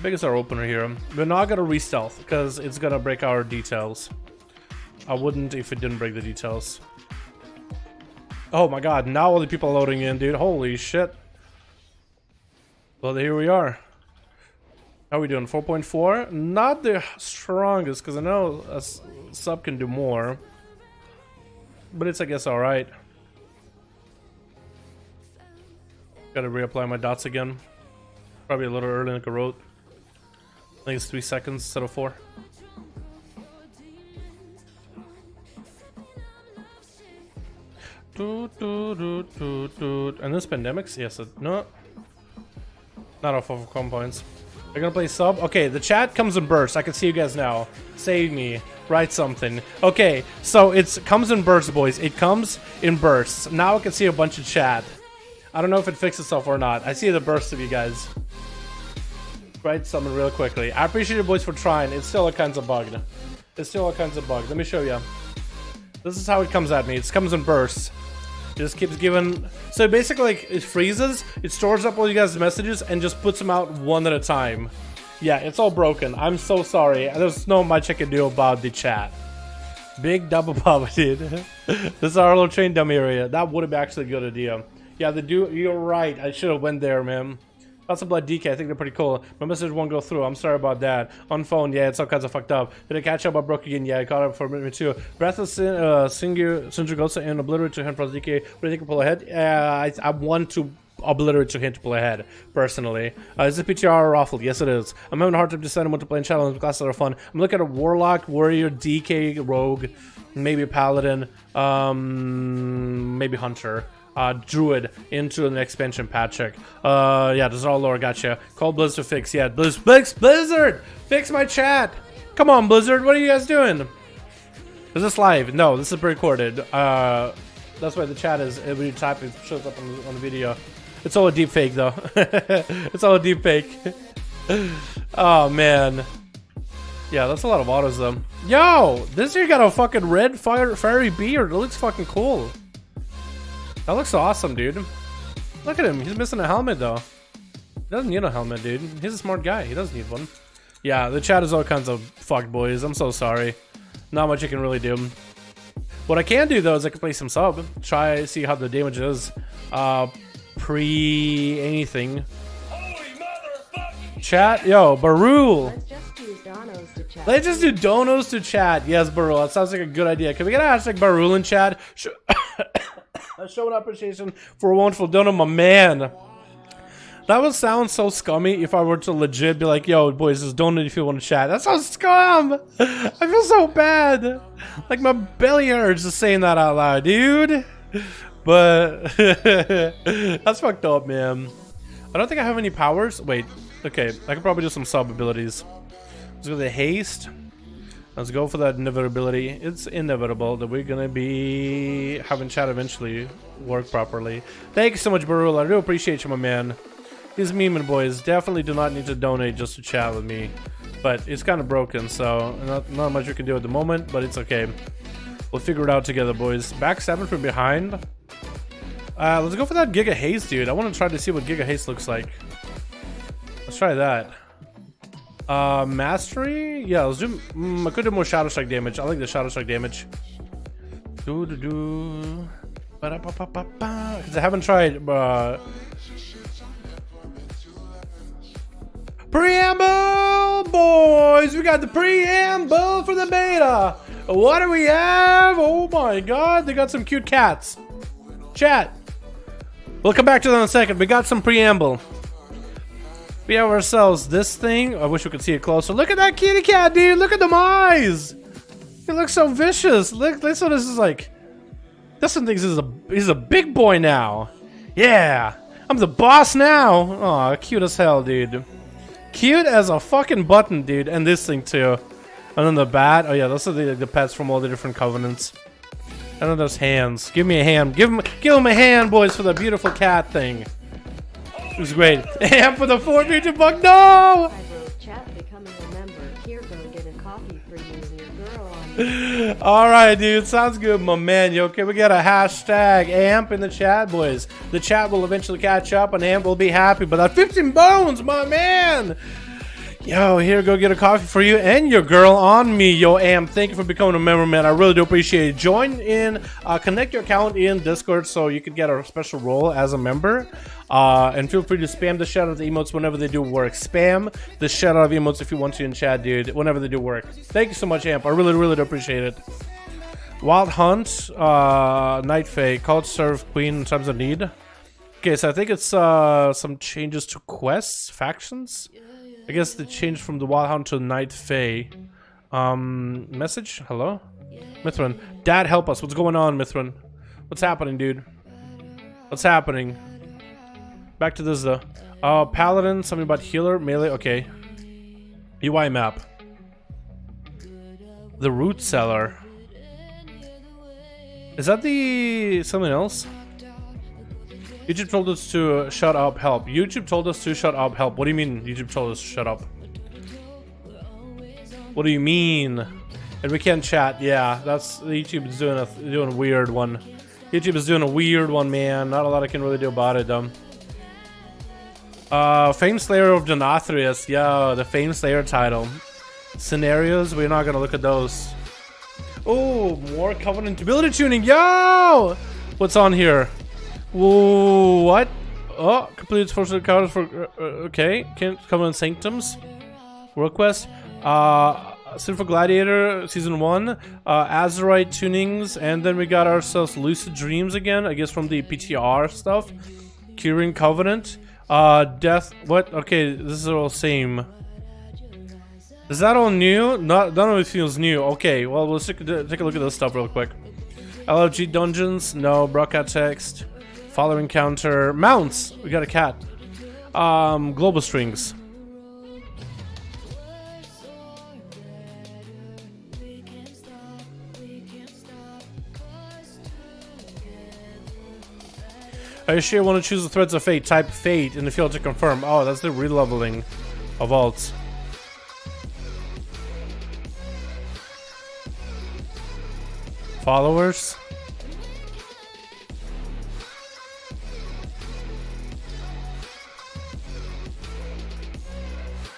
Biggest our opener here. We're not gonna re-stealth because it's gonna break our details. I wouldn't if it didn't break the details. Oh my god, now all the people are loading in, dude. Holy shit. Well, here we are. How are we doing? 4.4? Not the strongest, because I know a sub can do more. But it's, I guess, alright. Gotta reapply my dots again. Probably a little early like a road. I think it's 3 seconds instead of 4. And this pandemics? Yes, no. Not off of com points. They're gonna play sub? Okay, the chat comes in bursts. I can see you guys now. Save me. Write something. Okay, so it comes in bursts, boys. It comes in bursts. Now I can see a bunch of chat. I don't know if it fixed itself or not. I see the bursts of you guys. Write something real quickly. I appreciate you boys for trying. It's still a kinds of bug. It's still a kinds of bug. Let me show you. This is how it comes at me. It comes in bursts. It just keeps giving. So basically, like, it freezes. It stores up all you guys' messages and just puts them out one at a time. Yeah, it's all broken. I'm so sorry. There's not much I can do about the chat. Big double pop, dude. This is our little train dummy area. That would have been actually a good idea. Yeah, you're right. I should have went there, man. That's a blood DK. I think they're pretty cool. My message won't go through. I'm sorry about that. On phone, yeah, it's all kinds of fucked up. Did I catch up? I broke again. Yeah, I caught up for a minute too. Breathless, Sindragosa, and obliterate to him from DK. What do you think will pull ahead? I want to obliterate to him to pull ahead, personally. Is it PTR or Raffle? Yes, it is. I'm having a hard time deciding what to play in challenge classes that are fun. I'm looking at a Warlock, Warrior, DK, Rogue, maybe Paladin, maybe Hunter. Druid into the expansion patch check. Yeah, this is all lore. Gotcha. Call Blizzard to fix. Yeah, Blizzard, fix my chat. Come on, Blizzard. What are you guys doing? Is this live? No, this is pre-recorded. That's why the chat is. When you type, it shows up on the video. It's all a deep fake, though. It's all a deep fake. Oh man. Yeah, that's a lot of autos, though. Yo, this here got a fucking red fiery beard. It looks fucking cool. That looks awesome, dude. Look at him. He's missing a helmet, though. He doesn't need a helmet, dude. He's a smart guy. He doesn't need one. Yeah, the chat is all kinds of fucked, boys. I'm so sorry. Not much you can really do. What I can do, though, is I can play some sub. Try, see how the damage is. Pre-anything. Chat? Yo, Barul. Let's just do donos to chat. Yes, Barul. That sounds like a good idea. Can we get a hashtag Barul in chat? Showing appreciation for a wonderful dono, my man. That would sound so scummy if I were to legit be like, yo, boys, just donate if you want to chat. That sounds scum. I feel so bad. Like, my belly hurts just saying that out loud, dude. But that's fucked up, man. I don't think I have any powers. Wait, okay. I could probably do some sub abilities. Let's go to the haste. Let's go for that inevitability. It's inevitable that we're gonna be having chat eventually work properly. Thank you so much, Barul. I do appreciate you, my man. These memeing boys definitely do not need to donate just to chat with me. But it's kind of broken, so not much we can do at the moment, but it's okay. We'll figure it out together, boys. Back 7 from behind. Let's go for that Giga Haste, dude. I want to try to see what Giga Haste looks like. Let's try that. Mastery? Yeah, let's do. I could do more Shadow Strike damage. I like the Shadow Strike damage. Because I haven't tried. Preamble, boys! We got the preamble for the beta. What do we have? Oh my god, they got some cute cats. Chat. We'll come back to that in a second. We got some preamble. We have ourselves this thing. I wish we could see it closer. Look at that kitty cat, dude. Look at them eyes. It looks so vicious. Look, this one is like. This one thinks he's a big boy now. Yeah, I'm the boss now. Aw, cute as hell, dude. Cute as a fucking button, dude. And this thing too. And then the bat. Oh yeah, those are the pets from all the different covenants. And then those hands. Give me a hand. Give him a hand, boys, for the beautiful cat thing. It was great. And for the 4 future buck, no! Alright, dude. Sounds good, my man. Yo, okay, we got a hashtag AMP in the chat, boys. The chat will eventually catch up and AMP will be happy. But that 15 bones, my man! Yo, here, go get a coffee for you and your girl on me. Yo, Am, thank you for becoming a member, man. I really do appreciate it. Join in, connect your account in Discord so you can get a special role as a member. And feel free to spam the shout out of the emotes whenever they do work. Spam the shout out of emotes if you want to in chat, dude, whenever they do work. Thank you so much, Amp. I really, really do appreciate it. Wild Hunt, Night Fae, Cult Serve Queen in times of need. Okay, so I think it's some changes to quests, factions. I guess they changed from the Wild Hunt to Night Fae. Message? Hello? Mithrin. Dad, help us. What's going on, Mithrin? What's happening, dude? What's happening? Back to this, though. Paladin, something about healer, melee. Okay. UI map. The root cellar. Is that the something else? YouTube told us to shut up, help. YouTube told us to shut up, help. What do you mean YouTube told us to shut up? What do you mean? And we can't chat. Yeah, that's YouTube is doing a weird one. YouTube is doing a weird one, man. Not a lot I can really do about it, Fame Slayer of Denathrius. Yeah, the Fame Slayer title. Scenarios, we're not gonna look at those. Oh, more Covenant ability tuning. Yo! What's on here? Whoa, what? Oh, completed social encounters for okay. Can't Covenant Sanctums. World Quest. Sinful Gladiator Season 1. Azeroth tunings, and then we got ourselves Lucid Dreams again, I guess from the PTR stuff. Curing Covenant. Death. What? Okay, this is all same. Is that all new? None of it feels new. Okay, well, let's take a look at this stuff real quick. LFG Dungeons. No. Broadcast text. Following counter. Mounts. We got a cat. Global Strings. Are you sure you want to choose the Threads of Fate? Type Fate in the field to confirm. Oh, that's the releveling of alts. Followers.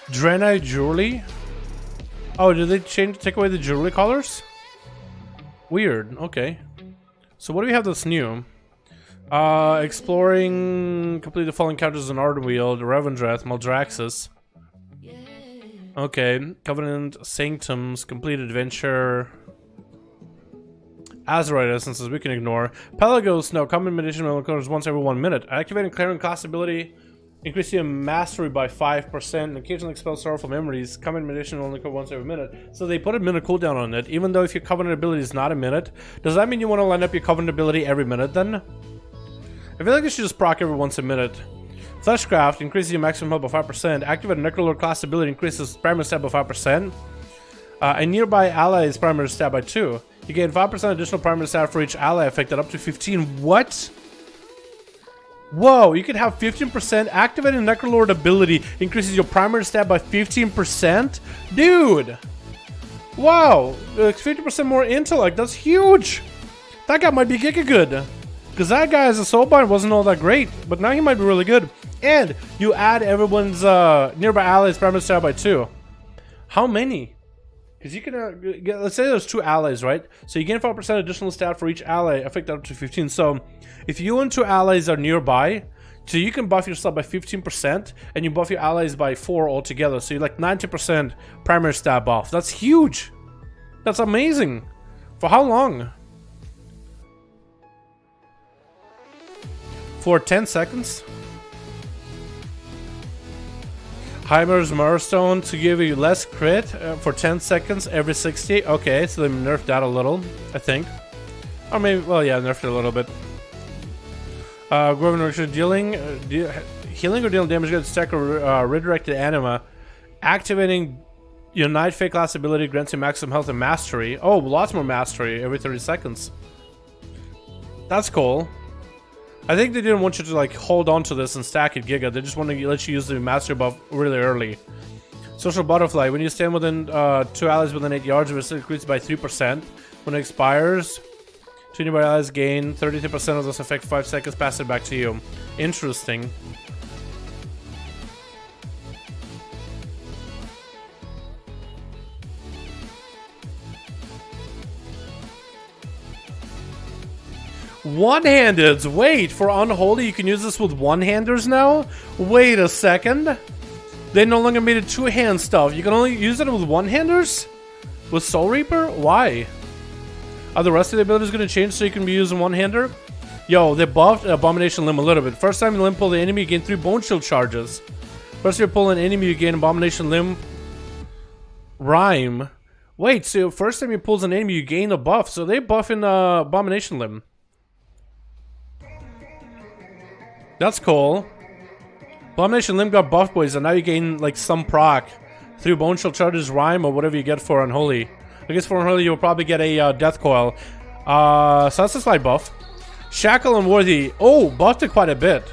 Draenei Jewelry. Oh, did they take away the jewelry colors? Weird. Okay. So what do we have that's new? Exploring, complete the following encounters in Ardenweald, Revendreth, Maldraxxus. Okay, Covenant, Sanctums, complete adventure. Azeroth essences we can ignore. Pelagos, no, common medicinal encounters once every 1 minute. Activating clearing class ability, increasing your mastery by 5%, and occasionally expel sorrowful memories. Common medicinal only occur once every minute. So they put a minute cooldown on it, even though if your Covenant ability is not a minute. Does that mean you want to line up your Covenant ability every minute then? I feel like you should just proc every once a minute. Fleshcraft increases your maximum health by 5%. Activate a Necrolord class ability increases primary stab by 5%. A nearby ally's primary stab by 2. You gain 5% additional primary stab for each ally affected up to 15. What? Whoa, you could have 15%. Activating Necrolord ability increases your primary stab by 15%? Dude! Wow, 50% more intellect. That's huge! That guy might be giga good. Because that guy as a soulbind wasn't all that great, but now he might be really good. And you add everyone's nearby allies primary stab by 2. How many? Because you can let's say there's 2 allies, right? So you gain 5% additional stat for each ally, affected up to 15. So if you and 2 allies are nearby, so you can buff yourself by 15%, and you buff your allies by 4 altogether. So you're like 90% primary stab buff. That's huge. That's amazing. For how long? For 10 seconds. Heimer's Mirrorstone to give you less crit for 10 seconds every 60. Okay, so they nerfed that a little, I think. Or maybe, well, yeah, nerfed it a little bit. Governor healing or dealing damage against stack or redirected anima. Activating your Night Fate class ability grants you maximum health and mastery. Oh, lots more mastery every 30 seconds. That's cool. I think they didn't want you to like hold on to this and stack it giga. They just want to let you use the mastery buff really early. Social Butterfly. When you stand within 2 allies within 8 yards, it increases by 3%. When it expires, 2 nearby allies gain 32% of this effect 5 seconds, pass it back to you. Interesting. One-handeds. Wait, for Unholy, you can use this with one-handers now? Wait a second. They no longer made it two-hand stuff. You can only use it with one-handers? With Soul Reaper? Why? Are the rest of the abilities going to change so you can be using one-hander? Yo, they buffed Abomination Limb a little bit. First time you limb pull the enemy, you gain 3 Bone Shield charges. First time you pull an enemy, you gain Abomination Limb Rhyme. Wait, so first time you pulls an enemy, you gain a buff. So they buffing Abomination Limb. That's cool. Abomination Limb got buff, boys, and now you gain like some proc 3 Bone Shield charges, Rhyme, or whatever you get for Unholy. I guess for Unholy you'll probably get a Death Coil. So that's a slight buff. Shackle Unworthy. Oh, buffed it quite a bit.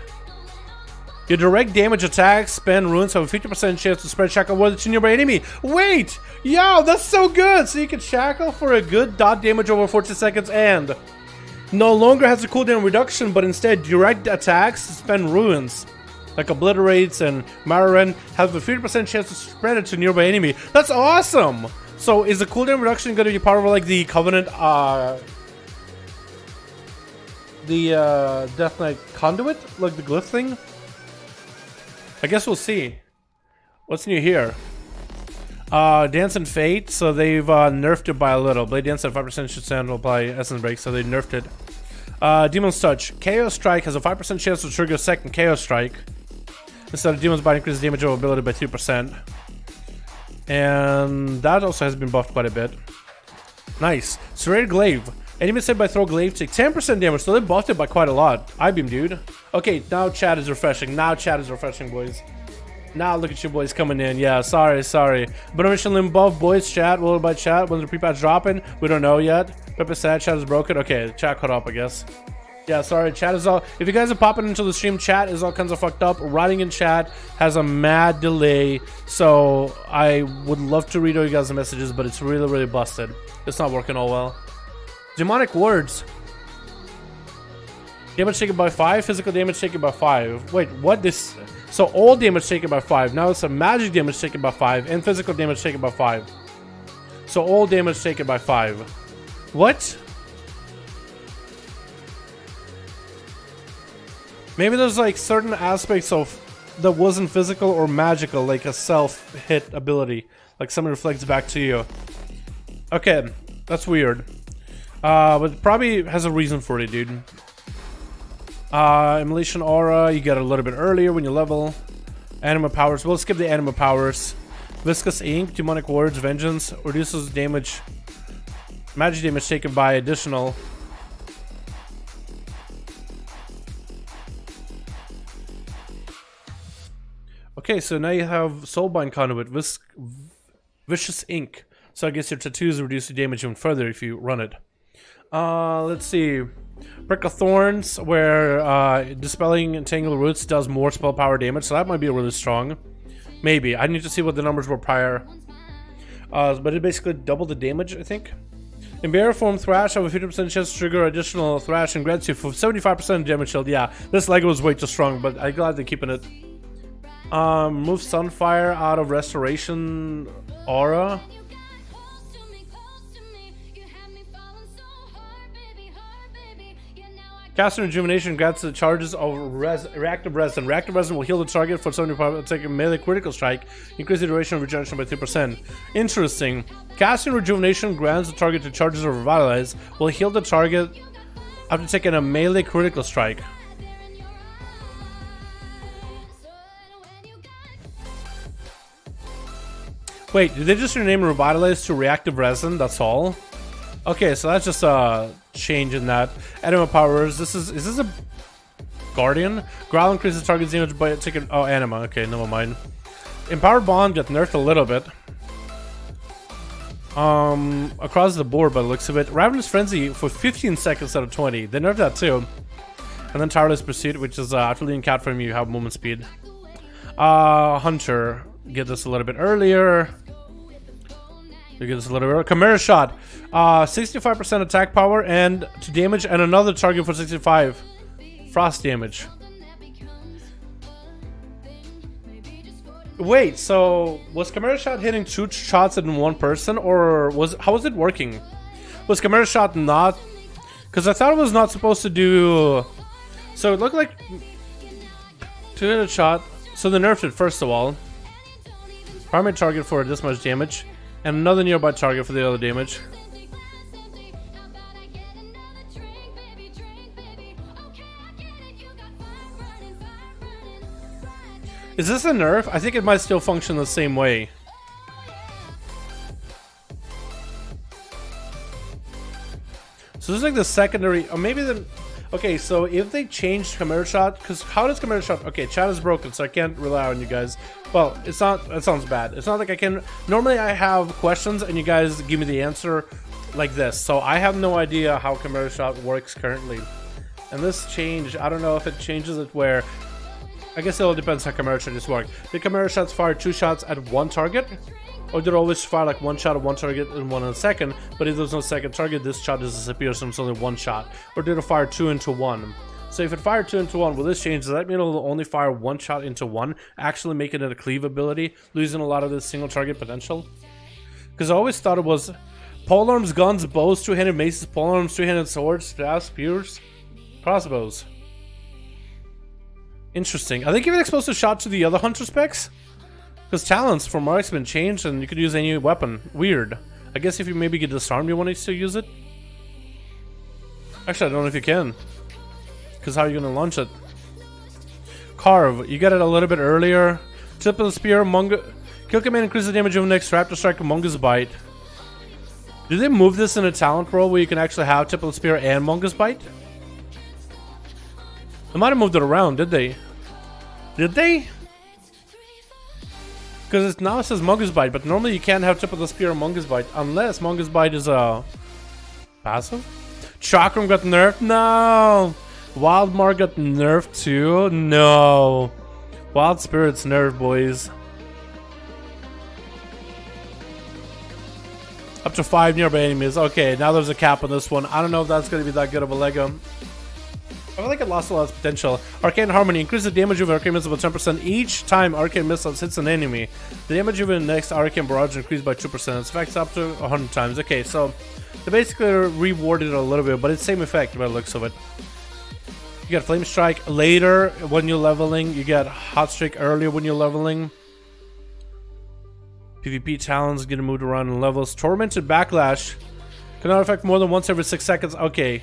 Your direct damage attacks, spend runes, have a 50% chance to spread Shackle Unworthy to nearby enemy. Wait! Yo, that's so good! So you can Shackle for a good dot damage over 40 seconds and no longer has a cooldown reduction, but instead direct attacks spend ruins. Like Obliterates and Mararan have a 50% chance to spread it to nearby enemy. That's awesome! So is the cooldown reduction going to be part of like the Covenant, the Death Knight Conduit? Like the glyph thing? I guess we'll see. What's new here? Dance and Fate, so they've nerfed it by a little. Blade Dance at 5% should stand will apply Essence Break, so they nerfed it. Demon's Touch. Chaos Strike has a 5% chance to trigger a second Chaos Strike. Instead of Demon's Bite, increases damage of ability by 2%. And that also has been buffed quite a bit. Nice. Serrated Glaive. Enemies hit by throw glaive take 10% damage, so they buffed it by quite a lot. I-beam, dude. Okay, now chat is refreshing. Now chat is refreshing, boys. Now look at you boys coming in. Yeah, sorry. But mission limb buff, boys. Chat, what about chat? When's the pre-patch dropping? We don't know yet. Pepper said chat is broken. Okay, chat caught up, I guess. Yeah, sorry, chat is all... If you guys are popping into the stream, chat is all kinds of fucked up. Writing in chat has a mad delay, so I would love to read all you guys' messages, but it's really busted. It's not working all well. Demonic Words. Damage taken by 5, physical damage taken by 5. Wait, what? This... So all damage taken by 5. Now it's a magic damage taken by 5 and physical damage taken by 5. So all damage taken by 5. What? Maybe there's like certain aspects of that wasn't physical or magical, like a self-hit ability. Like something reflects back to you. Okay, that's weird. But it probably has a reason for it, dude. Immolation Aura, you get a little bit earlier when you level. Anima Powers, we'll skip the Anima Powers. Viscous Ink, Demonic Words, Vengeance, reduces damage, magic damage taken by additional. Okay, so now you have Soulbind Conduit, Vicious Ink. So I guess your tattoos reduce the damage even further if you run it. Let's see. Prick of Thorns, where Dispelling Entangled Roots does more spell power damage, so that might be really strong. Maybe. I need to see what the numbers were prior. But it basically doubled the damage, I think. In Bear Form, Thrash have a 50% chance to trigger additional Thrash and grants you for 75% damage shield. Yeah, this Lego was way too strong, but I'm glad they're keeping it. Move Sunfire out of Restoration Aura. Casting Rejuvenation grants the charges of Reactive Resin. Reactive Resin will heal the target for 75% take a melee critical strike, increase the duration of regeneration by 2%. Interesting. Casting Rejuvenation grants the target to charges of Revitalize, will heal the target after taking a melee critical strike. Wait, did they just rename Revitalize to Reactive Resin? That's all? Okay, so that's just a change in that. Anima Powers. Is this a Guardian? Growl increases target's damage by taking... Oh, Anima. Okay, never mind. Empowered Bond got nerfed a little bit. Across the board by the looks of it. Ravenous Frenzy for 15 seconds out of 20. They nerfed that too. And then Tireless Pursuit, which is after leading cat frame, you have movement speed. Hunter. Get this a little bit earlier. You get this a little bit. Chimera Shot, 65% attack power and to damage, and another target for 65 frost damage. Wait, so was Chimera Shot hitting 2 shots in one person, or how was it working? Was Chimera Shot not? Because I thought it was not supposed to do. So it looked like to hit a shot. So they nerfed it first of all. Primary target for this much damage. And another nearby target for the other damage. Is this a nerf? I think it might still function the same way. So this is like the secondary, or maybe Okay, so if they changed Chimera Shot, because how does Chimera Shot? Okay, chat is broken, so I can't rely on you guys. Well, it's not. That sounds bad. It's not like I can. Normally, I have questions and you guys give me the answer like this. So I have no idea how Chimera Shot works currently. And this change, I don't know if it changes it where. I guess it all depends how Chimera Shots work. Did Chimera Shots fire 2 shots at one target? Or did it always fire like 1 shot at one target and 1 in a second? But if there's no second target, this shot disappears, so it's only 1 shot. Or did it fire 2 into 1? So if it fired 2 into 1, will this change? Does that mean it'll only fire 1 shot into 1? Actually making it a cleave ability, losing a lot of this single target potential? Because I always thought it was polearms, guns, bows, 2-handed maces, polearms, 2-handed swords, staffs, spears, crossbows. Interesting. Are they giving explosive shot to the other hunter specs? Because talents for marksman changed and you could use any weapon. Weird. I guess if you maybe get disarmed, you want to still use it? Actually, I don't know if you can. Because how are you going to launch it? Carve. You get it a little bit earlier. Tip of the spear. Kill command increases the damage of the next raptor strike. Mongoose bite. Did they move this in a talent role where you can actually have tip of the spear and mongoose bite? They might have moved it around, did they? Did they? Because now it says Mongoose Bite, but normally you can't have tip of the spear or Mongoose Bite unless Mongoose Bite is a passive. Chakram got nerfed? No! Wildmar got nerfed too? No! Wild Spirit's nerfed, boys. Up to 5 nearby enemies. Okay, now there's a cap on this one. I don't know if that's going to be that good of a Lego. I feel like it lost a lot of potential. Arcane Harmony. Increase the damage of Arcane Missile by 10% each time Arcane Missiles hits an enemy. The damage of the next Arcane Barrage increased by 2%. Its effects up to 100 times. Okay, so they basically rewarded it a little bit, but it's same effect by the looks of it. You get Flame Strike later when you're leveling. You get Hot Streak earlier when you're leveling. PvP Talons getting moved around in levels. Tormented Backlash. Cannot affect more than once every 6 seconds. Okay.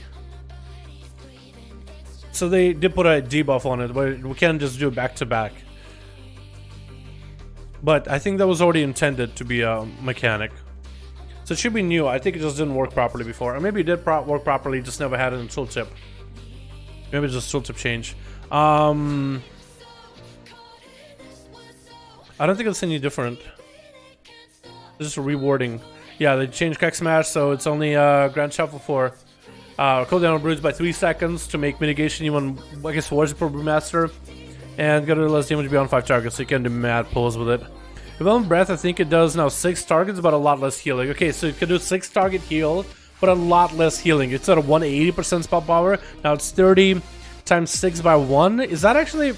So they did put a debuff on it, but we can't just do it back to back. But I think that was already intended to be a mechanic. So it should be new. I think it just didn't work properly before. Or maybe it did work properly, just never had it in tooltip. Maybe it's just tooltip change. I don't think it's any different. It's just rewarding. Yeah, they changed Keck Smash, so it's only Grand Shuffle for... cooldown on Bruise by 3 seconds to make mitigation even, I guess, worse for Brewmaster. And get less damage beyond 5 targets, so you can do mad pulls with it. Development Breath, I think it does now 6 targets, but a lot less healing. Okay, so you can do 6 target heal, but a lot less healing. It's at a 180% spell power. Now it's 30 times 6 by 1. Is that actually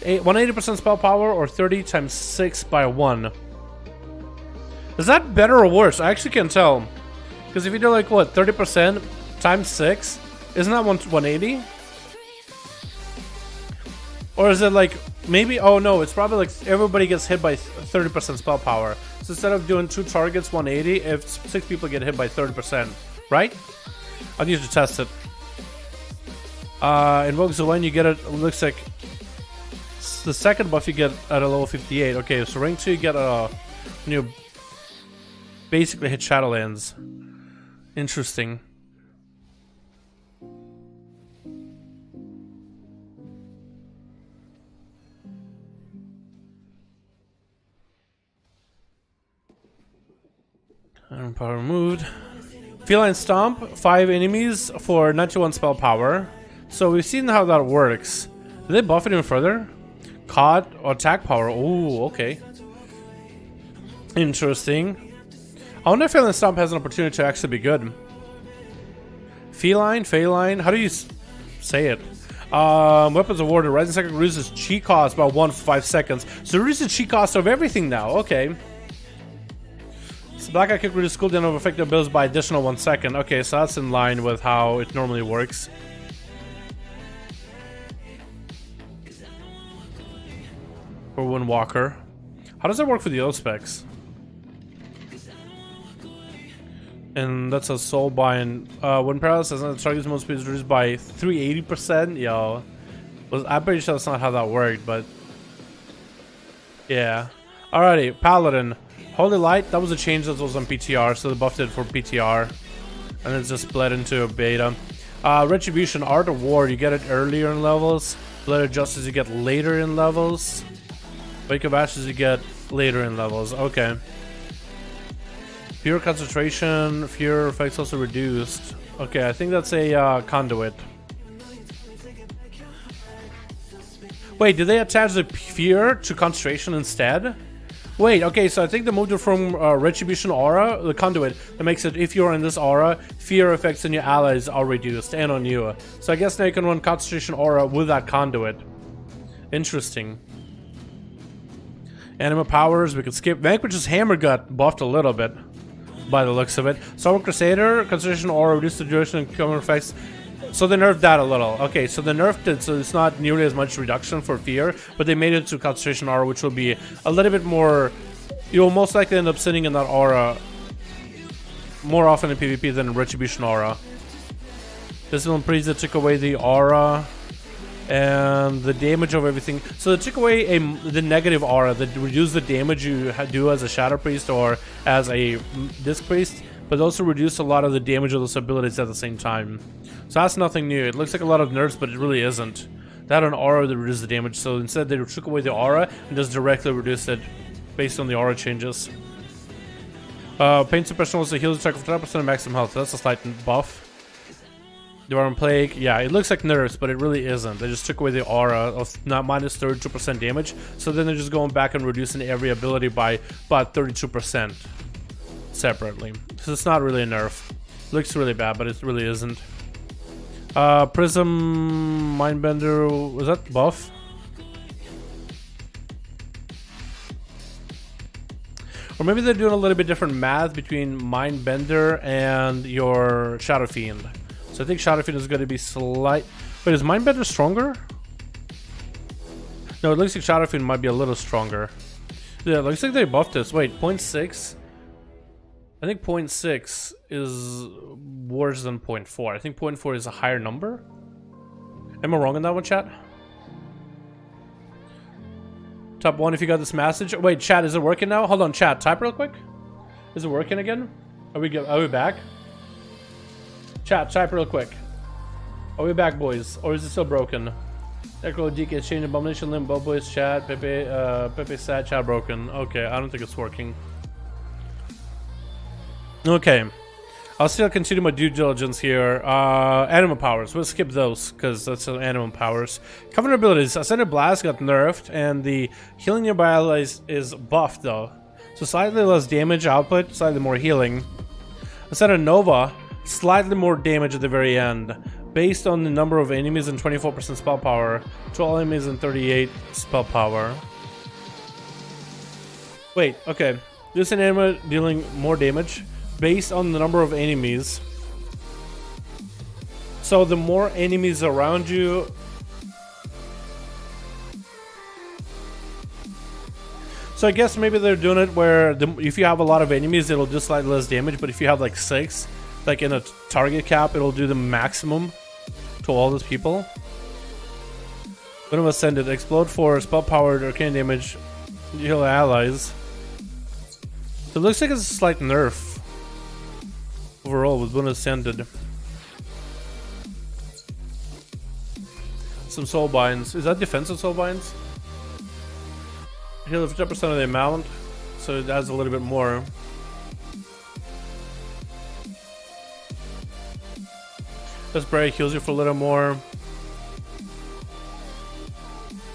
180% spell power or 30 times 6 by 1? Is that better or worse? I actually can't tell. Because if you do like, what, 30% times 6? Isn't that 180? Or is it like, maybe, oh no, it's probably like everybody gets hit by 30% spell power. So instead of doing 2 targets, 180, if 6 people get hit by 30%, right? I need to test it. Invoke Zelene, you get it looks like the second buff you get at a level 58. Okay, so rank 2 you get a, you basically hit Shadowlands. Interesting. Iron power removed. Feline Stomp, 5 enemies for 91 spell power. So we've seen how that works. Did they buff it even further? Caught or attack power. Oh, okay. Interesting. I wonder if Feline Stomp has an opportunity to actually be good. Feline, how do you say it? Weapons awarded. Rising Second reduces chi cost by 1 for 5 seconds. So it reduces chi cost of everything now. Okay. So Black Eye Kick reduces cooldown of effective abilities by additional 1 second. Okay, so that's in line with how it normally works. For Windwalker. How does that work for the other specs? And that's a soulbind. When paralysis and the target's most speed is reduced by 380%. Yo, I'm pretty sure that's not how that worked, but yeah. Alrighty, Paladin, Holy Light. That was a change that was on PTR, so they buffed it for PTR, and it's just split into a beta. Retribution, Art of War, you get it earlier in levels. Blood of Justice, you get later in levels. Wake of Ashes, you get later in levels. Okay. Pure concentration, fear effects also reduced. Okay, I think that's a conduit. Wait, did they attach the fear to concentration instead? Wait, okay, so I think they moved it from Retribution Aura, the conduit, that makes it, if you're in this aura, fear effects on your allies are reduced, and on you. So I guess now you can run Concentration Aura with that conduit. Interesting. Anima powers, we could skip. Vanquish's Hammer got buffed a little bit, by the looks of it. Solar Crusader, Concentration Aura, reduced the duration and counter effects. So they nerfed that a little. Okay, so they nerfed it, so it's not nearly as much reduction for fear, but they made it to Concentration Aura, which will be a little bit more... You'll most likely end up sitting in that aura more often in PvP than in Retribution Aura. This one Preza took away the aura and the damage of everything. So they took away the negative aura that reduced the damage you do as a Shadow Priest or as a Disc Priest, but also reduced a lot of the damage of those abilities at the same time. So that's nothing new. It looks like a lot of nerfs, but it really isn't. They had an aura that reduced the damage, so instead they took away the aura and just directly reduced it based on the aura changes. Pain Suppression was a heal attack of 10% of maximum health. That's a slight buff. Dalaran Plague, yeah, it looks like nerfs, but it really isn't. They just took away the aura of not minus 32% damage, so then they're just going back and reducing every ability by about 32% separately. So it's not really a nerf. Looks really bad, but it really isn't. Prism, Mindbender, was that buff? Or maybe they're doing a little bit different math between Mindbender and your Shadow Fiend. So I think Shadow Fiend is going to be slight... Wait, is Mindbender stronger? No, it looks like Shadow Fiend might be a little stronger. Yeah, it looks like they buffed this. Wait, 0.6? I think 0.6 is worse than 0.4. I think 0.4 is a higher number. Am I wrong on that one, chat? Top 1 if you got this message. Wait, chat, is it working now? Hold on, chat. Type real quick. Is it working again? Are we back? Chat, type real quick. Are we back, boys? Or is it still broken? Echo, DK, Chain, Abomination, Limbo, boys, chat, Pepe, Sat, chat broken. Okay, I don't think it's working. Okay. I'll still continue my due diligence here. Animal powers. We'll skip those because that's animal powers. Covenant abilities. Ascended Blast got nerfed, and the healing nearby allies is buffed though. So slightly less damage output, slightly more healing. Ascended Nova, slightly more damage at the very end, based on the number of enemies and 24% spell power. 12 enemies and 38 spell power. Wait, okay. This enemy dealing more damage based on the number of enemies. So the more enemies around you, so I guess maybe they're doing it where if you have a lot of enemies, it'll do slightly less damage, but if you have like 6, like in a target cap, it'll do the maximum to all those people. Venom Ascended, explode for spell powered arcane damage, heal allies. So it looks like it's a slight nerf overall with Venom Ascended. Some soul binds. Is that defensive soul binds? Heal 50% of the amount, so it adds a little bit more. This spray heals you for a little more.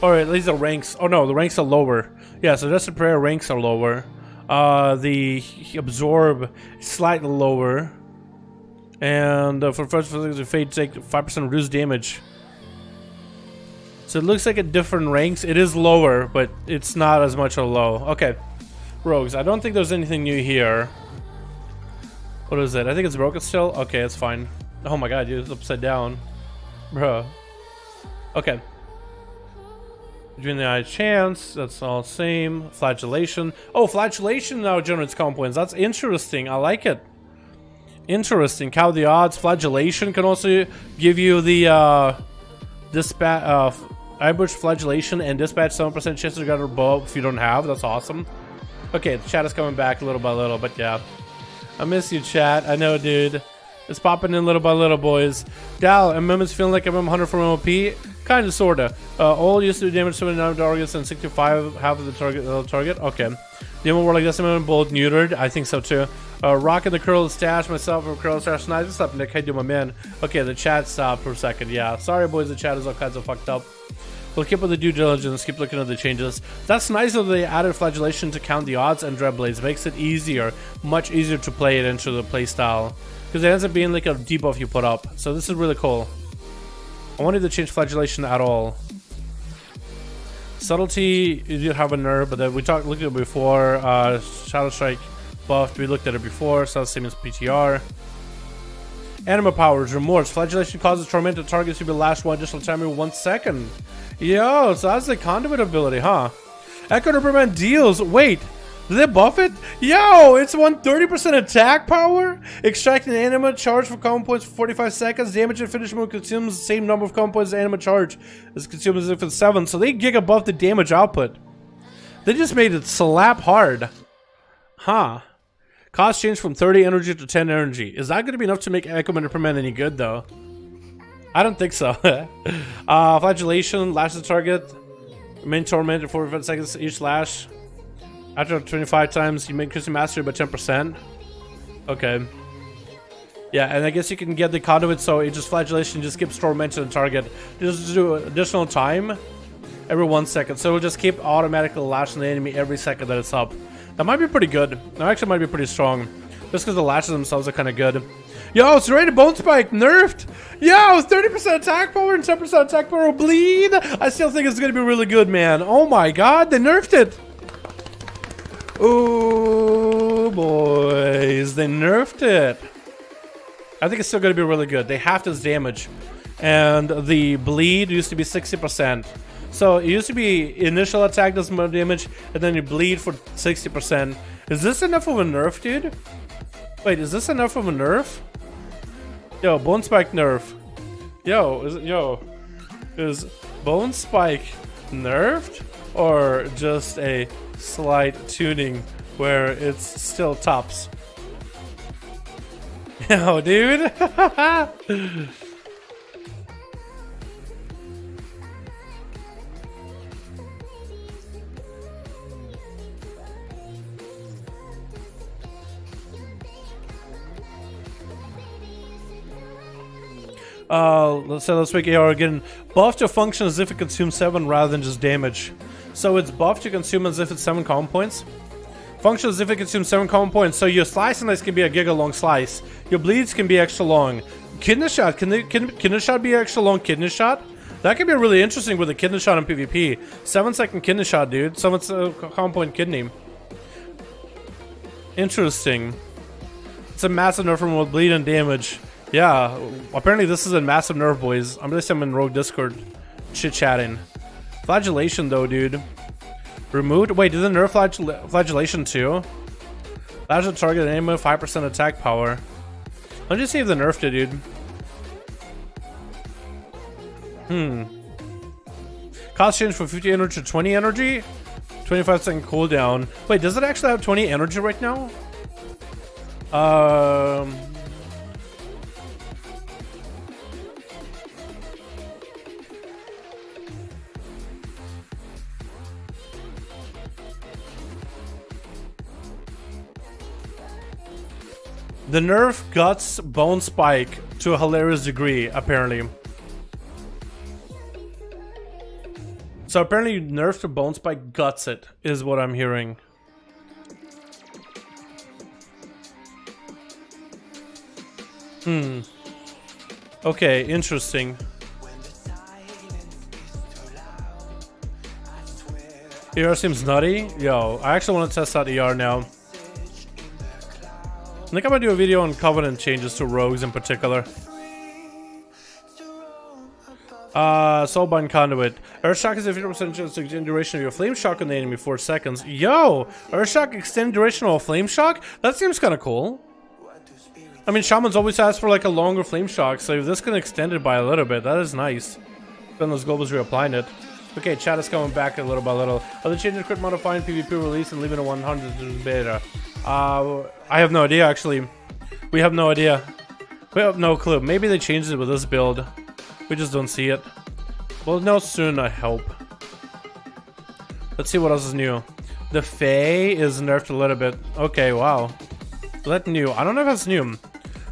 Or at least the ranks. Oh no, the ranks are lower. Yeah, so just the prayer ranks are lower. The absorb slightly lower. And for first physical fate, take 5% reduced damage. So it looks like at different ranks, it is lower, but it's not as much a low. Okay, rogues. I don't think there's anything new here. What is it? I think it's broken still. Okay, it's fine. Oh my god, it's upside down, bro. Okay. Between the eye chance, that's all same. Flagellation. Oh, flagellation now generates comp points. That's interesting. I like it. Interesting. Count the odds. Flagellation can also give you the dispatch, ambush, flagellation, and dispatch 7% chance to get a bow if you don't have. That's awesome. Okay, the chat is coming back little by little, but yeah. I miss you, chat. I know, dude. It's popping in little by little, boys. Dal, MM is feeling like MM100 from MOP. Kinda, sorta. All used to do damage 79 targets and 65 half of the target. Okay. The only were like this, MM both neutered. I think so too. Rocking the curl stash myself from curl stash. Nice. What's up, Nick? Hey, do my man. Okay, the chat stopped for a second. Yeah. Sorry, boys. The chat is all kinds of fucked up. We'll keep with the due diligence, keep looking at the changes. That's nice that they added flagellation to count the odds and dread blades. Makes it easier, much easier to play it into the playstyle. Because it ends up being like a debuff you put up. So this is really cool. I wanted to change flagellation at all. Subtlety, you did have a nerf, but then we looked at it before. Shadow Strike buffed, we looked at it before, so that's the same as PTR. Anima powers, remorse. Flagellation causes tormented targets to be lashed one additional time every 1 second. Yo, so that's the conduit ability, huh? Echo Reprimand deals. Wait, did they buff it? Yo, it's 130% attack power. Extracting anima charge for common points for 45 seconds. Damage and finish move consumes the same number of common points as anima charge is consumed as if it's 7. So they giga buff the damage output. They just made it slap hard. Huh. Cost change from 30 energy to 10 energy. Is that going to be enough to make Echo Reprimand any good, though? I don't think so. Flagellation, lash the target. Main torment for 45 seconds each lash. After 25 times, you may increase your mastery by 10%. Okay. Yeah, and I guess you can get the conduit, so it just flagellation just keeps tormenting the target. Just do additional time every 1 second. So it'll just keep automatically lashing the enemy every second that it's up. That might be pretty good. That actually might be pretty strong. Just because the lashes themselves are kind of good. Yo, Serrated Bone Spike nerfed. Yo, 30% attack power and 10% attack power bleed. I still think it's going to be really good, man. Oh my god, they nerfed it. Ooh, boys, they nerfed it. I think it's still going to be really good. They halved its damage. And the bleed used to be 60%. So it used to be initial attack does more damage, and then you bleed for 60%. Is this enough of a nerf, dude? Wait, is this enough of a nerf? Yo, Bone Spike nerf. Is Bone Spike nerfed? Or just a slight tuning where it's still tops? Yo, dude. Let's make AR again. Buff to function as if it consumes 7 rather than just damage. So it's buffed to consume as if it's 7 common points. Function as if it consumes 7 common points. So your slice and can be a giga long slice. Your bleeds can be extra long. Kidney shot, can kidney shot be extra long kidney shot? That could be really interesting with a kidney shot in PvP. 7-second kidney shot, dude. 7 common point kidney. Interesting. It's a massive nerf from with bleed and damage. Yeah, apparently this is a massive nerf, boys. I'm just in Rogue Discord chit-chatting. Flagellation, though, dude. Removed? Wait, did they nerf flagellation, too? Flagellation target anima, 5% attack power. Let me see if they nerfed it, dude. Cost change from 50 energy to 20 energy? 25-second cooldown. Wait, does it actually have 20 energy right now? The nerf guts Bone Spike to a hilarious degree, apparently. So apparently nerf to Bone Spike guts it, is what I'm hearing. Okay, interesting. ER seems nutty. Yo, I actually want to test out ER now. I think I'm gonna do a video on Covenant changes to rogues in particular. Soulbind Conduit. Earthshock is a 50% chance to extend duration of your flame shock on the enemy 4 seconds. Yo! Earthshock extend duration of a flame shock? That seems kinda cool. I mean, Shaman's always asked for like a longer flame shock, so if this can extend it by a little bit, that is nice. Then those globals reapplying it. Okay, chat is coming back a little by little. Other changes crit modifying PvP release and leaving it 100 in beta. I have no idea, actually. We have no idea. We have no clue. Maybe they changed it with this build. We just don't see it. We'll know soon, I hope. Let's see what else is new. The Fae is nerfed a little bit. Okay, wow. That new. I don't know if that's new.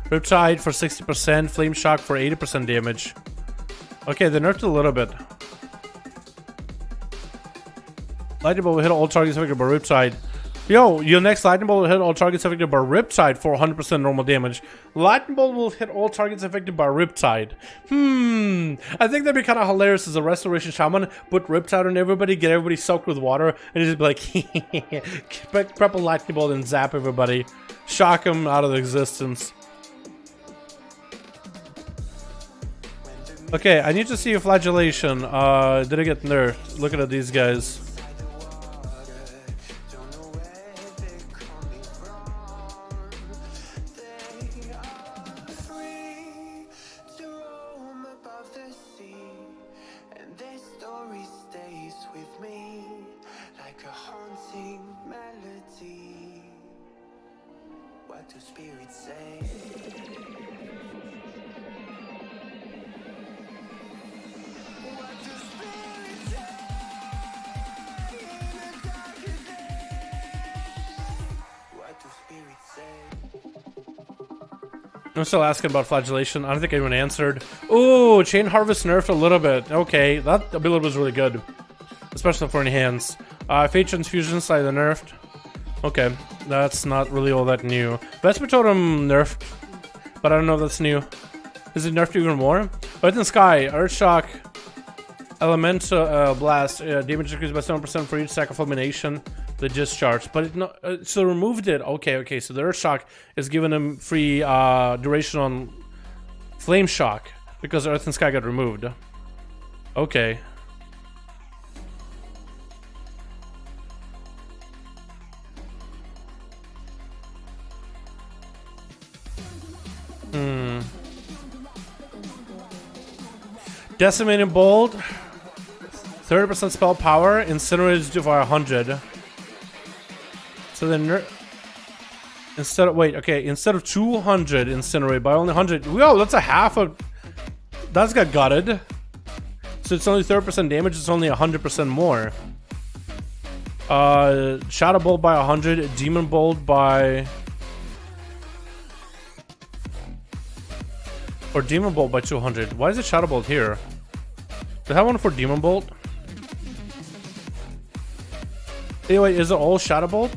Riptide for 60%, Flame Shock for 80% damage. Okay, they nerfed it a little bit. Lightning Bolt will hit all targets affected by Riptide. Yo, your next Lightning Bolt will hit all targets affected by Riptide for 100% normal damage. Lightning Bolt will hit all targets affected by Riptide. I think that'd be kind of hilarious as a Restoration Shaman. Put Riptide on everybody, get everybody soaked with water, and just be like, prep a Lightning Bolt and zap everybody. Shock them out of existence. Okay, I need to see a Flagellation. Did it get nerfed? Looking at these guys. I'm still asking about Flagellation. I don't think anyone answered. Ooh, Chain Harvest nerfed a little bit. Okay, that ability was really good. Especially for enhance. Fate Transfusion slightly nerfed. Okay, that's not really all that new. Vesper Totem nerfed, but I don't know if that's new. Is it nerfed even more? Earth and Sky, Earthshock, Elemental Blast, damage increased by 7% for each stack of Fulmination. The discharge, but it so removed it. Okay, so the Earthshock is giving him free duration on Flame Shock because Earth and Sky got removed. Okay. Decimating Bolt, 30% spell power, Incinerate due by 100. So then, instead of 200 Incinerate by only 100. Whoa, that's a half of. That's got gutted. So it's only 30% damage. It's only 100% more. Shadow Bolt by 100. Demon Bolt by. Or Demon Bolt by 200. Why is it Shadow Bolt here? Do I have one for Demon Bolt? Anyway, is it all Shadow Bolt?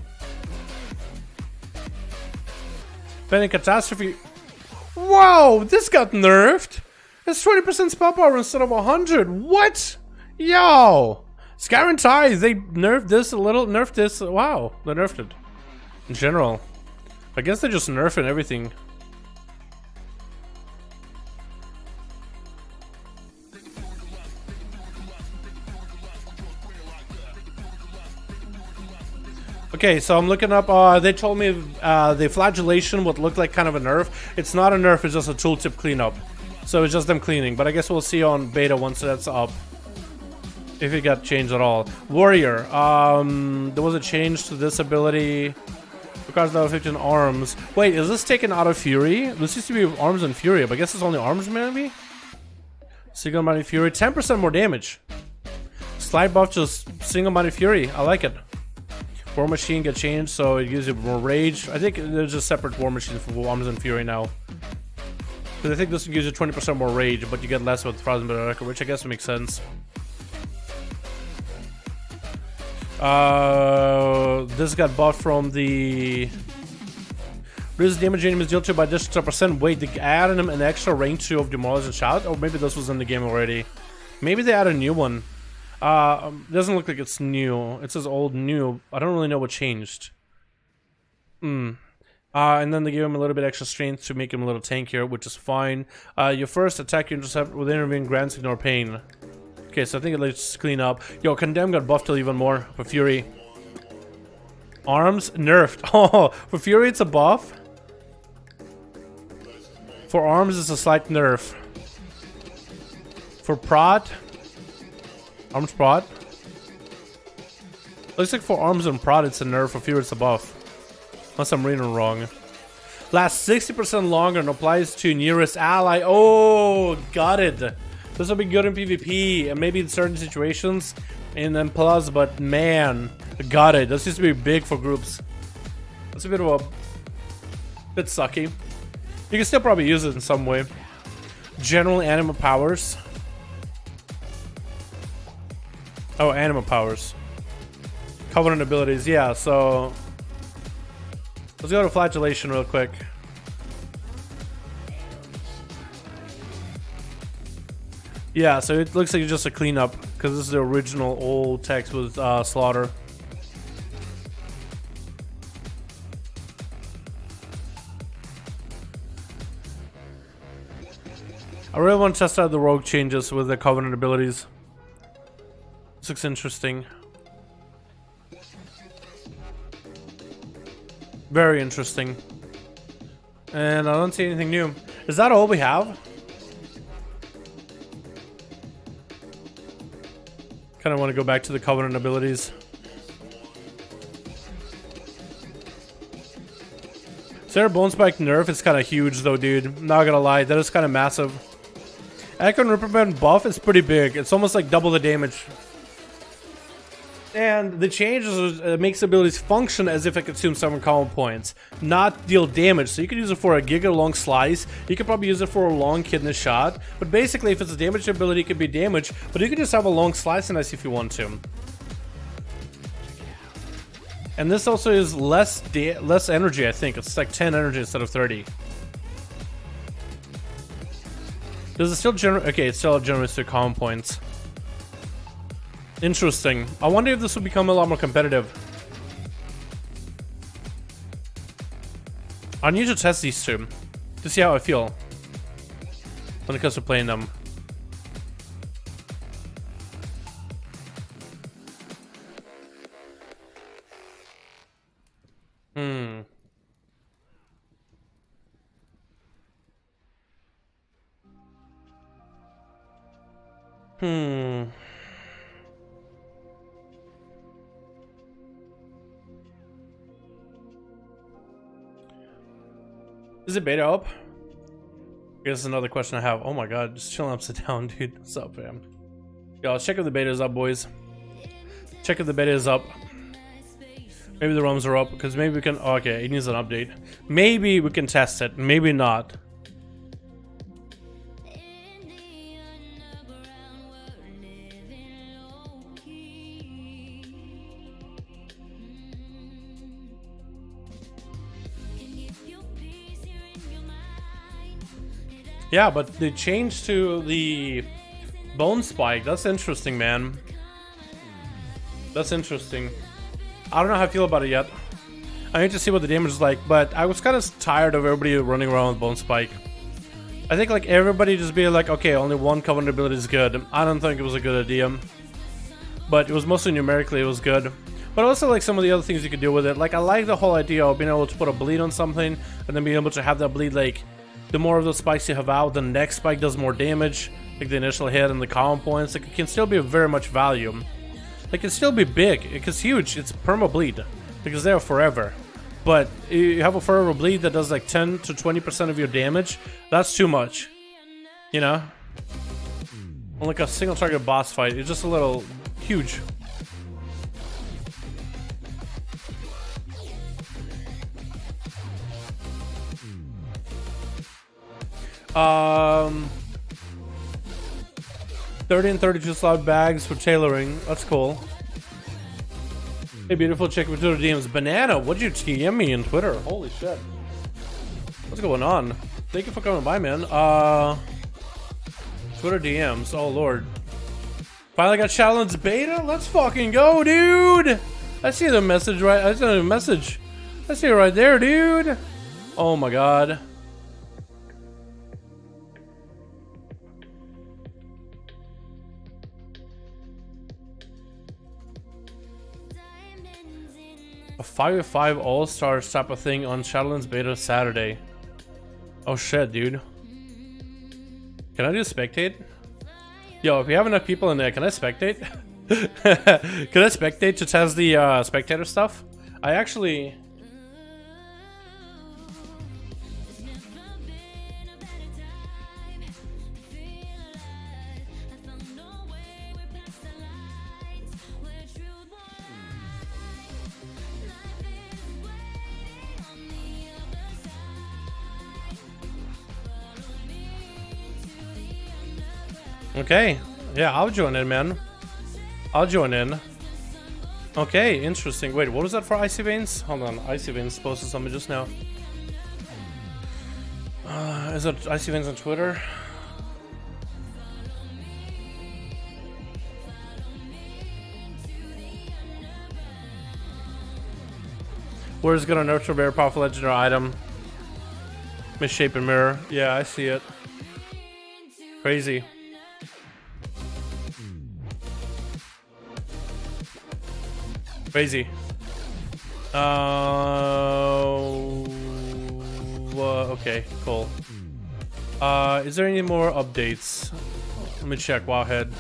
Pending Catastrophe. Whoa, this got nerfed. It's 20% spell power instead of 100. What? Yo. Skyrim Ties, they nerfed this a little. Nerfed this. Wow, they nerfed it. In general. I guess they just nerfing everything. Okay, so I'm looking up, they told me the Flagellation would look like kind of a nerf. It's not a nerf, it's just a tooltip cleanup. So it's just them cleaning, but I guess we'll see on beta once that's up. If it got changed at all. Warrior, there was a change to this ability. Requires no effect in arms. Wait, is this taken out of Fury? This used to be arms and Fury, but I guess it's only arms maybe? Single Mighty Fury, 10% more damage. Slide buff just Single Mighty Fury, I like it. War Machine got changed, so it gives you more rage. I think there's a separate War Machine for Arms and Fury now. Because I think this gives you 20% more rage, but you get less with Frozen Berserker, which I guess makes sense. This got buffed from the... Reduces damage enemies dealt to by additional 10%. Wait, they added him an extra range 2 of Demolish and Shout? Or maybe this was in the game already. Maybe they added a new one. Doesn't look like it's new. It says old new. I don't really know what changed. And then they give him a little bit extra strength to make him a little tankier, which is fine. Your first attack you intercept with intervening grants ignore pain. Okay, so I think let's clean up. Yo, Condemn got buffed till even more for Fury. Arms nerfed. Oh, for Fury it's a buff. For arms it's a slight nerf. For prot. Arms prot. Looks like for arms and prot it's a nerf, for Fury it's a buff. Unless I'm reading wrong. Lasts 60% longer and applies to nearest ally. Oh, got it. This will be good in PvP and maybe in certain situations in M+, but man, got it. This used to be big for groups. That's a bit of a bit sucky. You can still probably use it in some way. General animal powers. Oh, animal powers. Covenant abilities, yeah, so let's go to flagellation real quick. Yeah, so it looks like it's just a cleanup because this is the original old text with slaughter. I really want to test out the rogue changes with the covenant abilities. This looks interesting. Very interesting. And I don't see anything new. Is that all we have? Kind of want to go back to the covenant abilities. Is there a bone spike nerf? It's kind of huge though, dude. Not gonna lie, that is kind of massive. Echo Reprimand buff is pretty big. It's almost like double the damage. And the changes makes abilities function as if it consumes 7 common points, not deal damage. So you can use it for a giga long slice. You could probably use it for a long kidney shot. But basically, if it's a damage ability, it could be damage. But you can just have a long slice and ice if you want to. And this also is less energy, I think. It's like 10 energy instead of 30. Does it still generate? Okay, it still generates 2 common points. Interesting. I wonder if this will become a lot more competitive. I need to test these two to see how I feel when it comes to playing them. Is it beta up? I guess another question I have. Oh my god, just chilling upside down, dude. What's up, fam? Yo, let's check if the beta is up, boys. Check if the beta is up. Maybe the ROMs are up, because maybe we can... Oh, okay, it needs an update. Maybe we can test it, maybe not. Yeah, but they changed to the bone spike. That's interesting, man. That's interesting. I don't know how I feel about it yet. I need to see what the damage is like, but I was kind of tired of everybody running around with bone spike. I think like everybody just being like, okay, only one covenant ability is good. I don't think it was a good idea. But it was mostly numerically, it was good. But also like some of the other things you could do with it. Like I like the whole idea of being able to put a bleed on something and then being able to have that bleed like... The more of those spikes you have out, the next spike does more damage. Like the initial hit and the common points. Like it can still be of very much value. It can still be big. It's huge. It's perma bleed. Because they're forever. But you have a forever bleed that does like 10 to 20% of your damage. That's too much. You know? On like a single target boss fight. It's just a little huge. Um, 30 and 32 slot bags for tailoring. That's cool. Hey, beautiful chick with Twitter DMs. Banana, what'd you TM me in Twitter? Holy shit. What's going on? Thank you for coming by, man. Twitter DMs. Oh, Lord. Finally got Shadowlands beta? Let's fucking go, dude. I see the message right. I see the message. I see it right there, dude. Oh, my God. A 5v5 all-stars type of thing on Shadowlands beta Saturday. Oh shit, dude. Can I do spectate? Yo, if we have enough people in there, can I spectate? Can I spectate to test the spectator stuff? I actually... Okay, yeah, I'll join in, man. I'll join in. Okay, interesting. Wait, what was that for Icy Veins? Hold on, Icy Veins posted something just now. Is it Icy Veins on Twitter? Where's gonna nurture a very powerful legendary item? Misshapen mirror. Yeah, I see it. Crazy. Crazy. Okay, cool. Is there any more updates? Let me check. Wowhead.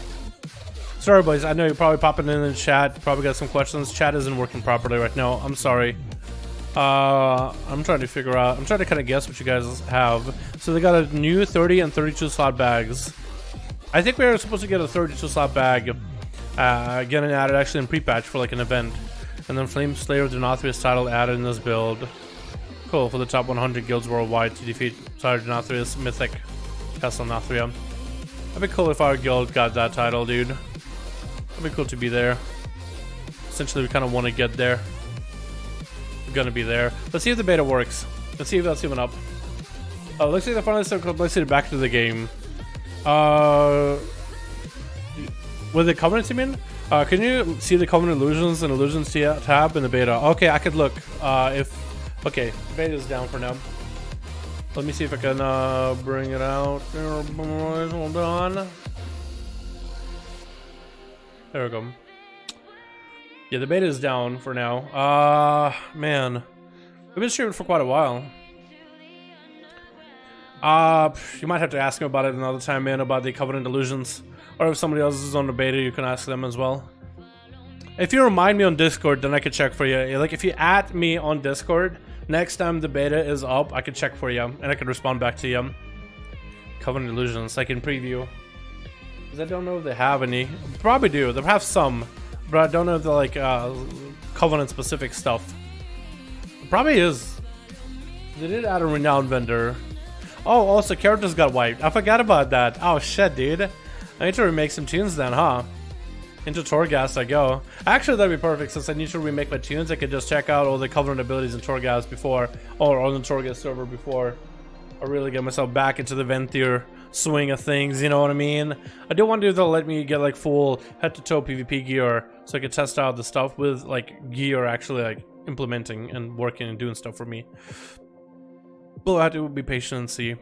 Sorry, boys. I know you're probably popping in the chat. Probably got some questions. Chat isn't working properly right now. I'm sorry. I'm trying to figure out. I'm trying to kind of guess what you guys have. So they got a new 30 and 32 slot bags. I think we were supposed to get a 32 slot bag. Getting added actually in pre-patch for like an event. And then Flame Slayer of the Nothrius title added in this build. Cool, for the top 100 guilds worldwide to defeat Nothrius Mythic Castle Nothria. That'd be cool if our guild got that title, dude. That'd be cool to be there. Essentially, we kind of want to get there. We're gonna be there. Let's see if the beta works. Let's see if that's even up. Oh, let's see the finally start complexity back to the game. With the Covenant, you mean? Can you see the Covenant Illusions and Illusions tab in the beta? Okay, I could look. Okay, beta is down for now. Let me see if I can bring it out. Hold on. There we go. Yeah, the beta is down for now. Man, we've been streaming for quite a while. You might have to ask me about it another time, man, about the Covenant Illusions. Or if somebody else is on the beta, you can ask them as well. If you remind me on Discord, then I could check for you. Like, if you add me on Discord, next time the beta is up, I could check for you, and I could respond back to you. Covenant Illusions, like in preview. Because I don't know if they have any. Probably do. They have some. But I don't know if they're like Covenant-specific stuff. It probably is. They did add a renowned vendor. Oh, also, characters got wiped. I forgot about that. Oh, shit, dude. I need to remake some tunes then, huh? Into Torghast I go. Actually, that'd be perfect. Since I need to remake my tunes, I could just check out all the Covenant abilities in Torghast before, or on the Torghast server before I really get myself back into the Venthyr swing of things, you know what I mean? I do wonder if they'll let me get like full head-to-toe PvP gear so I could test out the stuff with like gear actually like implementing and working and doing stuff for me. But I have to be patient and see.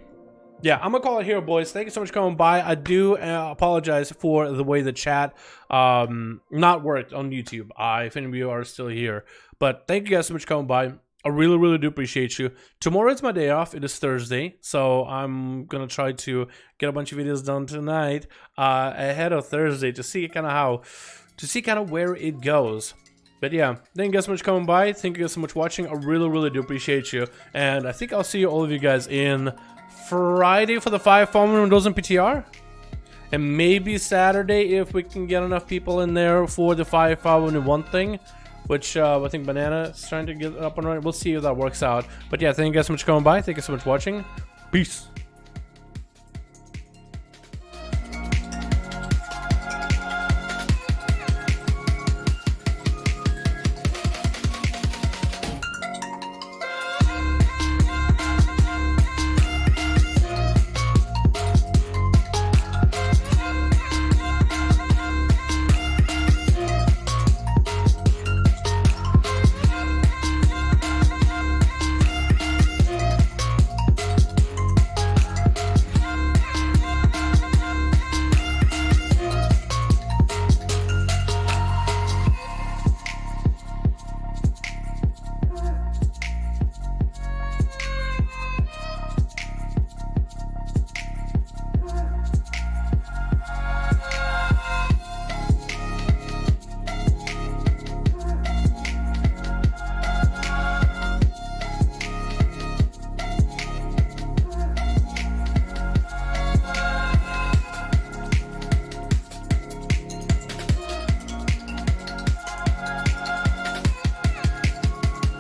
Yeah, I'm gonna call it here, boys. Thank you so much for coming by. I do apologize for the way the chat not worked on YouTube. If any of you are still here, but thank you guys so much for coming by. I really, really do appreciate you. Tomorrow is my day off. It is Thursday, so I'm gonna try to get a bunch of videos done tonight ahead of Thursday to see kind of where it goes. But yeah, thank you guys so much for coming by. Thank you guys so much for watching. I really, really do appreciate you, and I think I'll see all of you guys in Friday for the 5 Fallen Windows and PTR, and maybe Saturday if we can get enough people in there for the 5 Fallen in one thing, which I think Banana is trying to get up and running. We'll see if that works out. But yeah, thank you guys so much for coming by. Thank you so much for watching. Peace.